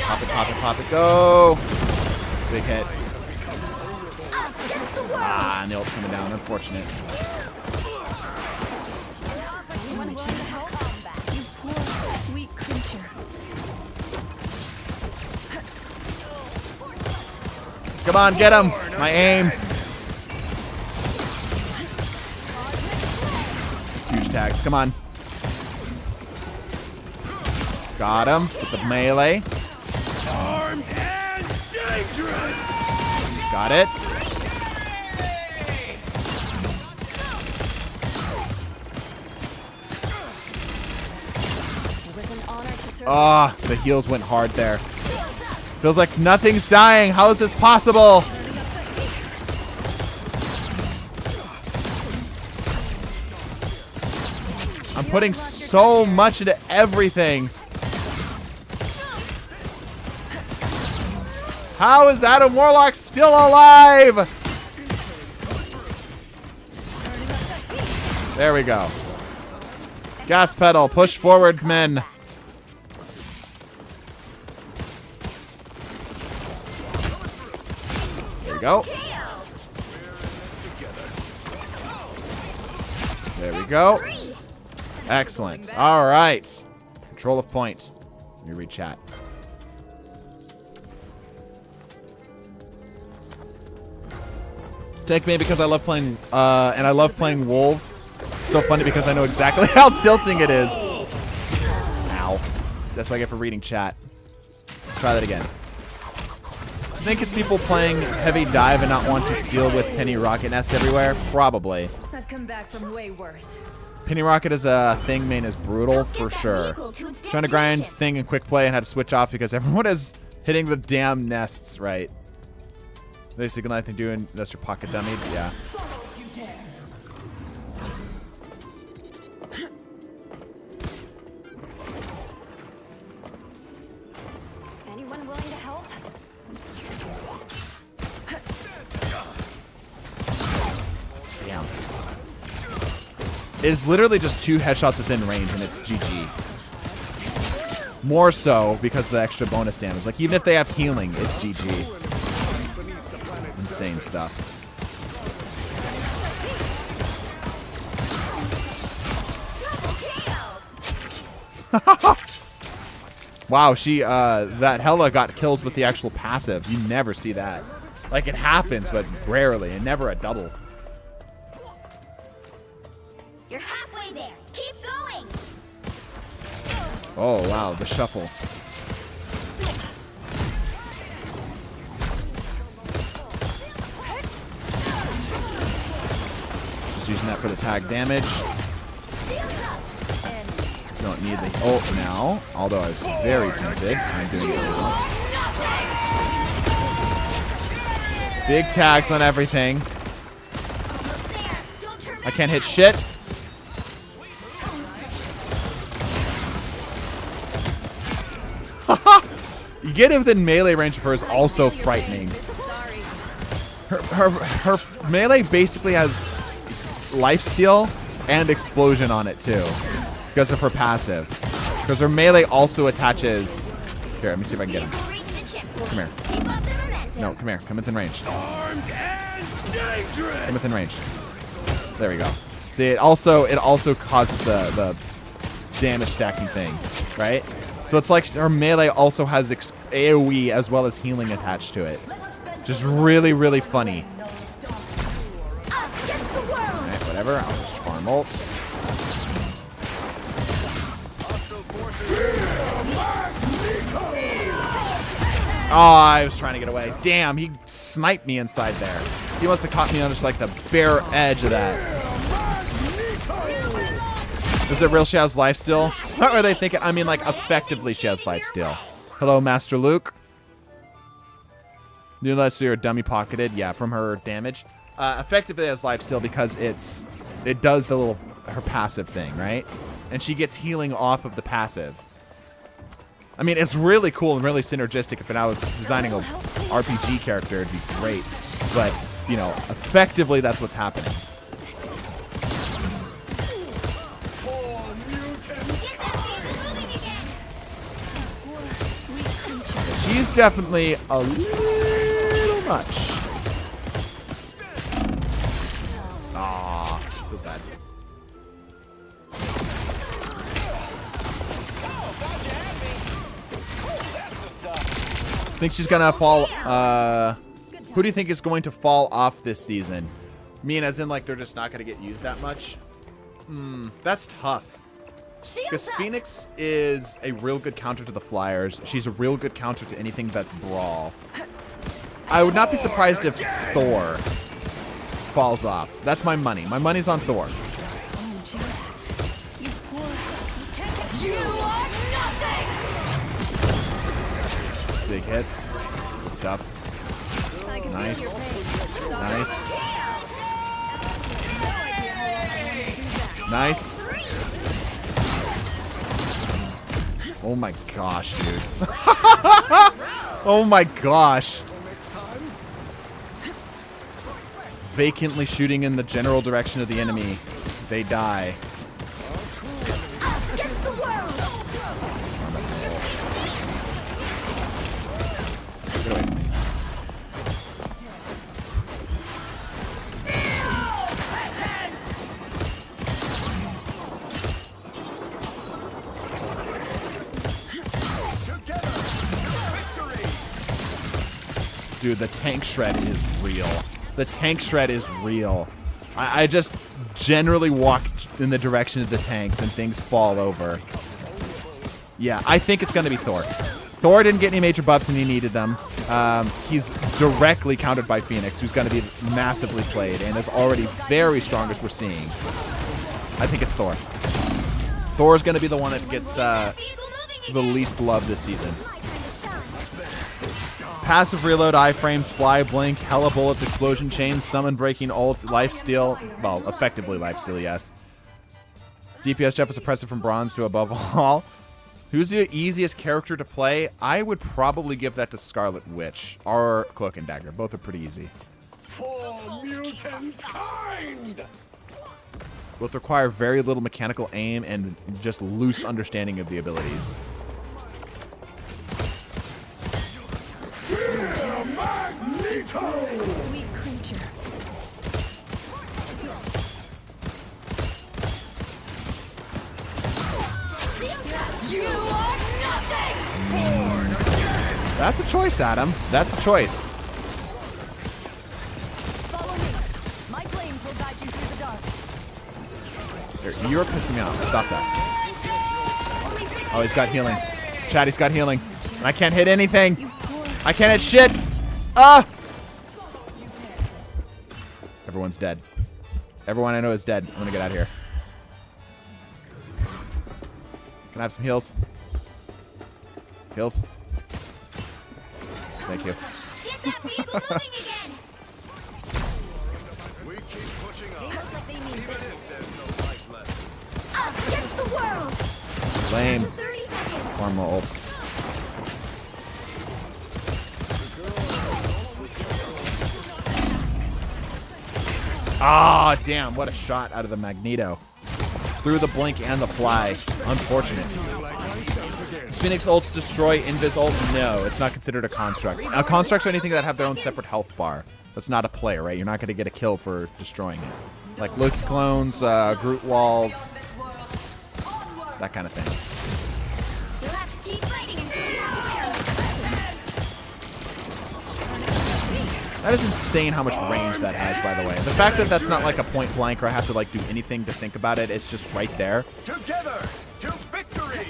Pop it, pop it, pop it, go. Big hit. Ah, and the ult's coming down. Unfortunate. Sweet creature. Come on, get him. My aim. Huge tags. Come on. Got him with the melee. Armed and dangerous. Got it. Ah, the heals went hard there. Feels like nothing's dying. How is this possible? I'm putting so much into everything. How is Adam Warlock still alive? There we go. Gas pedal, push forward, men. There we go. There we go. Excellent. All right. Control of point. Let me read chat. Take me because I love playing, and I love playing Wolf. It's so funny because I know exactly how tilting it is. Ow. That's what I get for reading chat. Try that again. I think it's people playing heavy dive and not wanting to deal with Penny Rocket Nest everywhere. Probably. I've come back from way worse. Penny Rocket as a thing main is brutal for sure. Trying to grind thing and quick play and had to switch off because everyone is hitting the damn nests right. Basically, nothing doing. That's your pocket dummy. Yeah. Anyone willing to help? Damn. It's literally just 2 headshots within range and it's GG. More so because of the extra bonus damage. Like, even if they have healing, it's GG. Insane stuff. Wow, that Hella got kills with the actual passive. You never see that. Like, it happens, but rarely, and never a double. You're halfway there. Keep going. Oh, wow, the shuffle. Just using that for the tag damage. Don't need the ult now, although I was very tempted. I'm doing it now. Big tags on everything. I can't hit shit. You get it within melee range of her is also frightening. Her melee basically has lifesteal and explosion on it too, because of her passive. Because her melee also attaches. Here, let me see if I can get him. Come here. No, come here. Come within range. Come within range. There we go. See, it also causes the damage stacking thing, right? So it's like her melee also has AoE as well as healing attached to it. Just really, really funny. Alright, whatever. I'll just farm ults. Oh, I was trying to get away. Damn, he sniped me inside there. He must have caught me on just like the bare edge of that. Is it real she has lifesteal? What are they thinking? I mean, like, effectively she has lifesteal. Hello, Master Luke. You let you're dummy pocketed. Yeah, from her damage. Effectively has lifesteal because it does the little, her passive thing, right? And she gets healing off of the passive. I mean, it's really cool and really synergistic. If I was designing a RPG character, it'd be great. But, you know, effectively that's what's happening. She's definitely a little much. Ah, feels bad. Think she's gonna fall. Who do you think is going to fall off this season? Me and as in like they're just not gonna get used that much. That's tough. Because Phoenix is a real good counter to the Flyers. She's a real good counter to anything that's Brawl. I would not be surprised if Thor falls off. That's my money. My money's on Thor. Oh, Jeff. You poor... You are nothing! Big hits. Good stuff. I can Nice. feel your pain. Nice. Nice. Oh my gosh, dude. Oh my gosh. Vacantly shooting in the general direction of the enemy. They die. Us against the world! Get away from me. Dude, the tank shred is real. The tank shred is real. I just generally walk in the direction of the tanks and things fall over. Yeah, I think it's going to be Thor. Thor didn't get any major buffs and he needed them. He's directly countered by Phoenix, who's going to be massively played and is already very strong as we're seeing. I think it's Thor. Thor's going to be the one that gets the least love this season. Passive reload, iframes, fly, blink, hella bullets, explosion chains, summon breaking ult, lifesteal. Well, effectively lifesteal, yes. DPS Jeff is suppressive from bronze to above all. Who's the easiest character to play? I would probably give that to Scarlet Witch or Cloak and Dagger. Both are pretty easy. For mutant kind! Both require very little mechanical aim and just loose understanding of the abilities. Sweet creature. You are nothing! That's a choice, Adam. That's a choice. Follow me. My flames will guide you through the dark. Here, you're pissing me off. Stop that. Oh, he's got healing. Chad, he's got healing. And I can't hit anything. I can't hit shit. Ah! Everyone's dead. Everyone I know is dead. I'm gonna get out of here. Can I have some heals? Heals? Thank you. Get that vehicle moving again! We keep pushing on. Looks like they mean business. There's no life left. Us against the world! Lame. 30 seconds! Farm more ults. Ah, damn. What a shot out of the Magneto. Through the blink and the fly. Unfortunate. Does Phoenix ults destroy Invis ult? No, it's not considered a construct. Now, constructs are anything that have their own separate health bar. That's not a play, right? You're not going to get a kill for destroying it. Like Loki clones, Groot walls, that kind of thing. You'll have to keep fighting until you fire! That is insane how much range that has, by the way. The fact that that's not like a point blank or I have to like do anything to think about it, it's just right there. Together to victory!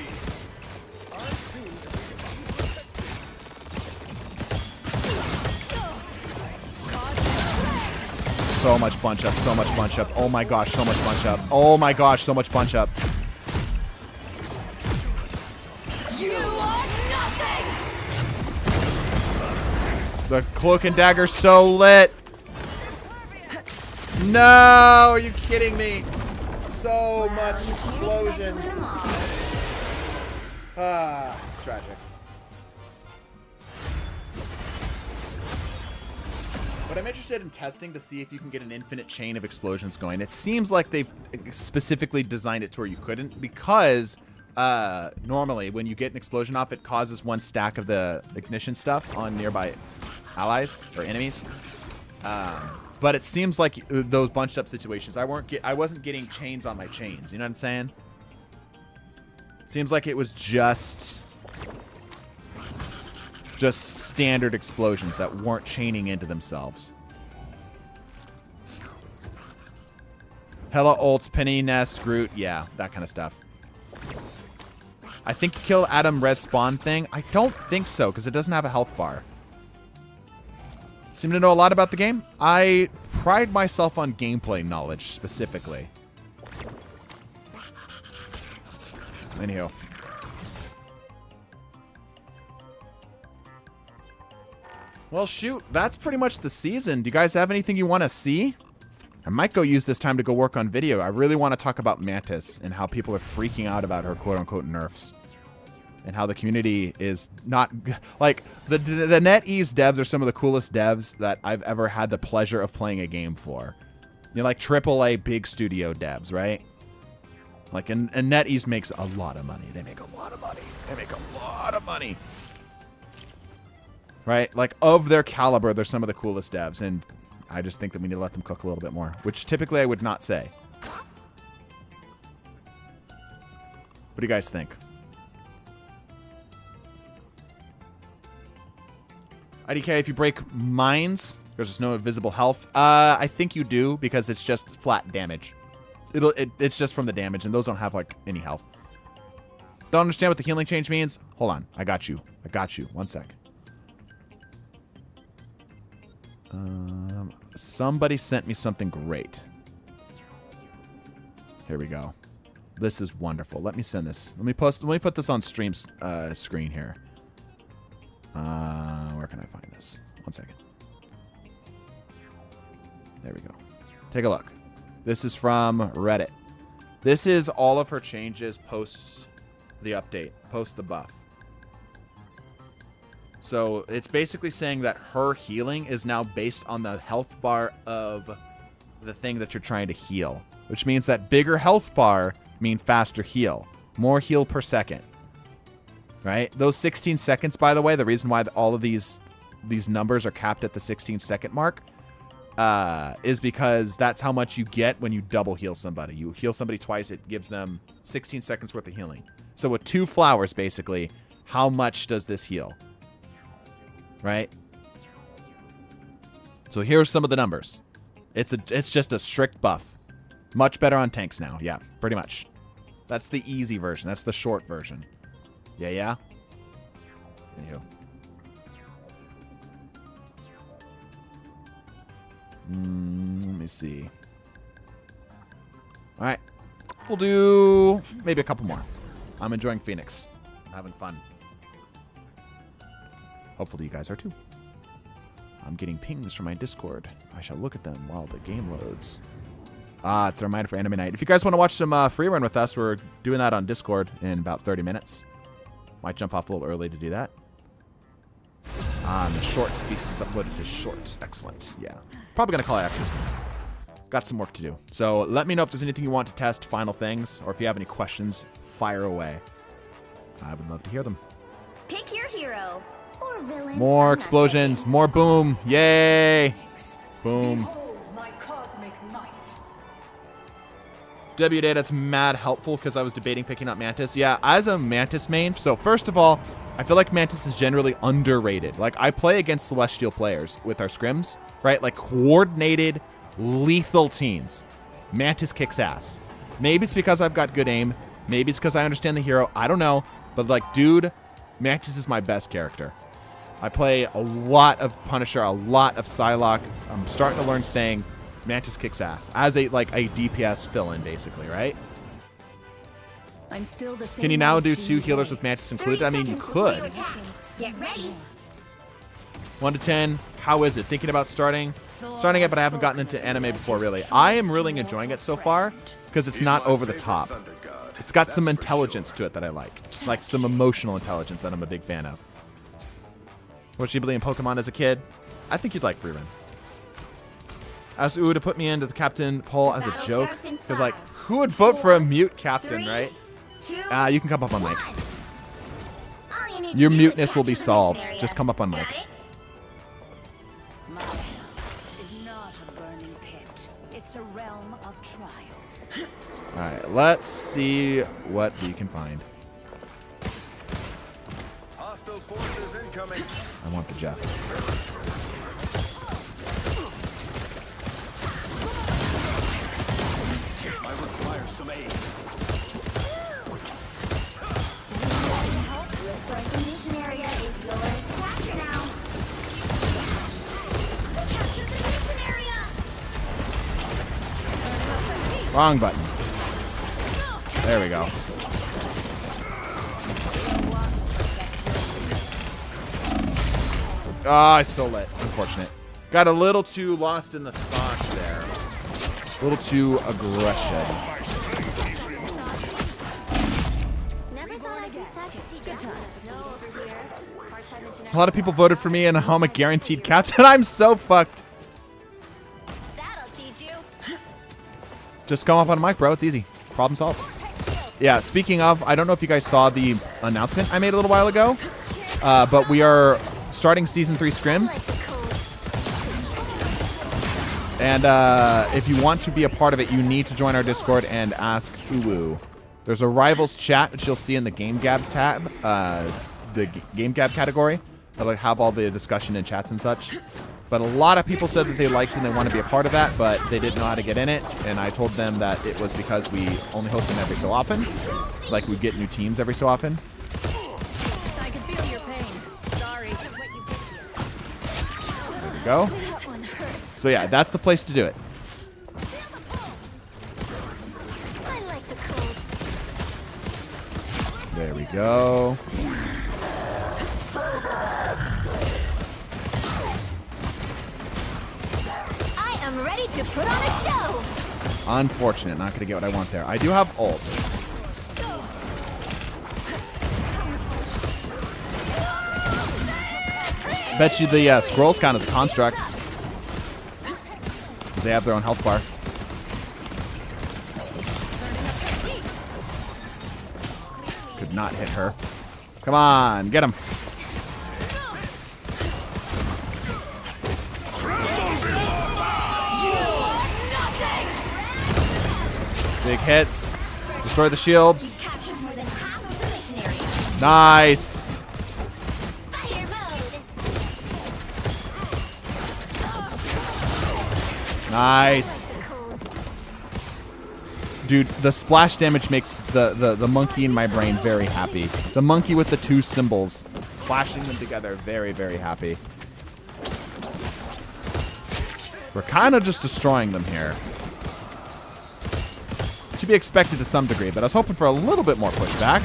So much bunch up, so much bunch up. Oh my gosh, so much bunch up. Oh my gosh, so much bunch up. You are nothing! The Cloak and Dagger so lit. No, are you kidding me? So much explosion. Ah, tragic. But I'm interested in testing to see if you can get an infinite chain of explosions going. It seems like they've specifically designed it to where you couldn't, because normally when you get an explosion off, it causes one stack of the ignition stuff on nearby allies or enemies. But it seems like those bunched up situations, I wasn't getting chains on my chains. You know what I'm saying? Seems like it was just standard explosions that weren't chaining into themselves. Hella ults, Penny, Nest, Groot, yeah, that kind of stuff. I think you kill Adam res spawn thing. I don't think so, because it doesn't have a health bar. Seem to know a lot about the game. I pride myself on gameplay knowledge, specifically. Anyhow. Well, shoot, that's pretty much the season. Do you guys have anything you want to see? I might go use this time to go work on video. I really want to talk about Mantis and how people are freaking out about her quote-unquote nerfs. And how the community is not... Like, the NetEase devs are some of the coolest devs that I've ever had the pleasure of playing a game for. You know, like AAA big studio devs, right? Like, and NetEase makes a lot of money. They make a lot of money. They make a lot of money. Right? Like, of their caliber, they're some of the coolest devs. And I just think that we need to let them cook a little bit more. Which typically I would not say. What do you guys think? IDK, if you break mines, There's no invisible health. I think you do because it's just flat damage. It's just from the damage, and those don't have like any health. Don't understand what the healing change means? Hold on. I got you. I got you. One sec. Somebody sent me something great. Here we go. This is wonderful. Let me send this. Let me put this on stream's screen here. Where can I find this? One second. There we go. Take a look. This is from Reddit. This is all of her changes post the update, post the buff. So it's basically saying that her healing is now based on the health bar of the thing that you're trying to heal, which means that bigger health bar mean faster heal, more heal per second. Right? Those 16 seconds, by the way, the reason why all of these numbers are capped at the 16-second mark is because that's how much you get when you double heal somebody. You heal somebody twice, it gives them 16 seconds worth of healing. So with 2 flowers, basically, how much does this heal? Right? So here's some of the numbers. It's just a strict buff. Much better on tanks now. Yeah, pretty much. That's the easy version. That's the short version. Yeah? Anywho. Let me see. Alright. We'll do maybe a couple more. I'm enjoying Phoenix. I'm having fun. Hopefully you guys are too. I'm getting pings from my Discord. I shall look at them while the game loads. It's a reminder for anime night. If you guys want to watch some free run with us, we're doing that on Discord in about 30 minutes. Might jump off a little early to do that. The shorts. Beast is uploaded his shorts. Excellent. Yeah. Probably going to call it after this. Got some work to do. So let me know if there's anything you want to test, final things, or if you have any questions, fire away. I would love to hear them. Pick your hero or villain. More explosions. More boom. Yay. Boom. Behold my cosmic might. WD, that's mad helpful because I was debating picking up Mantis. Yeah, as a Mantis main, so first of all, I feel like Mantis is generally underrated. Like, I play against Celestial players with our scrims, right? Like, coordinated, lethal teams. Mantis kicks ass. Maybe it's because I've got good aim. Maybe it's because I understand the hero. I don't know. But, like, dude, Mantis is my best character. I play a lot of Punisher, a lot of Psylocke. I'm starting to learn Thing. Mantis kicks ass. As a DPS fill-in, basically, right? I'm still the same. Can you now do 2 healers with Mantis included? I mean, you could. Get ready. 1 to 10. How is it? Thinking about starting it, but I haven't gotten into anime before, really. I am really enjoying it so far because it's not over the top. It's got some intelligence to it that I like some emotional intelligence that I'm a big fan of. What you believe in Pokemon as a kid? I think you'd like Free Run. Asked Uwu to put me into the captain poll as a joke because, like, who would vote for a mute captain, right? You can come up on mic. Your muteness will be solved. Just come up on mic. My health is not a burning pit. It's a realm of trials. All right, let's see what we can find. Hostile forces incoming. I want the Jeff. I require some aid. Looks like the mission area is yours to capture now. We captured the mission area. Wrong button. There we go. I stole it. Unfortunate. Got a little too lost in the sauce there. A little too aggression. Never thought I'd be sad to see Jeff in the snow over here. Part-time A lot of people voted for me and I'm a guaranteed captain. I'm so fucked. That'll teach you. Just come up on mic, bro. It's easy. Problem solved. Yeah, speaking of, I don't know if you guys saw the announcement I made a little while ago, but we are starting Season 3 scrims. And if you want to be a part of it, you need to join our Discord and ask Uwu. There's a Rivals chat, which you'll see in the Game Gab tab, the Game Gab category. That'll have all the discussion and chats and such. But a lot of people said that they liked and they want to be a part of that, but they didn't know how to get in it. And I told them that it was because we only host them every so often. Like we get new teams every so often. I can feel your pain. Sorry. There we go. So yeah, that's the place to do it. I like the cold. There we go. I am ready to put on a show. Unfortunate, not gonna get what I want there. I do have ult. Bet you the scrolls count as a construct. Because they have their own health bar. Could not hit her. Come on, get him. Big hits. Destroy the shields. Captured more than half of the missionaries. Nice. Fire mode. Nice. The cold. Dude, the splash damage makes the monkey in my brain very happy. The monkey with the two symbols. Flashing them together, very, very happy. We're kind of just destroying them here. To be expected to some degree, but I was hoping for a little bit more pushback.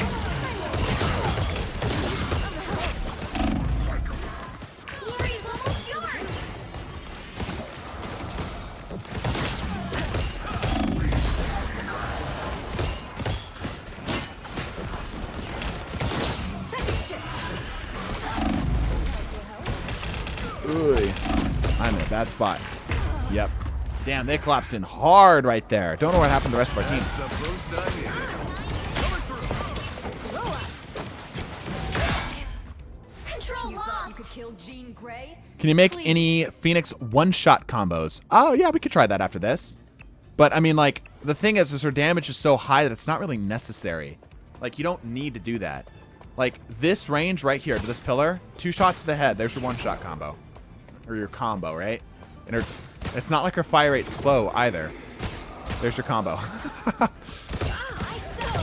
Yuri's almost yours. Ooh, I'm in a bad spot. Yep. Damn, they collapsed in hard right there. Don't know what happened to the rest of our team. Control You thought you lost. could kill Jean Grey? Can you make any Phoenix one-shot combos? Oh, yeah, we could try that after this. But, I mean, like, the thing is her damage is so high that it's not really necessary. Like, you don't need to do that. Like, this range right here to this pillar, 2 shots to the head. There's your one-shot combo. Or your combo, right? And her, it's not like her fire rate's slow either. There's your combo.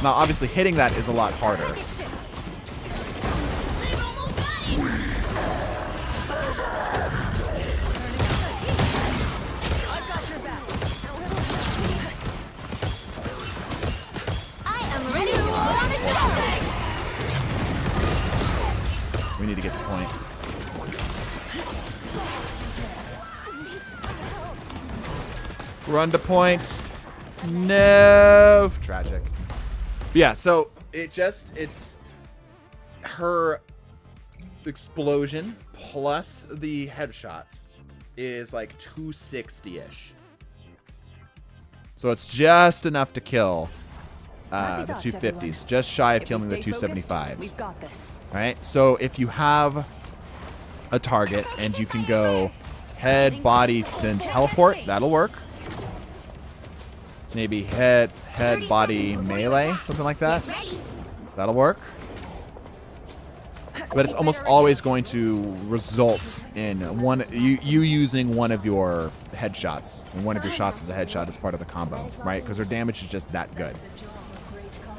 Now, obviously, hitting that is a lot harder. They've almost got it. I've got your back. I am ready to put on a show. We need to get to point. Run to point. No. Tragic. But yeah, so it's her explosion plus the headshots is like 260-ish. So it's just enough to kill Happy the thoughts, 250s. everyone. Just shy of If we killing the stay focused, 275s. We've got this. All right, so if you have a target and you can go head, body, then teleport, that'll work. Maybe head, body, melee, something like that. Ready. That'll work. But it's almost always going to result in you using one of your headshots. And one of your shots as a headshot as part of the combo, right? Because her damage is just that good.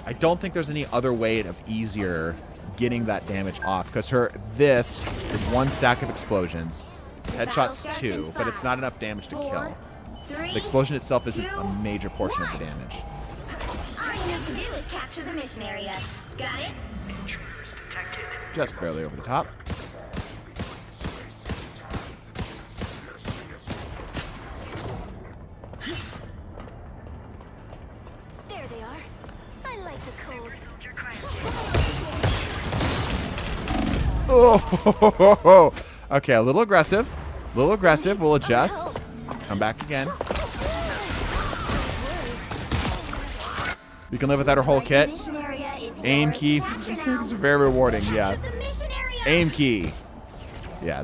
I don't think there's any other way of easier getting that damage off, because this is 1 stack of explosions, headshots 2, but it's not enough damage to kill. The explosion itself isn't a major portion of the damage. All you need to do is capture the mission area. Got it? Just barely over the top. There they are. I like the cold. Oh, okay, a little aggressive. A little aggressive. We'll adjust. Come back again. You can live without her whole kit. Mission area is Aim yours. key. Capture This now. is very rewarding. Yeah. Capture the mission area. Aim key. Yeah.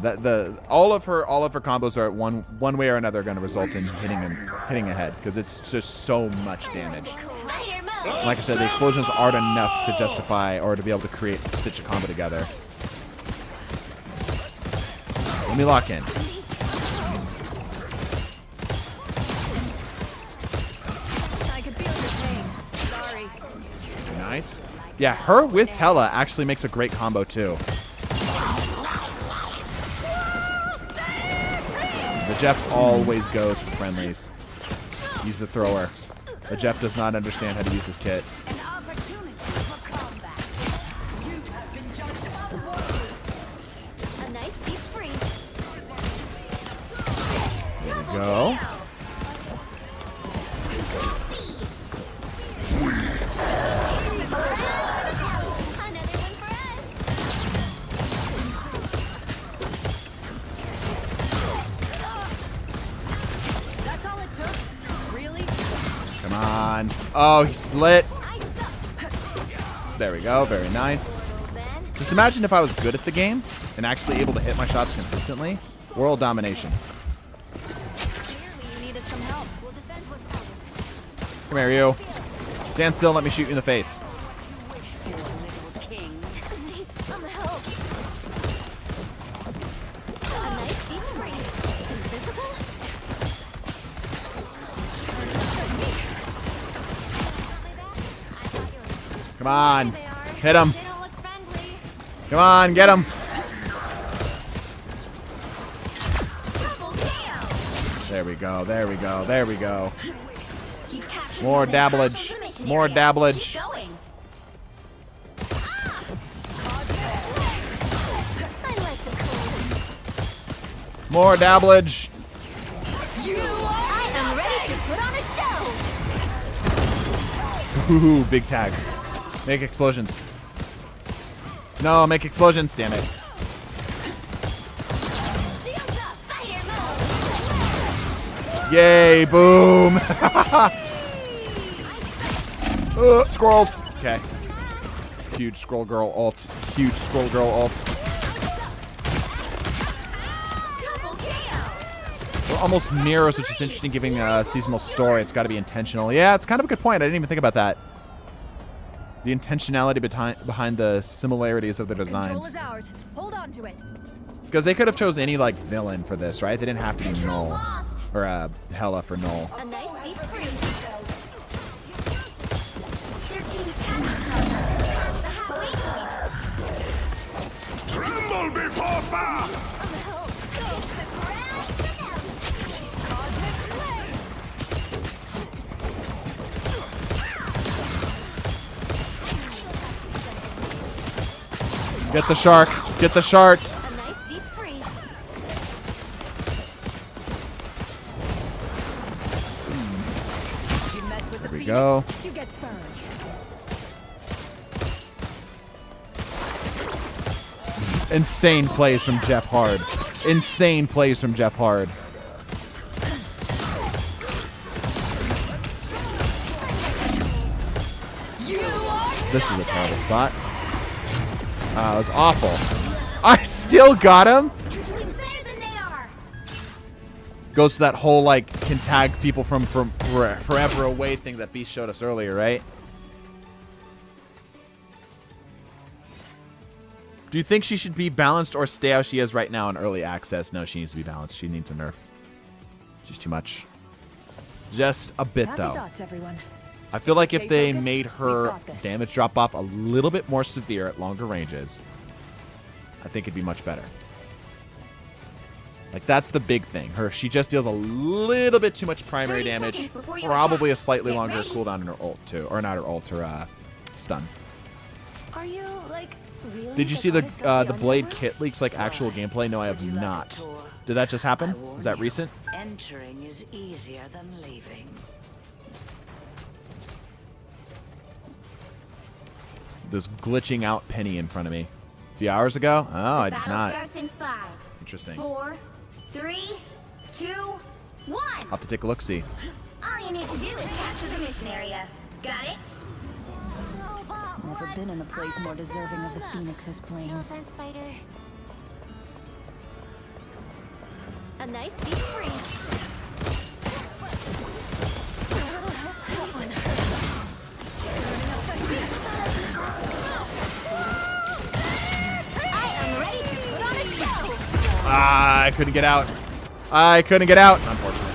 All of her combos are one way or another going to result in hitting a head, because it's just so much damage. Spider mode. Like I said, the explosions aren't enough to justify or to be able to stitch a combo together. Let me lock in. nice. Yeah, her with Hela actually makes a great combo too. The Jeff always goes for friendlies. He's the thrower. But Jeff does not understand how to use his kit. An opportunity for combat. You have been judged unworthy. A nice deep freeze. There we go. Another one for us. That's all it took? Really? Come on. Oh, he slit. I suck. There we go. Very nice. Then Just imagine if I was good at the game and actually able to hit my shots consistently. World domination. clearly you needed some help. We'll defend what's ours. Come here, you. Stand still and let me shoot you in the face. You wish for, little kings. Need some help. A nice deep freeze. Invisible? Come on. They are. Hit him. They don't look friendly. Come on, get him. Double KO. There we go. There we go. There we go. Keep capturing More them and dabblage. cross the mission More area. dabblage. Keep going. I like the cold. More dabblage. I am ready to put on a show. Ooh, big tags. Make explosions. No, make explosions. Damn it. Shields up. Fire mode. Yay, boom. Squirrels. Okay. Huge scroll girl ult. Huge scroll girl ult. Double KO. Well, almost mirrors, which is interesting giving a seasonal story. It's got to be intentional. Yeah, it's kind of a good point. I didn't even think about that. The intentionality behind the similarities of the Control designs. is ours. Hold on to it. Because they could have chose any, like, villain for this, right? They didn't have to be Control Null. lost. Or, Hela for Null. A nice deep freeze. Their team's counter progress is past the halfway point. Tremble before fast! Oh, it's the grand finale. Get the shark. Get the shark. A nice deep freeze. You mess with the There we Phoenix, go. you get burned. Insane plays from Jeff Hard. Insane plays from Jeff Hard. This is a terrible spot. It was awful. I still got him. You're doing better than they are. Goes to that whole, like, can tag people from forever away thing that Beast showed us earlier, right? Do you think she should be balanced or stay how she is right now in early access? No, she needs to be balanced. She needs a nerf. She's too much. Just a bit, Happy though. thoughts, everyone. I feel like Stay if they focused, made we've her got this. damage drop off a little bit more severe at longer ranges, I think it'd be much better. Like, that's the big thing. She just deals a little bit too much primary 30 damage. seconds before you Probably a attack. slightly Get longer ready. cooldown in her ult, too. Or not her ult, her stun. Are you, like, really Did you see the goddess of the Blade underworld? kit leaks, like, actual gameplay? No, I have Would you like a not. tour? Did that just happen? I warn Is that you, recent? Entering is easier than leaving. There's glitching out Penny in front of me. A few hours ago? Oh, I did Battle not. starts in 5, Interesting. 4, 3, 2, 1. I'll have to take a look-see. All you need to do is capture the mission area. Got it? Never been in a place more deserving of the Phoenix's No flames. offense, Spider. A nice deep freeze. I am ready to put on a show. Ah, I couldn't get out. I couldn't get out. Unfortunately.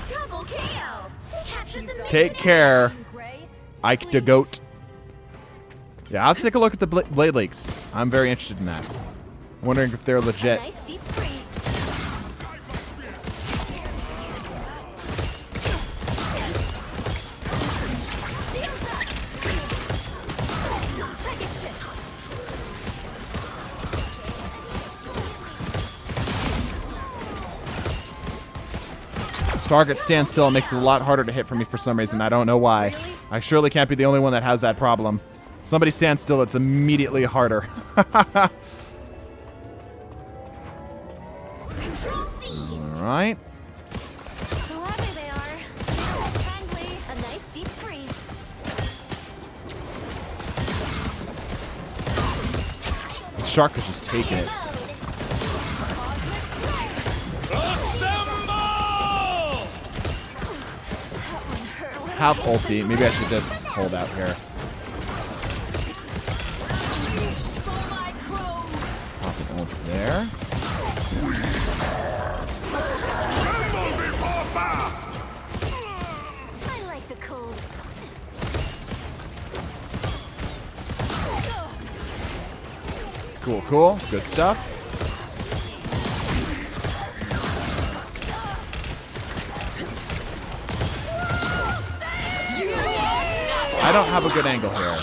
Double KO. Take care, Ike the Goat. Yeah, I'll take a look at the blade leaks. I'm very interested in that. Wondering if they're legit. Nice deep freeze. Shields up. Second shift. This target stands still and makes it a lot harder to hit for me for some reason. I don't know why. I surely can't be the only one that has that problem. Somebody stands still, it's immediately harder. Alright. Whoever they are, friendly. A nice deep freeze. The shark is just taking it. Half ulti. Maybe I should just hold out here. Pop it almost there. I like the cold. Cool, cool. Good stuff. I don't have a good angle here.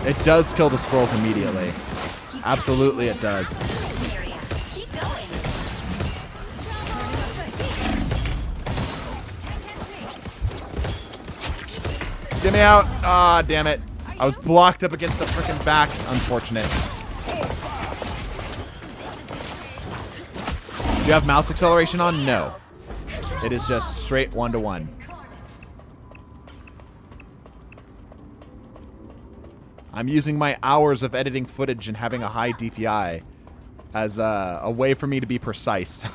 It does kill the scrolls immediately. Absolutely it does. Keep going. Get me out. Ah, damn it. I was blocked up against the freaking back. Unfortunate. Do you have mouse acceleration on? No. It is just straight 1-to-1. I'm using my hours of editing footage and having a high DPI as a way for me to be precise.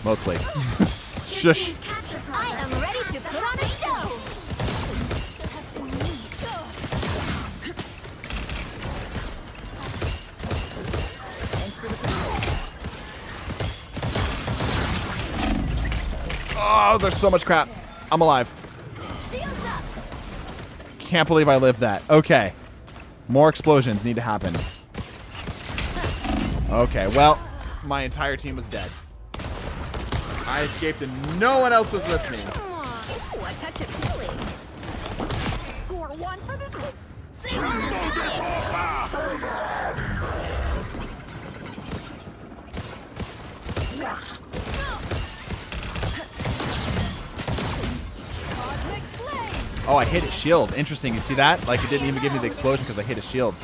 Mostly. Shush. I am ready to put on a show. Oh, there's so much crap. I'm alive. Shields up. Can't believe I lived that. Okay. More explosions need to happen. Okay, well, my entire team was dead. I escaped and no one else was with me. Ooh, a touch of feeling. Score one for the school. Cosmic flame. Oh, I hit his shield. Interesting. You see that? Like, it didn't even give me the explosion because I hit his shield.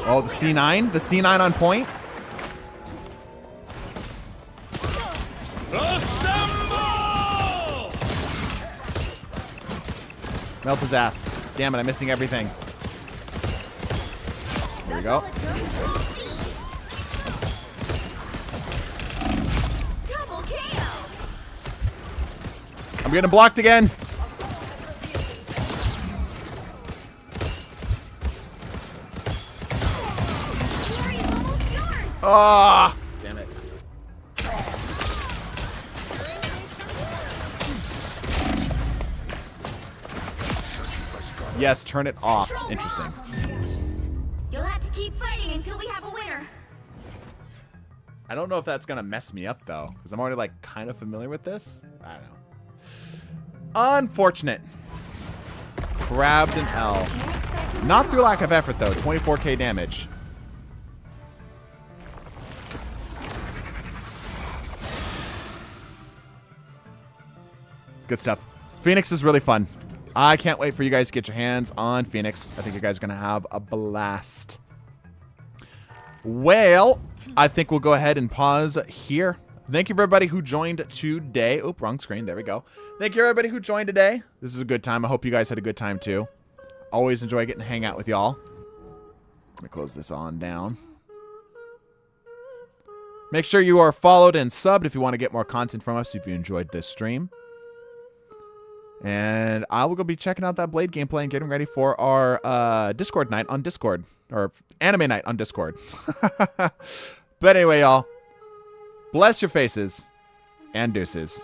Oh, the C9? The C9 on point? Assemble! Melt his ass. Damn it, I'm missing everything. There we go. Double KO. I'm getting blocked again. Ah! Damn it. Yes, turn it off. Interesting. You'll have to keep fighting until we have a winner. I don't know if that's gonna mess me up though, because I'm already like kind of familiar with this. I don't know. Unfortunate. Grabbed an L. Not through lack of effort though. 24k damage. Good stuff. Phoenix is really fun. I can't wait for you guys to get your hands on Phoenix. I think you guys are going to have a blast. Well, I think we'll go ahead and pause here. Thank you for everybody who joined today. Oop, wrong screen. There we go. Thank you everybody who joined today. This is a good time. I hope you guys had a good time too. Always enjoy getting to hang out with y'all. Let me close this on down. Make sure you are followed and subbed if you want to get more content from us if you enjoyed this stream. And I will go be checking out that Blade gameplay and getting ready for our Discord night on Discord. Or anime night on Discord. But anyway, y'all. Bless your faces. And deuces.